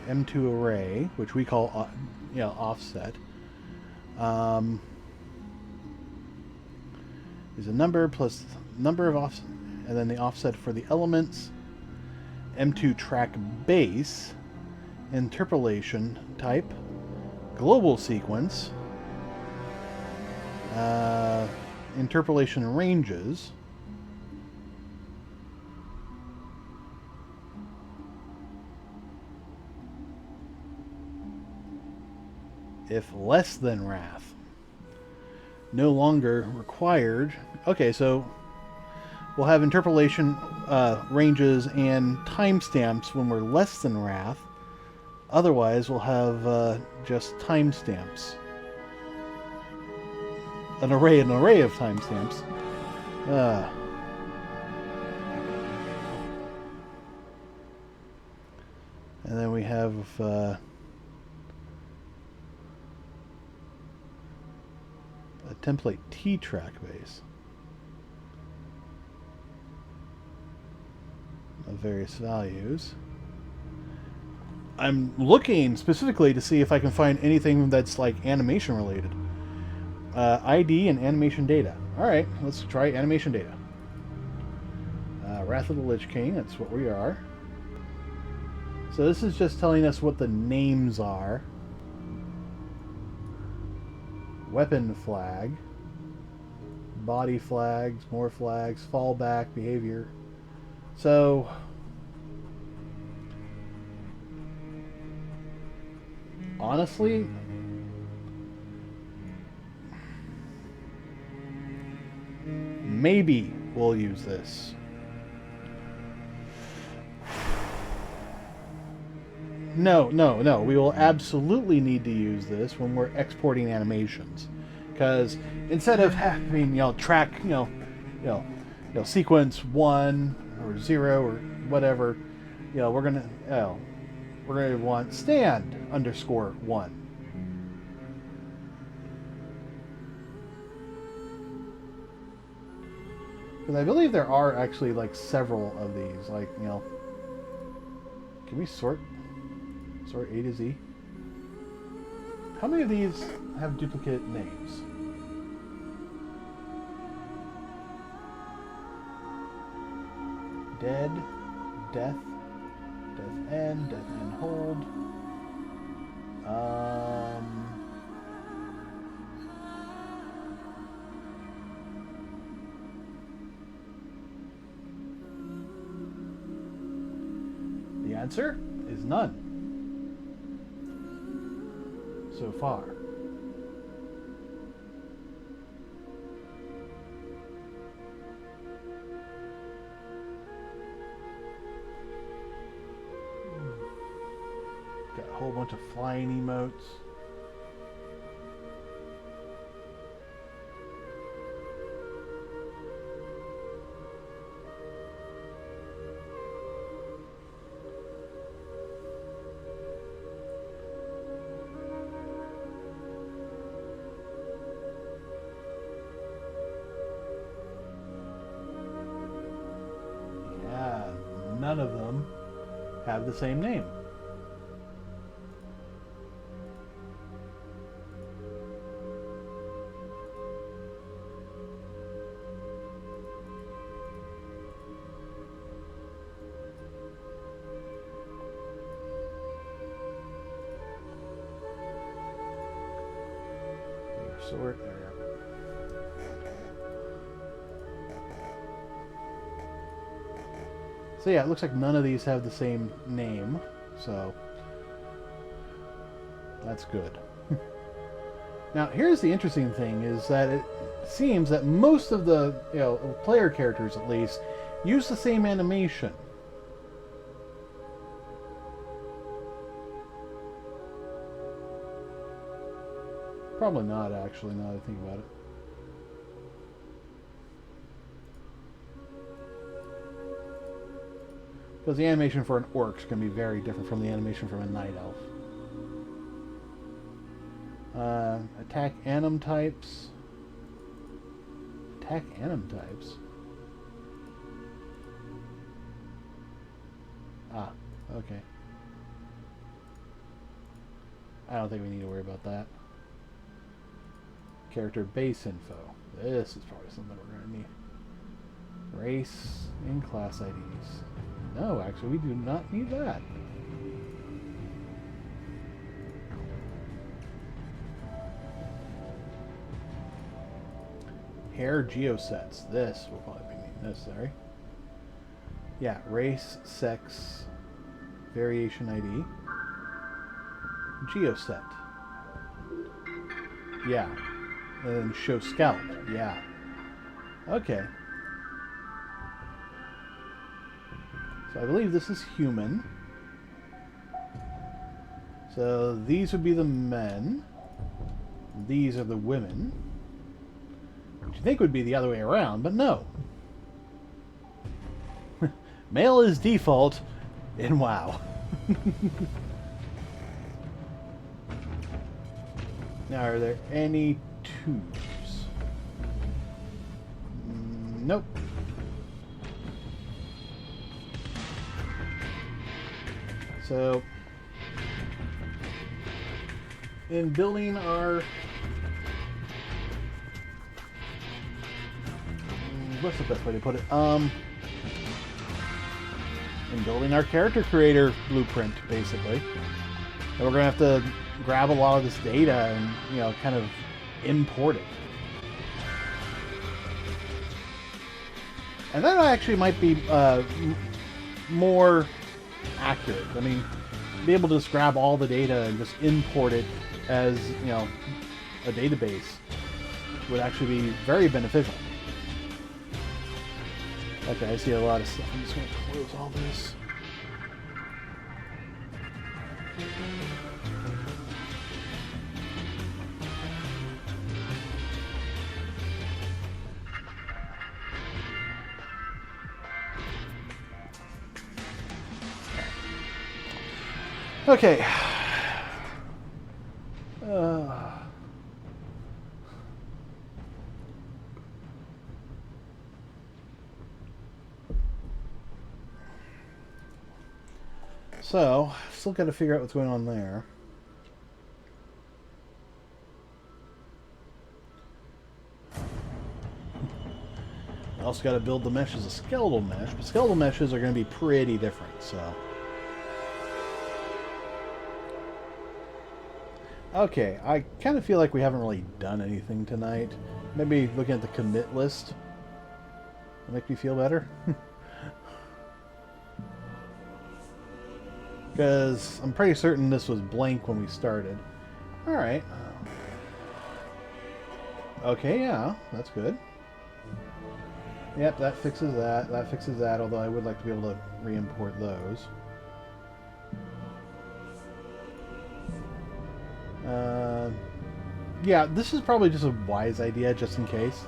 M2 array, which we call offset, is a number plus number of offset, and then the offset for the elements. M2 track base, interpolation type, global sequence, interpolation ranges, if less than wrath, no longer required. Okay, so we'll have interpolation ranges and timestamps when we're less than wrath. Otherwise, we'll have just timestamps. An array of timestamps. And then we have a template T-track base. of various values. I'm looking specifically to see if I can find anything that's like animation related. ID and animation data. Alright, let's try animation data. Wrath of the Lich King, that's what we are. So this is just telling us what the names are. Weapon flag. Body flags, more flags, fallback, behavior. So... honestly... maybe we'll use this. No. We will absolutely need to use this when we're exporting animations, because instead of having track sequence 1 or 0 or whatever, we're gonna want stand _1. Because I believe there are actually like several of these. Like can we sort A to Z? How many of these have duplicate names? Dead, death, death end hold. The answer is none. So far. Got a whole bunch of flying emotes. None of them have the same name. Sort there. So yeah, it looks like none of these have the same name, so that's good. Now, here's the interesting thing, is that it seems that most of the player characters, at least, use the same animation. Probably not, actually, now that I think about it. Because the animation for an orc can be very different from the animation from a night elf. Attack anim types. Attack anim types? Ah, okay. I don't think we need to worry about that. Character base info. This is probably something we're going to need. Race and class IDs. No, actually, we do not need that. Hair geosets. This will probably be necessary. Yeah, race, sex, variation ID. Geoset. Yeah. And then show scalp. Yeah. Okay. So I believe this is human. So these would be the men. These are the women. Which you think would be the other way around, but no. Male is default in WoW. Now, are there any twos? Nope. so in building our what's the best way to put it? In building our character creator blueprint, basically. And we're gonna have to grab a lot of this data and, you know, kind of import it. And that actually might be more accurate. I mean, be able to just grab all the data and just import it as, you know, a database would actually be very beneficial. Okay, I see a lot of stuff. I'm just going to close all this. Okay. So, still got to figure out what's going on there. I also got to build the mesh as a skeletal mesh, but skeletal meshes are going to be pretty different, so. Okay, I kind of feel like we haven't really done anything tonight. Maybe looking at the commit list will make me feel better. Because I'm pretty certain this was blank when we started. Alright. Okay, yeah, that's good. Yep, that fixes that. That fixes that, although I would like to be able to re-import those. Yeah, this is probably just a wise idea, just in case.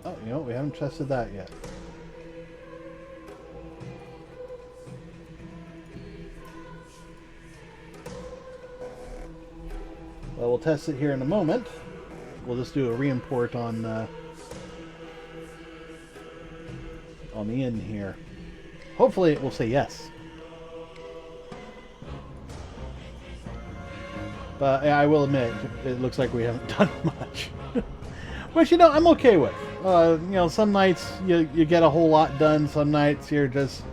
Oh, you know, we haven't tested that yet. Well, we'll test it here in a moment. We'll just do a re-import on the end here. Hopefully it will say yes. But yeah, I will admit, it looks like we haven't done much. Which, you know, I'm okay with. You know, some nights you get a whole lot done. Some nights you're just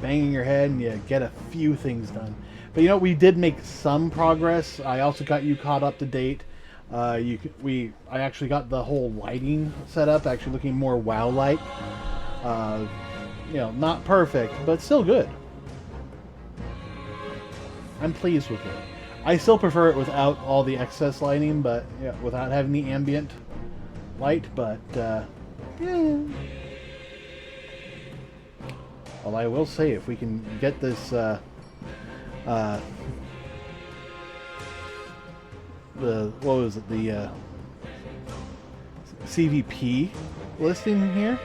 banging your head and you get a few things done. But you know, we did make some progress. I also got you caught up to date. I actually got the whole lighting set up, actually looking more WoW-like. You know, not perfect, but still good. I'm pleased with it. I still prefer it without all the excess lighting, but yeah, without having the ambient light. But yeah. Well, I will say, if we can get this the what was it, the CVP listing here.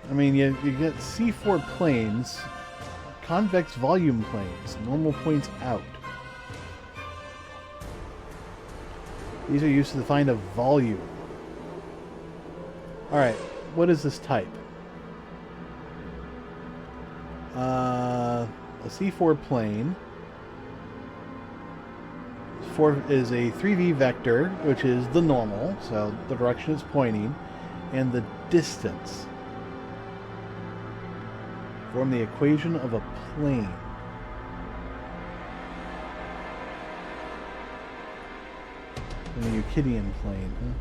I mean, you get C4 planes, convex volume planes, normal points out. These are used to define a volume. Alright, what is this type? A C4 plane is a 3V vector, which is the normal, so the direction it's pointing, and the distance. Form the equation of a plane. And the Euclidean plane, huh?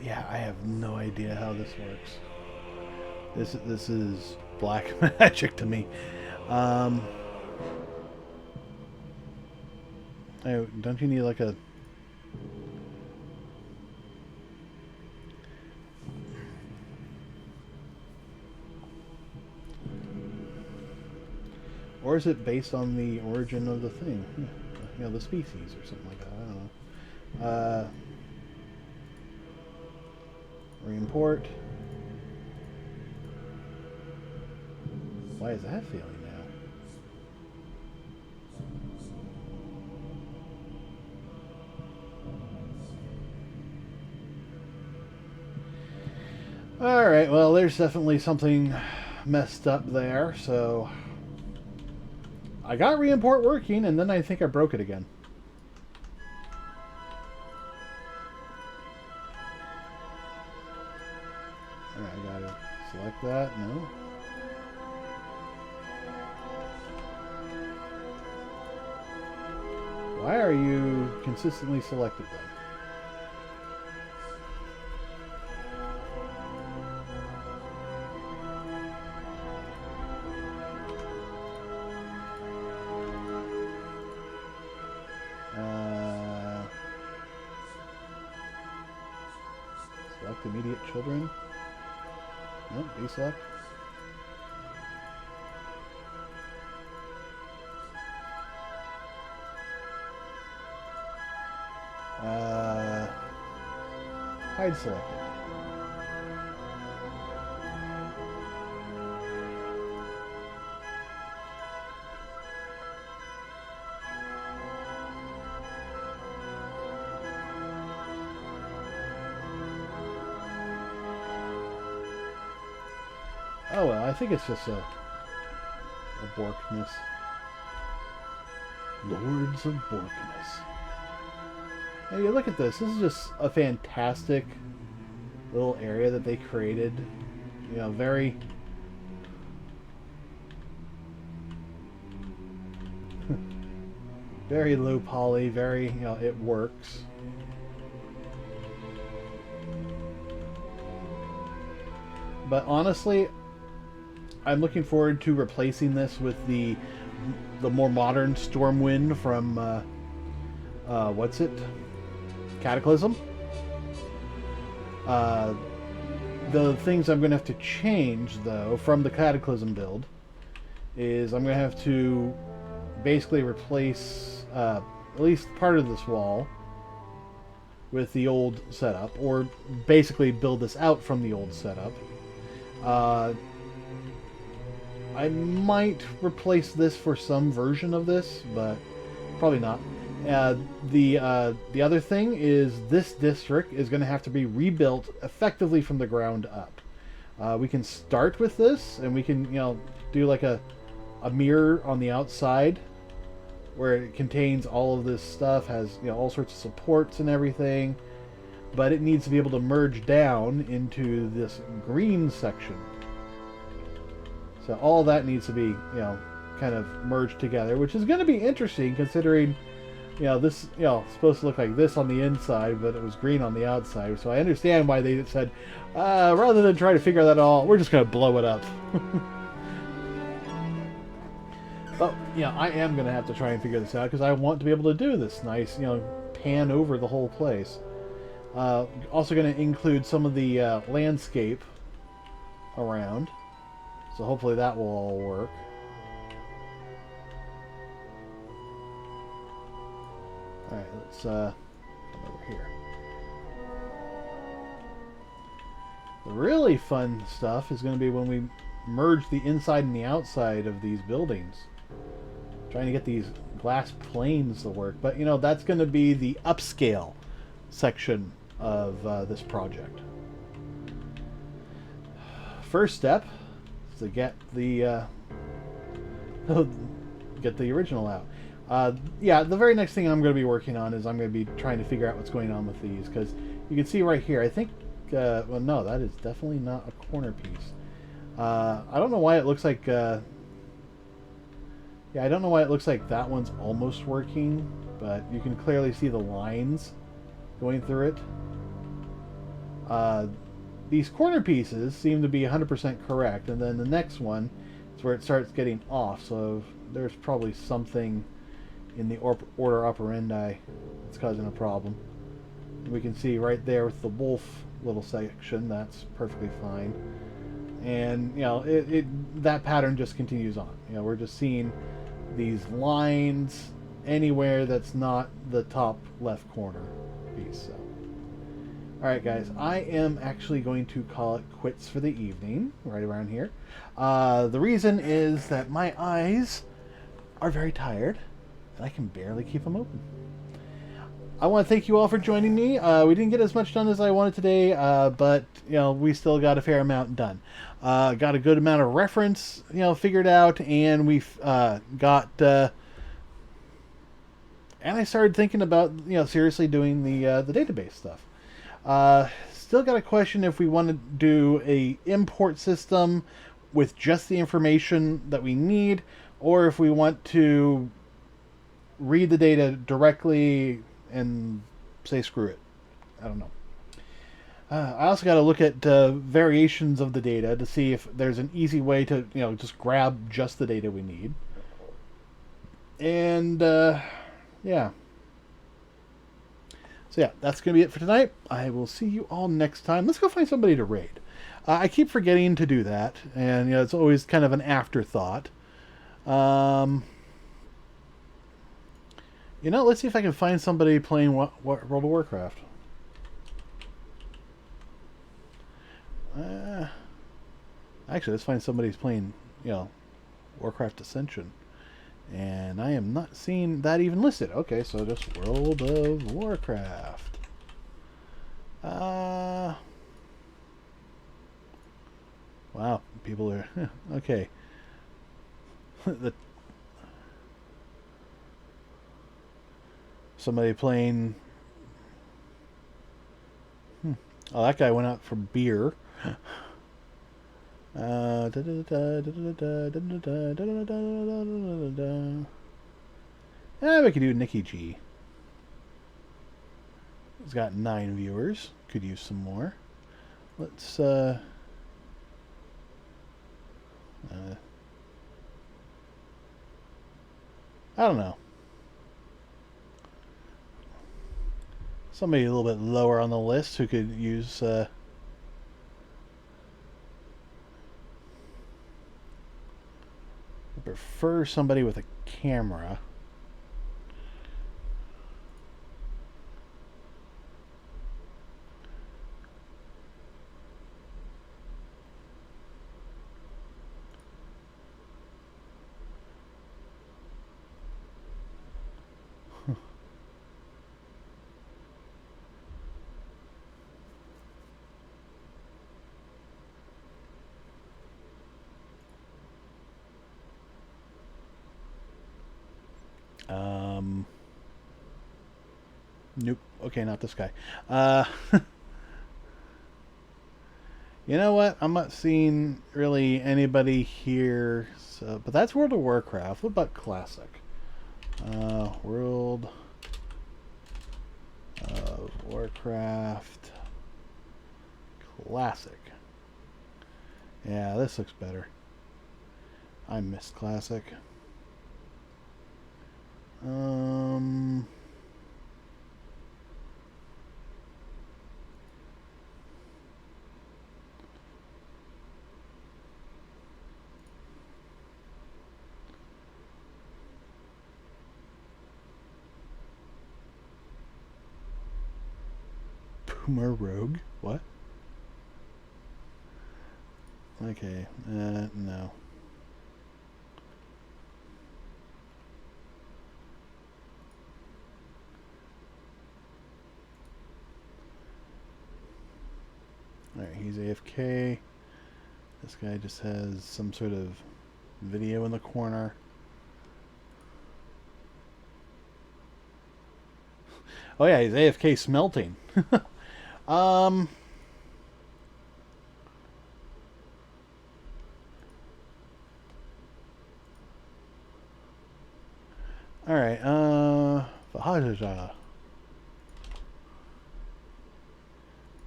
Yeah, I have no idea how this works. This is black magic to me. Oh, don't you need like a... Or is it based on the origin of the thing? You know, the species or something like that. I don't know. Re-import. Why is that failing now? Alright, well, there's definitely something messed up there, so I got re-import working, and then I think I broke it again. Alright, I gotta select that. No. Why are you consistently selected then? Select immediate children. Nope, deselect. Hide selected. Oh well, I think it's just a Borkness. Lords of Borkness. Hey, you look at this. This is just a fantastic little area that they created. You know, very very low poly, very, you know, it works. But honestly, I'm looking forward to replacing this with the more modern Stormwind from what's it? Cataclysm. The things I'm going to have to change, though, from the Cataclysm build is I'm going to have to basically replace at least part of this wall with the old setup, or basically build this out from the old setup. I might replace this for some version of this, but probably not. The other thing is this district is going to have to be rebuilt effectively from the ground up. We can start with this, and we can, you know, do like a mirror on the outside where it contains all of this stuff, has, you know, all sorts of supports and everything, but it needs to be able to merge down into this green section. So all that needs to be, you know, kind of merged together, which is going to be interesting considering, you know, this, you know, supposed to look like this on the inside, but it was green on the outside. So I understand why they said, rather than try to figure that all, we're just going to blow it up. But, you know, I am going to have to try and figure this out because I want to be able to do this nice, you know, pan over the whole place. Also going to include some of the landscape around. So hopefully that will all work. Alright, let's come over here. The really fun stuff is going to be when we merge the inside and the outside of these buildings. Trying to get these glass planes to work. But, you know, that's going to be the upscale section of this project. First step is to get the original out. Yeah, the very next thing I'm going to be working on is I'm going to be trying to figure out what's going on with these, because you can see right here, I think, well, no, that is definitely not a corner piece. I don't know why it looks like, yeah, I don't know why it looks like that one's almost working, but you can clearly see the lines going through it. These corner pieces seem to be 100% correct, and then the next one is where it starts getting off, so there's probably something in the order operandi that's causing a problem. We can see right there with the wolf little section, that's perfectly fine. And that pattern just continues on. We're just seeing these lines anywhere that's not the top left corner piece. So, all right, guys, I am actually going to call it quits for the evening, right around here. The reason is that my eyes are very tired, and I can barely keep them open. I want to thank you all for joining me. We didn't get as much done as I wanted today, but we still got a fair amount done. Got a good amount of reference, figured out, and we've got. And I started thinking about, seriously doing the database stuff. Still got a question if we want to do a import system with just the information that we need, or if we want to read the data directly and say screw it. I don't know. I also got to look at variations of the data to see if there's an easy way to just grab just the data we need. And yeah. So yeah, that's going to be it for tonight. I will see you all next time. Let's go find somebody to raid. I keep forgetting to do that, and it's always kind of an afterthought. Let's see if I can find somebody playing World of Warcraft. Actually, let's find somebody who's playing, Warcraft Ascension. And I am not seeing that even listed. Okay, so just World of Warcraft. Wow, people are... okay. Somebody playing... Oh, that guy went out for beer. Yeah, we could do Nikki G. He's got 9 viewers. Could use some more. Let's I don't know. Somebody a little bit lower on the list who could use I prefer somebody with a camera. Nope. Okay, not this guy. You know what? I'm not seeing really anybody here. So, but that's World of Warcraft. What about Classic? World of Warcraft Classic. Yeah, this looks better. I missed Classic. Puma Rogue? What? Okay, no. Alright, he's AFK. This guy just has some sort of video in the corner. Oh yeah, he's AFK smelting. Alright,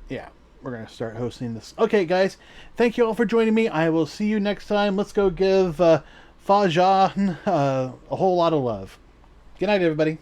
yeah, we're gonna start hosting this. Okay, guys, thank you all for joining me. I will see you next time. Let's go give Fajan a whole lot of love. Good night, everybody.